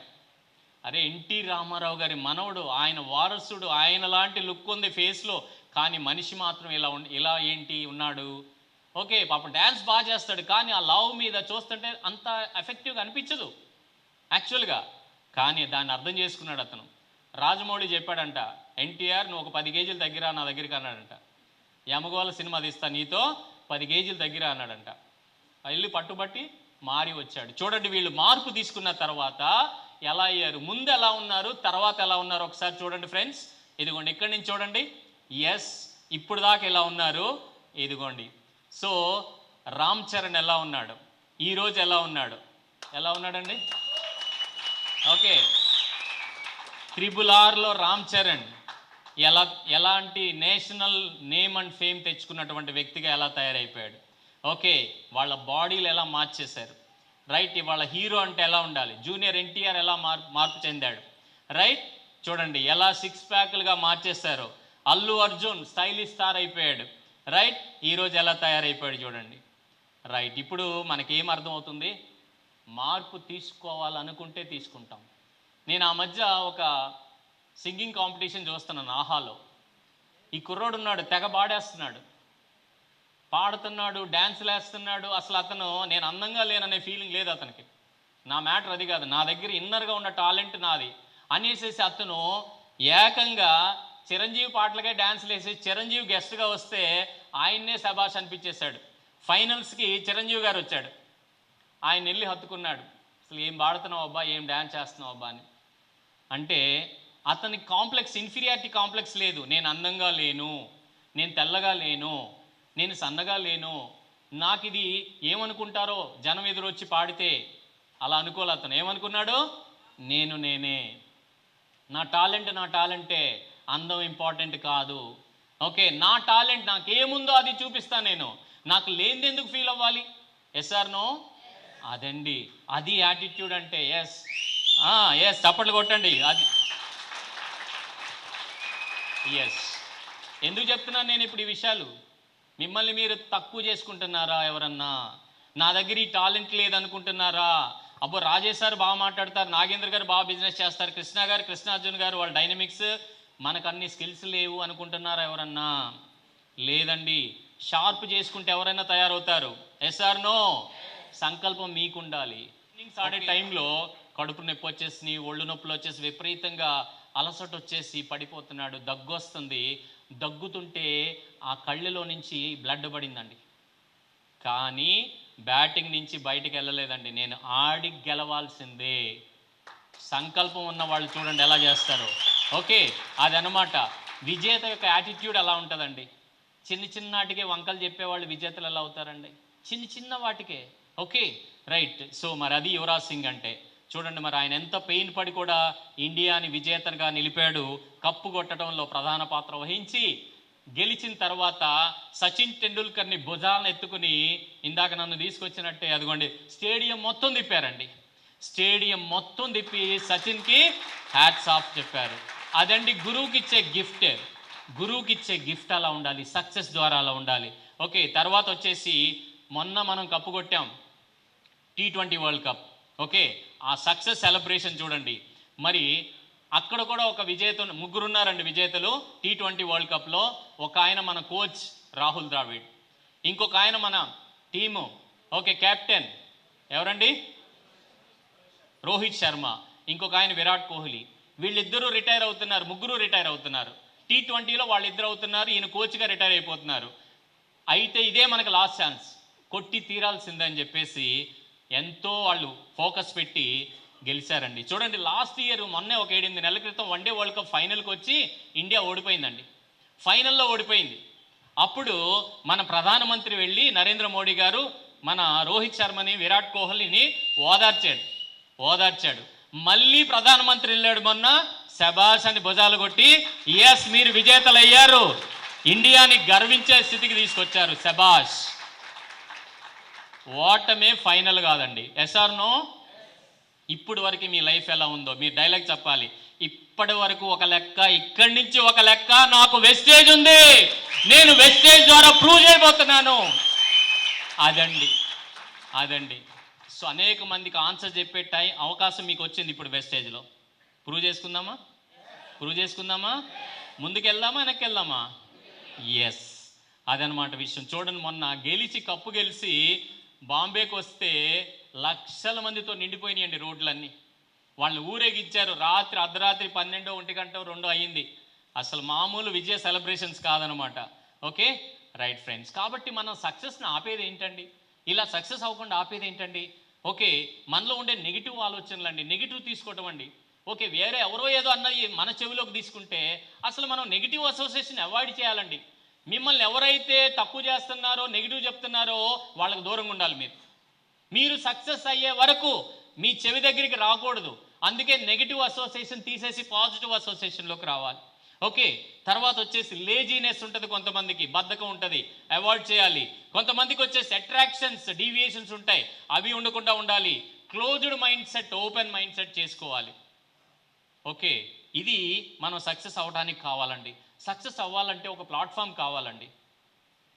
అరే, ఎన్టీ రామారావు గారి మనవడు, ఆయన వారసుడు, ఆయన లాంటి లుక్ ఉంది ఫేస్లో, కానీ మనిషి మాత్రం ఇలా ఏంటి ఉన్నాడు. ఓకే, పాపం డ్యాన్స్ బాగా చేస్తాడు, కానీ ఆ లవ్ మీద చూస్తుంటే అంత ఎఫెక్టివ్గా అనిపించదు యాక్చువల్గా. కానీ దాన్ని అర్థం చేసుకున్నాడు అతను. రాజమౌళి చెప్పాడంట, ఎన్టీఆర్ నువ్వు ఒక 10 kgs తగ్గిరా నా దగ్గరికి అన్నాడంట. యమగోళ సినిమా తీస్తా నీతో 10 kgs తగ్గిరా అన్నాడంట. వెళ్ళి పట్టుబట్టి మారి వచ్చాడు. చూడండి, వీళ్ళు మార్పు తీసుకున్న తర్వాత ఎలా అయ్యారు, ముందు ఎలా ఉన్నారు, తర్వాత ఎలా ఉన్నారు ఒకసారి చూడండి ఫ్రెండ్స్. ఇదిగోండి ఇక్కడి నుంచి చూడండి. ఎస్, ఇప్పుడు దాకా ఎలా ఉన్నారు, ఇదిగోండి. సో రామ్ చరణ్ ఎలా ఉన్నాడు, ఈరోజు ఎలా ఉన్నాడు? ఎలా ఉన్నాడండి? ఓకే, RRRలో రామ్ చరణ్ ఎలాంటి నేషనల్ నేమ్ అండ్ ఫేమ్ తెచ్చుకున్నటువంటి వ్యక్తిగా ఎలా తయారైపోయాడు. ఓకే, వాళ్ళ బాడీలు ఎలా మార్చేశారు. రైట్, ఇవాళ హీరో అంటే ఎలా ఉండాలి, జూనియర్ ఎన్టీఆర్ ఎలా మార్పు చెందాడు. రైట్, చూడండి ఎలా 6 ప్యాక్లుగా మార్చేశారు. అల్లు అర్జున్ స్టైలిష్ స్టార్ అయిపోయాడు. రైట్, ఈరోజు ఎలా తయారైపోయాడు చూడండి. రైట్, ఇప్పుడు మనకేం అర్థమవుతుంది? మార్పు తీసుకోవాలనుకుంటే తీసుకుంటాం. నేను ఆ మధ్య ఒక సింగింగ్ కాంపిటీషన్ చూస్తున్నాను ఆహాలో. ఈ కుర్రోడు ఉన్నాడు, తెగ పాడేస్తున్నాడు, పాడుతున్నాడు, డ్యాన్సులు వేస్తున్నాడు. అసలు అతను నేను అందంగా లేననే ఫీలింగ్ లేదు అతనికి. నా మ్యాటర్ అది కాదు, నా దగ్గర ఇన్నర్గా ఉన్న టాలెంట్ నాది అనేసేసి అతను ఏకంగా చిరంజీవి పాటలకే డ్యాన్సులు వేసి చిరంజీవి గెస్ట్గా వస్తే ఆయన్నే శబాష్ అనిపించేశాడు. ఫైనల్స్కి చిరంజీవి గారు వచ్చాడు, ఆయన వెళ్ళి హత్తుకున్నాడు. అసలు ఏం పాడుతున్నావు అబ్బా, ఏం డ్యాన్స్ చేస్తున్నావు అబ్బా అని. అంటే అతనికి కాంప్లెక్స్, ఇన్ఫీరియారిటీ కాంప్లెక్స్ లేదు. నేను అందంగా లేను, నేను తెల్లగా లేను, నేను సన్నగా లేను, నాకు ఇది ఏమనుకుంటారో జనం ఎదురొచ్చి పాడితే, అలా అనుకోలే అతను. ఏమనుకున్నాడు? నేనే, నా టాలెంటే, అందం ఇంపార్టెంట్ కాదు. ఓకే, నా టాలెంట్ నాకేముందో అది చూపిస్తాను నేను, నాకు లేనిది ఎందుకు ఫీల్ అవ్వాలి? Yes or no? అదండి, అది యాటిట్యూడ్ అంటే. ఎస్ చప్పట్లు కొట్టండి. అది ఎస్. ఎందుకు చెప్తున్నాను నేను ఇప్పుడు ఈ విషయాలు? మిమ్మల్ని మీరు తక్కువ చేసుకుంటున్నారా? ఎవరన్నా నా దగ్గర ఈ టాలెంట్ లేదనుకుంటున్నారా? అబ్బో రాజేష్ సార్ బాగా మాట్లాడతారు, నాగేంద్ర గారు బాగా బిజినెస్ చేస్తారు, కృష్ణార్జున్ గారు వాళ్ళ డైనమిక్స్, మనకు అన్ని స్కిల్స్ లేవు అనుకుంటున్నారా ఎవరన్నా? లేదండి, షార్ప్ చేసుకుంటే ఎవరైనా తయారవుతారు. Yes or no? సంకల్పం మీకు ఉండాలి. ఇన్నింగ్స్ ఆడే టైంలో కడుపు నొప్పి వచ్చేసి, ఒళ్ళు నొప్పులు వచ్చేసి, విపరీతంగా అలసట వచ్చేసి పడిపోతున్నాడు, దగ్గు వస్తుంది. దగ్గుతుంటే ఆ కళ్ళలో నుంచి బ్లడ్ పడిందండి, కానీ బ్యాటింగ్ నుంచి బయటికి వెళ్ళలేదండి. నేను ఆడి గెలవాల్సిందే. సంకల్పం ఉన్న వాళ్ళు చూడండి ఎలా చేస్తారు. ఓకే, అదనమాట విజేత యొక్క యాటిట్యూడ్ ఎలా ఉంటుందండి. చిన్నాటికే వంకలు చెప్పేవాళ్ళు విజేతలు ఎలా అవుతారండి? చిన్న వాటికే. Okay, right. సో మరి అది యువరాజ్ సింగ్ అంటే. చూడండి మరి ఆయన ఎంత పెయిన్ పడి కూడా ఇండియాని విజేతగా నిలిపాడు, కప్పు కొట్టడంలో ప్రధాన పాత్ర వహించి. గెలిచిన తర్వాత సచిన్ టెండూల్కర్ని భుజాలను ఎత్తుకుని, ఇందాక నన్ను తీసుకొచ్చినట్టే అదిగోండి స్టేడియం మొత్తం తిప్పారండి. స్టేడియం మొత్తం తిప్పి సచిన్కి హ్యాట్స్ ఆఫ్ చెప్పారు. అదండి గురువుకి ఇచ్చే గిఫ్ట్. గురువుకి ఇచ్చే గిఫ్ట్ అలా ఉండాలి, సక్సెస్ ద్వారా అలా ఉండాలి. ఓకే, తర్వాత వచ్చేసి మొన్న మనం కప్పు కొట్టాం, T20 వరల్డ్ కప్. ఓకే, ఆ సక్సెస్ సెలబ్రేషన్ చూడండి. మరి అక్కడ కూడా ఒక విజేత, ముగ్గురున్నారండి విజేతలు T20 వరల్డ్ కప్లో. ఒక ఆయన మన కోచ్ రాహుల్ ద్రావిడ్, ఇంకొక ఆయన మన టీము ఓకే కెప్టెన్ ఎవరండి? రోహిత్ శర్మ, ఇంకొక ఆయన విరాట్ కోహ్లీ. వీళ్ళిద్దరూ రిటైర్ అవుతున్నారు, ముగ్గురు రిటైర్ అవుతున్నారు. T20లో వాళ్ళిద్దరు అవుతున్నారు, ఈయన కోచ్గా రిటైర్ అయిపోతున్నారు. అయితే ఇదే మనకు లాస్ట్ ఛాన్స్, కొట్టి తీరాల్సిందని చెప్పేసి ఎంతో వాళ్ళు ఫోకస్ పెట్టి గెలిచారండి. చూడండి లాస్ట్ ఇయర్ మొన్నే ఒక 8 నెలల క్రితం వన్డే వరల్డ్ కప్ ఫైనల్కి వచ్చి ఇండియా ఓడిపోయిందండి, ఫైనల్లో ఓడిపోయింది. అప్పుడు మన ప్రధానమంత్రి వెళ్ళి నరేంద్ర మోడీ గారు మన రోహిత్ శర్మని, విరాట్ కోహ్లీని ఓదార్చాడు. మళ్ళీ ప్రధానమంత్రి వెళ్ళాడు మొన్న, శబాష్ అని భుజాలు కొట్టి, ఎస్ మీరు విజేతలు అయ్యారు, ఇండియాని గర్వించే స్థితికి తీసుకొచ్చారు, శబాష్. ఓటమే ఫైనల్ కాదండి. Yes or no? ఇప్పుడు వరకు మీ లైఫ్ ఎలా ఉందో మీరు డైలాగ్ చెప్పాలి. ఇప్పటి వరకు ఒక లెక్క, ఇక్కడి నుంచి ఒక లెక్క, నాకు వెస్టేజ్ ఉంది, నేను వెస్టేజ్ ద్వారా ప్రూవ్ చేయబోతున్నాను. అదండి. సో అనేక మందికి ఆన్సర్ చెప్పే అవకాశం మీకు వచ్చింది ఇప్పుడు వెస్టేజ్లో. ప్రూవ్ చేసుకుందామా? ముందుకెళ్దామా వెనక్కి వెళ్దామా? ఎస్, అదనమాట విషయం. చూడండి మొన్న కప్పు గెలిచి బాంబేకి వస్తే లక్షల మందితో నిండిపోయినాయండి రోడ్లన్నీ. వాళ్ళని ఊరేగిచ్చారు, రాత్రి అర్ధరాత్రి 12, 1 గంట 2 అయ్యింది. అసలు మామూలు విజయ సెలబ్రేషన్స్ కాదనమాట. Okay, right friends. కాబట్టి మనం సక్సెస్ని ఆపేది ఏంటండి? ఇలా సక్సెస్ అవ్వకుండా ఆపేది ఏంటండి? ఓకే, మనలో ఉండే నెగిటివ్ ఆలోచనలు అండి, నెగిటివ్ తీసుకోవటం అండి. ఓకే, వేరే ఎవరో ఏదో అన్నది మన చెవిలోకి తీసుకుంటే అసలు మనం నెగిటివ్ అసోసియేషన్ అవాయిడ్ చేయాలండి. మిమ్మల్ని ఎవరైతే తక్కువ చేస్తున్నారో, నెగిటివ్ చెప్తున్నారో వాళ్ళకు దూరంగా ఉండాలి. మీరు సక్సెస్ అయ్యే వరకు మీ చెవి దగ్గరికి రాకూడదు. అందుకే నెగిటివ్ అసోసియేషన్ తీసేసి పాజిటివ్ అసోసియేషన్లోకి రావాలి. ఓకే, తర్వాత వచ్చేసి లేజీనెస్ ఉంటుంది, కొంతమందికి బద్ధకం ఉంటుంది, అవాయిడ్ చేయాలి. కొంతమందికి వచ్చేసి అట్రాక్షన్స్, డీవియేషన్స్ ఉంటాయి, అవి ఉండకుండా ఉండాలి. Closed mind set, open mind set చేసుకోవాలి. ఓకే, ఇది మనం సక్సెస్ అవ్వడానికి కావాలండి. సక్సెస్ అవ్వాలంటే ఒక ప్లాట్ఫామ్ కావాలండి.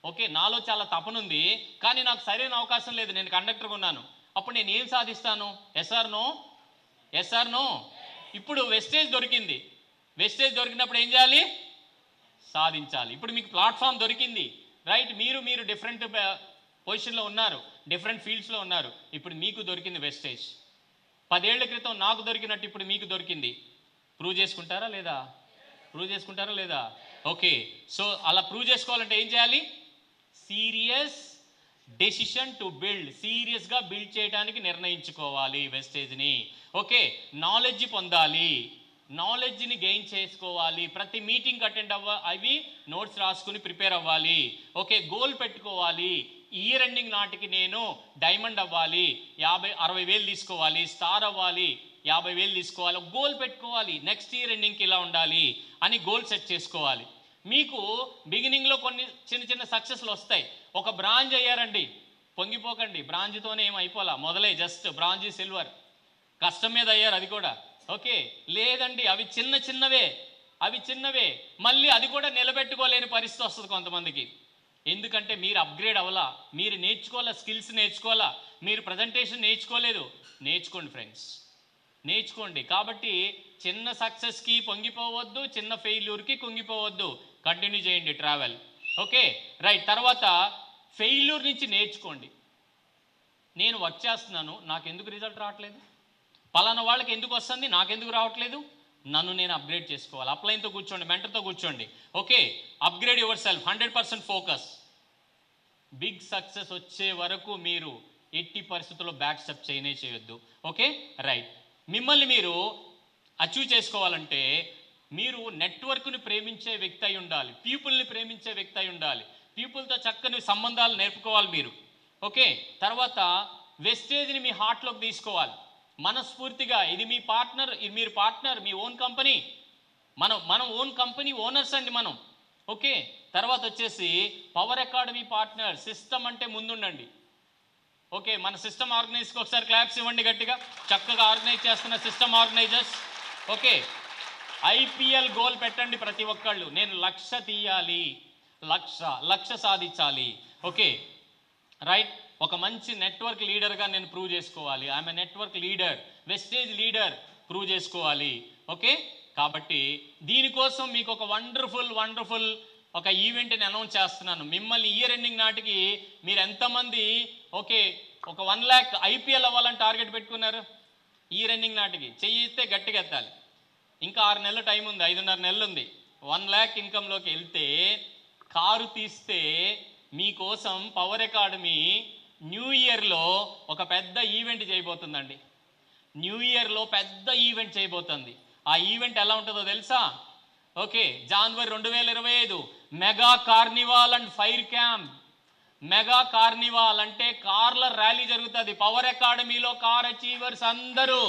ఓకే, నాలో చాలా తపనుంది, కానీ నాకు సరైన అవకాశం లేదు, నేను కండక్టర్గా ఉన్నాను, అప్పుడు నేను ఏం సాధిస్తాను? Yes or no? ఇప్పుడు వెస్టేజ్ దొరికింది, వెస్టేజ్ దొరికినప్పుడు ఏం చేయాలి? సాధించాలి. ఇప్పుడు మీకు ప్లాట్ఫామ్ దొరికింది, రైట్? మీరు డిఫరెంట్ పొజిషన్లో ఉన్నారు, డిఫరెంట్ ఫీల్డ్స్లో ఉన్నారు. ఇప్పుడు మీకు దొరికింది వెస్టేజ్. 10 ఏళ్ల క్రితం నాకు దొరికినట్టు ఇప్పుడు మీకు దొరికింది. ప్రూవ్ చేసుకుంటారా లేదా? ఓకే, సో అలా ప్రూవ్ చేసుకోవాలంటే ఏం చేయాలి? సీరియస్ డెసిషన్ టు బిల్డ్, సీరియస్గా బిల్డ్ చేయడానికి నిర్ణయించుకోవాలి వెస్టేజ్ని. ఓకే, నాలెడ్జ్ పొందాలి, నాలెడ్జ్ని గెయిన్ చేసుకోవాలి, ప్రతి మీటింగ్ అటెండ్ అవి నోట్స్ రాసుకుని ప్రిపేర్ అవ్వాలి. ఓకే, గోల్ పెట్టుకోవాలి, ఇయర్ ఎండింగ్ నాటికి నేను డైమండ్ అవ్వాలి, 50-60 వేలు తీసుకోవాలి, స్టార్ అవ్వాలి, 50 వేలు తీసుకోవాలి, ఒక గోల్ పెట్టుకోవాలి, నెక్స్ట్ ఇయర్ ఎండింగ్కి ఇలా ఉండాలి అని గోల్ సెట్ చేసుకోవాలి. మీకు బిగినింగ్లో కొన్ని చిన్న సక్సెస్లు వస్తాయి. ఒక బ్రాంజ్ అయ్యారండి, పొంగిపోకండి, బ్రాంజ్తోనే ఏం అయిపోలా, మొదలై జస్ట్ బ్రాంజ్, సిల్వర్, కష్టం మీద అయ్యారు, అది కూడా. ఓకే, లేదండి అవి చిన్నవే, మళ్ళీ అది కూడా నిలబెట్టుకోలేని పరిస్థితి వస్తుంది కొంతమందికి. ఎందుకంటే మీరు అప్గ్రేడ్ అవ్వాలా, మీరు నేర్చుకోవాలా, స్కిల్స్ నేర్చుకోవాలా, మీరు ప్రజెంటేషన్ నేర్చుకోలేదు, నేర్చుకోండి ఫ్రెండ్స్, నేర్చుకోండి. కాబట్టి చిన్న సక్సెస్కి పొంగిపోవద్దు, చిన్న ఫెయిల్యూర్కి కుంగిపోవద్దు, కంటిన్యూ చేయండి ట్రావెల్. Okay right. తర్వాత ఫెయిల్యూర్ నుంచి నేర్చుకోండి. నేను వర్క్ చేస్తున్నాను, నాకు ఎందుకు రిజల్ట్ రావట్లేదు, పలానా వాళ్ళకి ఎందుకు వస్తుంది, నాకెందుకు రావట్లేదు, నన్ను నేను అప్గ్రేడ్ చేసుకోవాలి. అప్లైన్తో కూర్చోండి, మెంటర్తో కూర్చోండి. Okay, upgrade yourself, 100% focus. Big success వచ్చే వరకు మీరు ఎట్టి పరిస్థితుల్లో బ్యాక్ స్టెప్ చేయొద్దు. Okay right. మిమ్మల్ని మీరు అచీవ్ చేసుకోవాలంటే మీరు నెట్వర్క్ని ప్రేమించే వ్యక్తి అయి ఉండాలి, పీపుల్ని ప్రేమించే వ్యక్తి అయి ఉండాలి, పీపుల్తో చక్కని సంబంధాలు నేర్పుకోవాలి మీరు. ఓకే, తర్వాత వెస్టేజ్ని మీ హార్ట్లోకి తీసుకోవాలి మనస్ఫూర్తిగా. ఇది మీ పార్ట్నర్, ఇది మీరు పార్ట్నర్, మీ ఓన్ కంపెనీ, మనం ఓన్ కంపెనీ ఓనర్స్ అండి మనం. ఓకే, తర్వాత వచ్చేసి పవర్ అకాడమీ పార్ట్నర్. సిస్టమ్ అంటే ముందుండండి. ఓకే, మన సిస్టమ్ ఆర్గనైజర్స్కి ఒకసారి క్లాప్స్ ఇవ్వండి గట్టిగా. చక్కగా ఆర్గనైజ్ చేస్తున్న system organisers. Okay, IPL goal పెట్టండి ప్రతి ఒక్కళ్ళు, నేను లక్ష తీయాలి, లక్ష సాధించాలి. Okay right. ఒక మంచి నెట్వర్క్ లీడర్గా నేను ప్రూవ్ చేసుకోవాలి, I'm network leader, wastage leader prove చేసుకోవాలి. ఓకే, కాబట్టి దీనికోసం మీకు ఒక వండర్ఫుల్ ఒక ఈవెంట్ని అనౌన్స్ చేస్తున్నాను. మిమ్మల్ని ఇయర్ ఎండింగ్ నాటికి మీరు ఎంతమంది ఓకే ఒక 1 lakh ఐపీఎల్ అవ్వాలని టార్గెట్ పెట్టుకున్నారు? ఇయర్ ఎండింగ్ నాటికి చెయ్యిస్తే గట్టిగా ఎత్తాలి. ఇంకా 6 నెలల టైం ఉంది, 5.5 నెలలు ఉంది. 1 lakh ఇన్కంలోకి వెళ్తే, కారు తీస్తే మీకోసం పవర్ అకాడమీ న్యూ ఇయర్లో ఒక పెద్ద ఈవెంట్ చేయబోతుందండి. న్యూ ఇయర్లో పెద్ద ఈవెంట్ చేయబోతుంది. ఆ ఈవెంట్ ఎలా ఉంటుందో తెలుసా? Okay, January 2025 mega carnival and fire camp. Mega carnival అంటే కార్ల ర్యాలీ జరుగుతుంది. పవర్ అకాడమీలో కార్ అచీవర్స్ అందరూ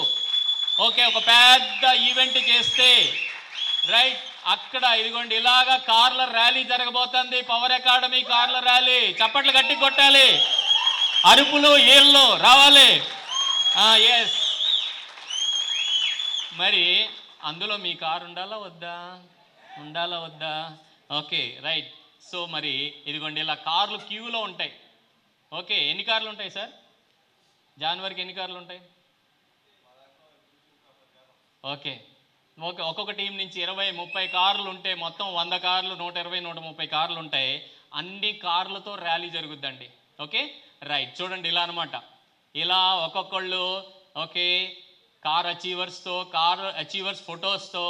ఓకే ఒక పెద్ద ఈవెంట్ చేస్తే రైట్ అక్కడ ఇదిగోండి ఇలాగా కార్ల ర్యాలీ జరగబోతుంది. పవర్ అకాడమీ కార్ల ర్యాలీ. చప్పట్లు గట్టి కొట్టాలి, అరుపులు ఏళ్ళు రావాలి. ఎస్, మరి అందులో మీ కారు ఉండాలా వద్దా? Okay right. సో మరి ఇదిగోండి ఇలా కార్లు క్యూలో ఉంటాయి. ఓకే, ఎన్ని కార్లు ఉంటాయి సార్ జనవరికి? ఎన్ని కార్లు ఉంటాయి? ఓకే ఒక్కొక్క టీం నుంచి 20-30 కార్లు ఉంటే మొత్తం 100 కార్లు, 120-130 కార్లు ఉంటాయి. అన్ని కార్లతో ర్యాలీ జరుగుద్దండి. Okay right. చూడండి ఇలా అనమాట, ఇలా ఒక్కొక్కళ్ళు ఓకే కార్ అచీవర్స్ ఫొటోస్తో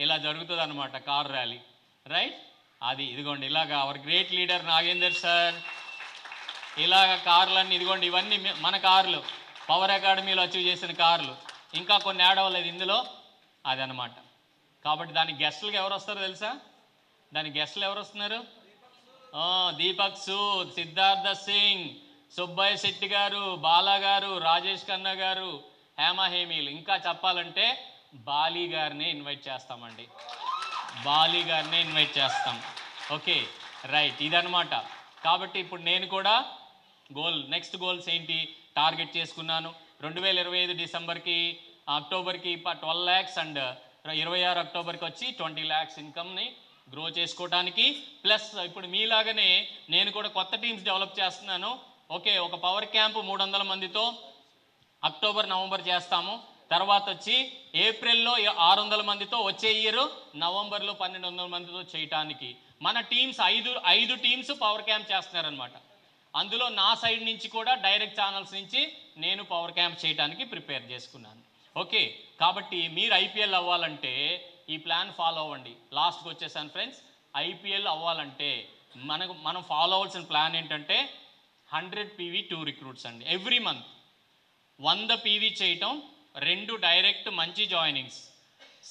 ఇలా జరుగుతుంది అనమాట కార్ ర్యాలీ. రైట్, అది ఇదిగోండి ఇలాగా hour great leader Nagender sir ఇలాగ కార్లన్నీ ఇదిగోండి, ఇవన్నీ మన కార్లు, పవర్ అకాడమీలో అచీవ్ చేసిన కార్లు. ఇంకా కొన్ని యాడ్ అవ్వలేదు ఇందులో, అదనమాట. కాబట్టి దానికి గెస్టులుగా ఎవరు వస్తారో తెలుసా? దానికి గెస్టులు ఎవరు వస్తున్నారు? దీపక్ సూద్, సిద్ధార్థ సింగ్, సుబ్బయ్య శెట్టి గారు, బాలా గారు, రాజేష్ ఖన్నా గారు, హేమీలు. ఇంకా చెప్పాలంటే బాలీ గారిని ఇన్వైట్ చేస్తామండి, బాలీ గారిని ఇన్వైట్ చేస్తాం. ఓకే రైట్, ఇదనమాట. కాబట్టి ఇప్పుడు నేను కూడా నెక్స్ట్ గోల్స్ ఏంటి టార్గెట్ చేసుకున్నాను. 2025 డిసెంబర్కి అక్టోబర్కి 12 lakhs అండ్ 26 అక్టోబర్కి వచ్చి 20 lakhs ఇన్కమ్ని గ్రో చేసుకోవడానికి. ప్లస్ ఇప్పుడు మీలాగనే నేను కూడా కొత్త టీమ్స్ డెవలప్ చేస్తున్నాను. ఓకే, ఒక పవర్ క్యాంప్ 300 మందితో అక్టోబర్ నవంబర్ చేస్తాము. తర్వాత వచ్చి ఏప్రిల్లో 600 మందితో, వచ్చే ఇయర్ నవంబర్లో 1200 మందితో చేయటానికి మన టీమ్స్ 5 టీమ్స్ పవర్ క్యాంప్ చేస్తున్నారనమాట. అందులో నా సైడ్ నుంచి కూడా డైరెక్ట్ ఛానల్స్ నుంచి నేను పవర్ క్యాంప్ చేయడానికి ప్రిపేర్ చేసుకున్నాను. ఓకే, కాబట్టి మీరు ఐపీఎల్ అవ్వాలంటే ఈ ప్లాన్ ఫాలో అవ్వండి. లాస్ట్కి వచ్చేసాను ఫ్రెండ్స్. ఐపీఎల్ అవ్వాలంటే మనం ఫాలో అవ్వాల్సిన ప్లాన్ ఏంటంటే 100 PV 2 రిక్రూట్స్ అండి. ఎవ్రీ మంత్ 100 PV చేయటం, 2 డైరెక్ట్ మంచి జాయినింగ్స్,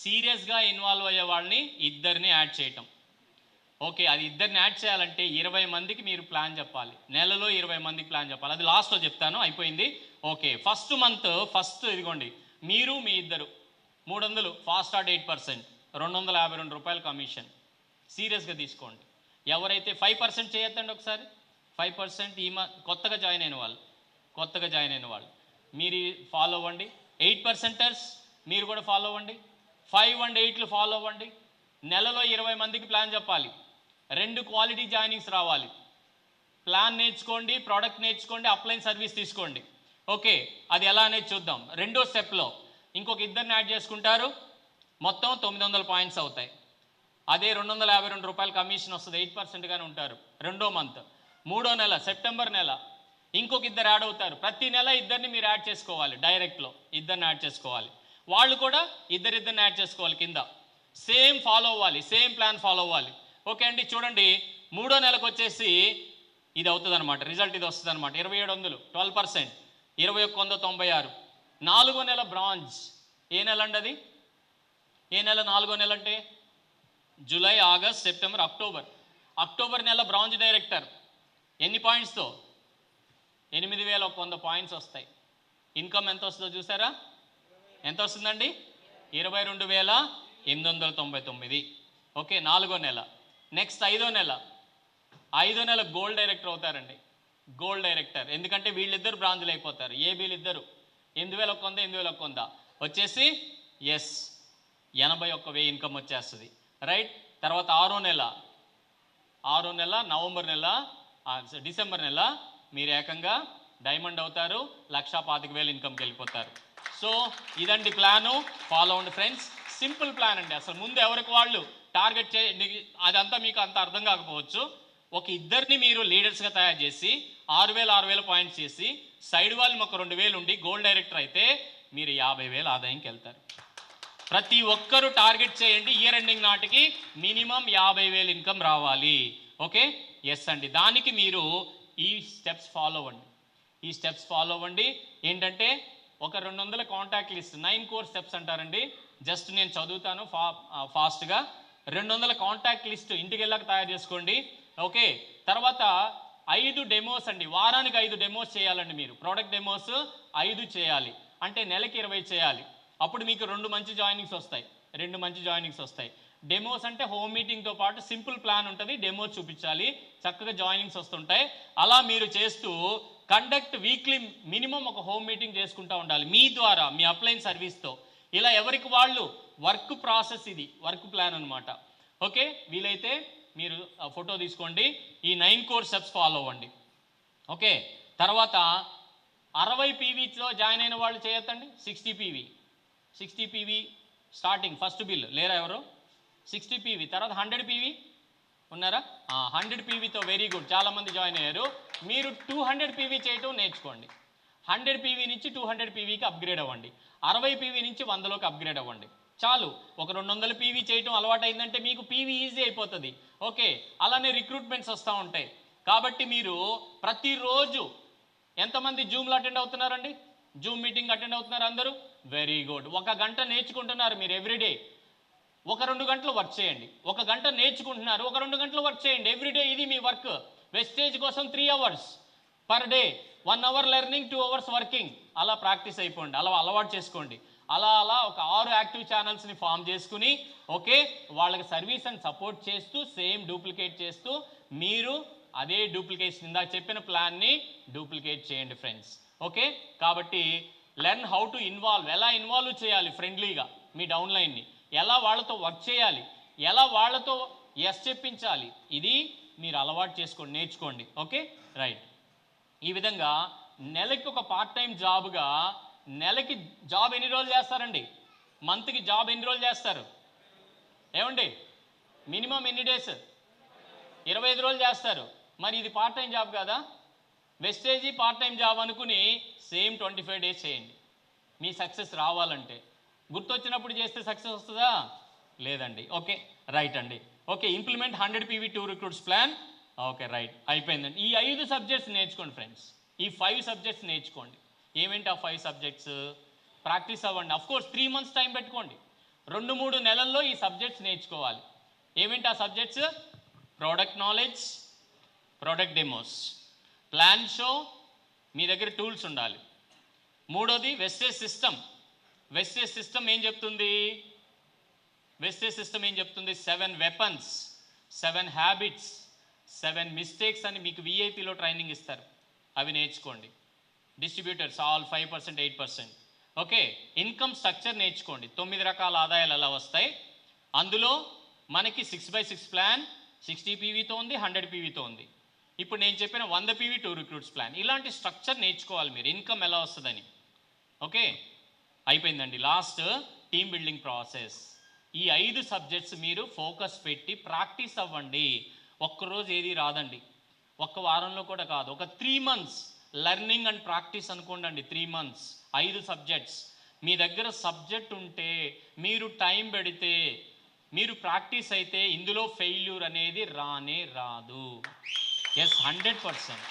సీరియస్గా ఇన్వాల్వ్ అయ్యే వాళ్ళని 2ని యాడ్ చేయటం. ఓకే, అది 2ని యాడ్ చేయాలంటే 20 మందికి మీరు ప్లాన్ చెప్పాలి. నెలలో 20 మందికి ప్లాన్ చెప్పాలి. అది లాస్ట్లో చెప్తాను, అయిపోయింది. ఓకే, ఫస్ట్ మంత్ ఇదిగోండి మీరు మీ 2 300 ఫాస్ట్ స్టార్ట్ 8%, 252 రూపాయలు కమిషన్. సీరియస్గా తీసుకోండి. ఎవరైతే 5% చేయొద్దండి ఒకసారి. 5% కొత్తగా జాయిన్ అయిన వాళ్ళు మీరు ఫాలో అవ్వండి. 8%ers మీరు కూడా ఫాలో అవ్వండి. 5 and 8 ఫాలో అవ్వండి. నెలలో 20 మందికి ప్లాన్ చెప్పాలి. 2 క్వాలిటీ జాయినింగ్స్ రావాలి. ప్లాన్ నేర్చుకోండి, ప్రోడక్ట్ నేర్చుకోండి, అప్లైన్ సర్వీస్ తీసుకోండి. ఓకే, అది ఎలా అనేది చూద్దాం. రెండో స్టెప్లో ఇంకొక ఇద్దరిని యాడ్ చేసుకుంటారు, మొత్తం 900 పాయింట్స్ అవుతాయి. అదే 252 రూపాయలు కమిషన్ వస్తుంది, 8%గానే ఉంటారు రెండో మంత్. మూడో నెల సెప్టెంబర్ నెల ఇంకొక ఇద్దరు యాడ్ అవుతారు. ప్రతి నెల ఇద్దరిని మీరు యాడ్ చేసుకోవాలి, డైరెక్ట్లో ఇద్దరిని యాడ్ చేసుకోవాలి. వాళ్ళు కూడా ఇద్దరిని యాడ్ చేసుకోవాలి కింద. సేమ్ ఫాలో అవ్వాలి, సేమ్ ప్లాన్ ఫాలో అవ్వాలి. ఓకే అండి, చూడండి మూడో నెలకు వచ్చేసి ఇది అవుతుంది అనమాట, రిజల్ట్ ఇది వస్తుంది అనమాట. 2700 12%, 2196. నాలుగో నెల బ్రాంజ్, ఏ నెల అండి అది? ఏ నెల నాలుగో నెల అంటే? July, August, September, October. October నెల బ్రాంజ్ డైరెక్టర్ ఎన్ని పాయింట్స్తో? 8100 పాయింట్స్ వస్తాయి. ఇన్కమ్ ఎంత వస్తుందో చూసారా? ఎంత వస్తుందండి? 22,899. ఓకే, నాలుగో నెల. నెక్స్ట్ ఐదో నెల. ఐదో నెల గోల్డ్ డైరెక్టర్ అవుతారండి, గోల్డ్ డైరెక్టర్. ఎందుకంటే వీళ్ళిద్దరు బ్రాంజ్లు అయిపోతారు, ఏబీలు ఇద్దరు. 8100, 8100 వచ్చేసి ఎస్ 81,000 ఇన్కమ్ వచ్చేస్తుంది, రైట్. తర్వాత ఆరో నెల నవంబర్ నెల, డిసెంబర్ నెల మీరు ఏకంగా డైమండ్ అవుతారు, 1,25,000 ఇన్కమ్కి వెళ్ళిపోతారు. సో ఇదండి ప్లాను, ఫాలో అవ్వండి ఫ్రెండ్స్. సింపుల్ ప్లాన్ అండి. అసలు ముందు ఎవరికి వాళ్ళు టార్గెట్ అదంతా మీకు అంత అర్థం కాకపోవచ్చు. ఒక ఇద్దరిని మీరు లీడర్స్గా తయారు చేసి 6,000 పాయింట్స్ చేసి సైడ్ వాళ్ళు ఒక 2,000 ఉండి గోల్డ్ డైరెక్టర్ అయితే మీరు 50,000 ఆదాయంకి వెళ్తారు. ప్రతి ఒక్కరూ టార్గెట్ చేయండి, ఇయర్ ఎండింగ్ నాటికి మినిమం 50,000 ఇన్కమ్ రావాలి. ఓకే, ఎస్ అండి. దానికి మీరు ఈ స్టెప్స్ ఫాలో అవ్వండి, ఈ స్టెప్స్ ఫాలో అవ్వండి. ఏంటంటే ఒక 200 కాంటాక్ట్ లిస్ట్, 9 కోర్ స్టెప్స్ అంటారండి. జస్ట్ నేను చదువుతాను ఫాస్ట్గా. 200 కాంటాక్ట్ లిస్ట్ ఇంటికి వెళ్ళాక తయారు చేసుకోండి. ఓకే, తర్వాత 5 డెమోస్ అండి, వారానికి 5 డెమోస్ చేయాలండి. మీరు ప్రోడక్ట్ డెమోస్ 5 చేయాలి అంటే నెలకి 20 చేయాలి. అప్పుడు మీకు 2 మంచి జాయినింగ్స్ వస్తాయి. డెమోస్ అంటే హోమ్ మీటింగ్తో పాటు సింపుల్ ప్లాన్ ఉంటుంది, డెమోస్ చూపించాలి, చక్కగా జాయినింగ్స్ వస్తుంటాయి. అలా మీరు చేస్తూ కండక్ట్ వీక్లీ మినిమం ఒక హోమ్ మీటింగ్ చేసుకుంటూ ఉండాలి మీ ద్వారా, మీ అప్లైన్ సర్వీస్తో. ఇలా ఎవరికి వాళ్ళు వర్క్ ప్రాసెస్, ఇది వర్క్ ప్లాన్ అనమాట. ఓకే, వీలైతే మీరు ఫోటో తీసుకోండి, ఈ 9 కోర్ స్టెప్స్ ఫాలో అవ్వండి. ఓకే, తర్వాత 60 పీవీతో జాయిన్ అయిన వాళ్ళు చేయొద్దండి. 60 పీవీ స్టార్టింగ్ ఫస్ట్ బిల్ లేరా ఎవరు? 60 పీవీ. తర్వాత 100 పీవీ ఉన్నారా? 100 పీవీతో వెరీ గుడ్, చాలామంది జాయిన్ అయ్యారు. మీరు 200 పీవీ చేయటం నేర్చుకోండి. 100 పీవీ నుంచి 200 పీవీకి అప్గ్రేడ్ అవ్వండి. 60 పీవీ నుంచి 100లోకి అప్గ్రేడ్ అవ్వండి. చాలు, ఒక 200 పీవీ చేయటం అలవాటు అయిందంటే మీకు పీవీ ఈజీ అయిపోతుంది. ఓకే, అలానే రిక్రూట్మెంట్స్ వస్తూ ఉంటాయి. కాబట్టి మీరు ప్రతిరోజు ఎంతమంది జూమ్లో అటెండ్ అవుతున్నారండి? జూమ్ మీటింగ్ అటెండ్ అవుతున్నారు అందరూ? Very good. 1 గంట నేర్చుకుంటున్నారు మీరు ఎవ్రీడే. ఒక 2 గంటలు వర్క్ చేయండి. 1 గంట నేర్చుకుంటున్నారు, ఒక 2 గంటలు వర్క్ చేయండి ఎవ్రీడే. ఇది మీ వర్క్. వెస్టేజ్ కోసం 3 hours per day, 1 hour learning, 2 hours working. అలా ప్రాక్టీస్ అయిపోండి, అలా అలవాటు చేసుకోండి. అలా ఒక 6 యాక్టివ్ ఛానల్స్ని ఫామ్ చేసుకుని, ఓకే, వాళ్ళకి సర్వీస్ అండ్ సపోర్ట్ చేస్తూ, సేమ్ డూప్లికేట్ చేస్తూ, మీరు అదే డూప్లికేషన్ ఇందాక చెప్పిన ప్లాన్ని డూప్లికేట్ చేయండి ఫ్రెండ్స్. ఓకే, కాబట్టి లెర్న్ హౌ టు ఇన్వాల్వ్, ఎలా ఇన్వాల్వ్ చేయాలి ఫ్రెండ్లీగా మీ డౌన్లైన్ని, ఎలా వాళ్ళతో వర్క్ చేయాలి, ఎలా వాళ్ళతో ఎస్ చెప్పించాలి, ఇది మీరు అలవాటు చేసుకోండి, నేర్చుకోండి. Okay, right. ఈ విధంగా నెలకి ఒక పార్ట్ టైం జాబ్గా, నెలకి జాబ్ ఎన్ని రోజులు చేస్తారండి? మంత్కి జాబ్ ఎన్ని రోజులు చేస్తారు ఏమండి? మినిమం ఎన్ని డేస్? 25 రోజులు చేస్తారు. మరి ఇది పార్ట్ టైం జాబ్ కాదా? వెస్టేజీ పార్ట్ టైం జాబ్ అనుకుని సేమ్ 25 డేస్ చేయండి మీ సక్సెస్ రావాలంటే. గుర్తొచ్చినప్పుడు చేస్తే సక్సెస్ వస్తుందా? లేదండి. ఓకే, రైట్ అండి. Okay, implement 100 PV 2 recruits plan. Okay, right, అయిపోయిందండి. ఈ 5 సబ్జెక్ట్స్ నేర్చుకోండి ఫ్రెండ్స్, ఈ 5 సబ్జెక్ట్స్ నేర్చుకోండి. ఏమేంటి ఆ 5 సబ్జెక్ట్స్? ప్రాక్టీస్ అవ్వండి. అఫ్కోర్స్ 3 మంత్స్ టైం పెట్టుకోండి, 2-3 నెలల్లో ఈ సబ్జెక్ట్స్ నేర్చుకోవాలి. ఏమేంటి ఆ subjects? Product knowledge, product demos, plan show, మీ దగ్గర టూల్స్ ఉండాలి. మూడోది వెస్టేజ్ సిస్టమ్. వెస్టేజ్ సిస్టమ్ ఏం చెప్తుంది? 7 వెపన్స్, 7 హ్యాబిట్స్, 7 మిస్టేక్స్ అని మీకు విఐపిలో ట్రైనింగ్ ఇస్తారు, అవి నేర్చుకోండి. Distributors all 5%, 8%. Okay, income structure నేర్చుకోండి. 9 రకాల ఆదాయాలు ఎలా వస్తాయి. అందులో మనకి 6x6 ప్లాన్ 60 పీవీతో ఉంది, 100 పీవీతో ఉంది. ఇప్పుడు నేను చెప్పిన 100 PV 2 రిక్రూట్స్ ప్లాన్, ఇలాంటి స్ట్రక్చర్ నేర్చుకోవాలి మీరు, ఇన్కమ్ ఎలా వస్తుందని. ఓకే, అయిపోయిందండి. Last team building process. ఈ 5 సబ్జెక్ట్స్ మీరు ఫోకస్ పెట్టి ప్రాక్టీస్ అవ్వండి. ఒక్కరోజు ఏది రాదండి, ఒక్క వారంలో కూడా కాదు, ఒక 3 months లెర్నింగ్ అండ్ ప్రాక్టీస్ అనుకోండి. 3 months 5 సబ్జెక్ట్స్. మీ దగ్గర సబ్జెక్ట్ ఉంటే, మీరు టైం పెడితే, మీరు ప్రాక్టీస్ అయితే ఇందులో ఫెయిల్యూర్ అనేది రానే రాదు. ఎస్, 100%.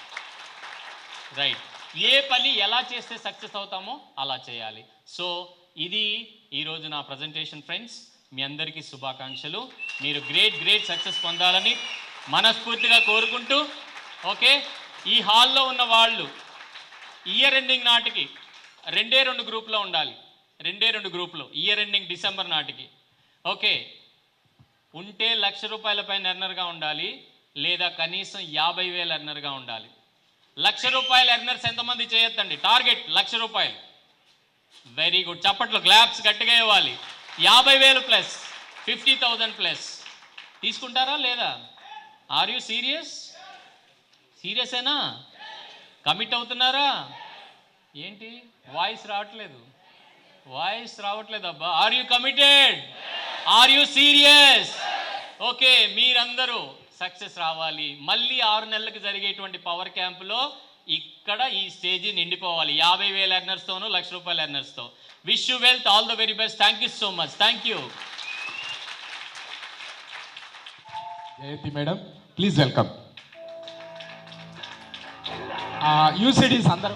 రైట్. ఏ పని ఎలా చేస్తే సక్సెస్ అవుతామో అలా చేయాలి. సో ఇది ఈరోజు నా ప్రజెంటేషన్ ఫ్రెండ్స్. మీ అందరికీ శుభాకాంక్షలు. మీరు గ్రేట్ సక్సెస్ పొందాలని మనస్ఫూర్తిగా కోరుకుంటూ, ఓకే, ఈ హాల్లో ఉన్న వాళ్ళు ఇయర్ ఎండింగ్ నాటికి 2 గ్రూప్లో ఉండాలి. 2 గ్రూప్లో ఇయర్ ఎండింగ్ డిసెంబర్ నాటికి. ఓకే, ఉంటే ₹1,00,000 పైన ఎర్నర్గా ఉండాలి, లేదా కనీసం 50,000 ఎర్నర్గా ఉండాలి. ₹1,00,000 ఎర్నర్స్ ఎంతమంది చేయొద్దండి? టార్గెట్ ₹1,00,000. వెరీ గుడ్, చప్పట్లు, క్లాప్స్ గట్టిగా ఇవ్వాలి. 50,000 ప్లస్ 50,000 ప్లస్ తీసుకుంటారా లేదా? Are you serious? సీరియసేనా? కమిట్ అవుతున్నారా? ఏంటి వాయిస్ రావట్లేదు? అబ్బా. Are you committed? Are you serious? Okay, మీరందరూ సక్సెస్ రావాలి. మళ్ళీ 6 నెలలకు జరిగేటువంటి పవర్ క్యాంపులో ఇక్కడ ఈ స్టేజీ నిండిపోవాలి 50,000 ఎర్నర్స్తోనూ ₹1,00,000 ఎర్నర్స్తో. Wish you wealth, all the very best. Thank you so much. Thank you. Jayanthi madam, please welcome. యూసిడీస్ అందరూ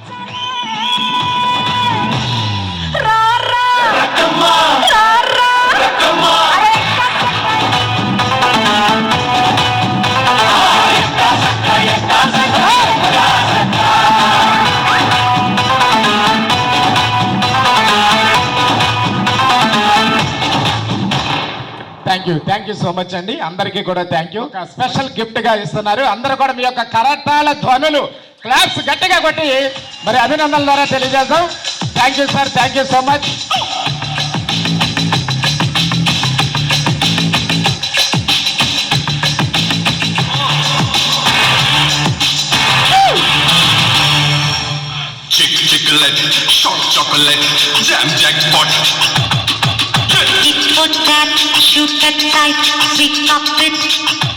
థ్యాంక్ యూ సో మచ్ అండి. అందరికీ కూడా థ్యాంక్ యూ. ఒక స్పెషల్ గిఫ్ట్ గా ఇస్తున్నారు. అందరూ కూడా మీ యొక్క కరతాళ ధ్వనులు, క్లాప్స్ గట్టిగా కొట్టి మరి అభినందనల ద్వారా తెలియజేద్దాం. Thank you sir, thank you so much. Short chocolate, jam jackpot. Tit for tat, shoot that tight, pick up it.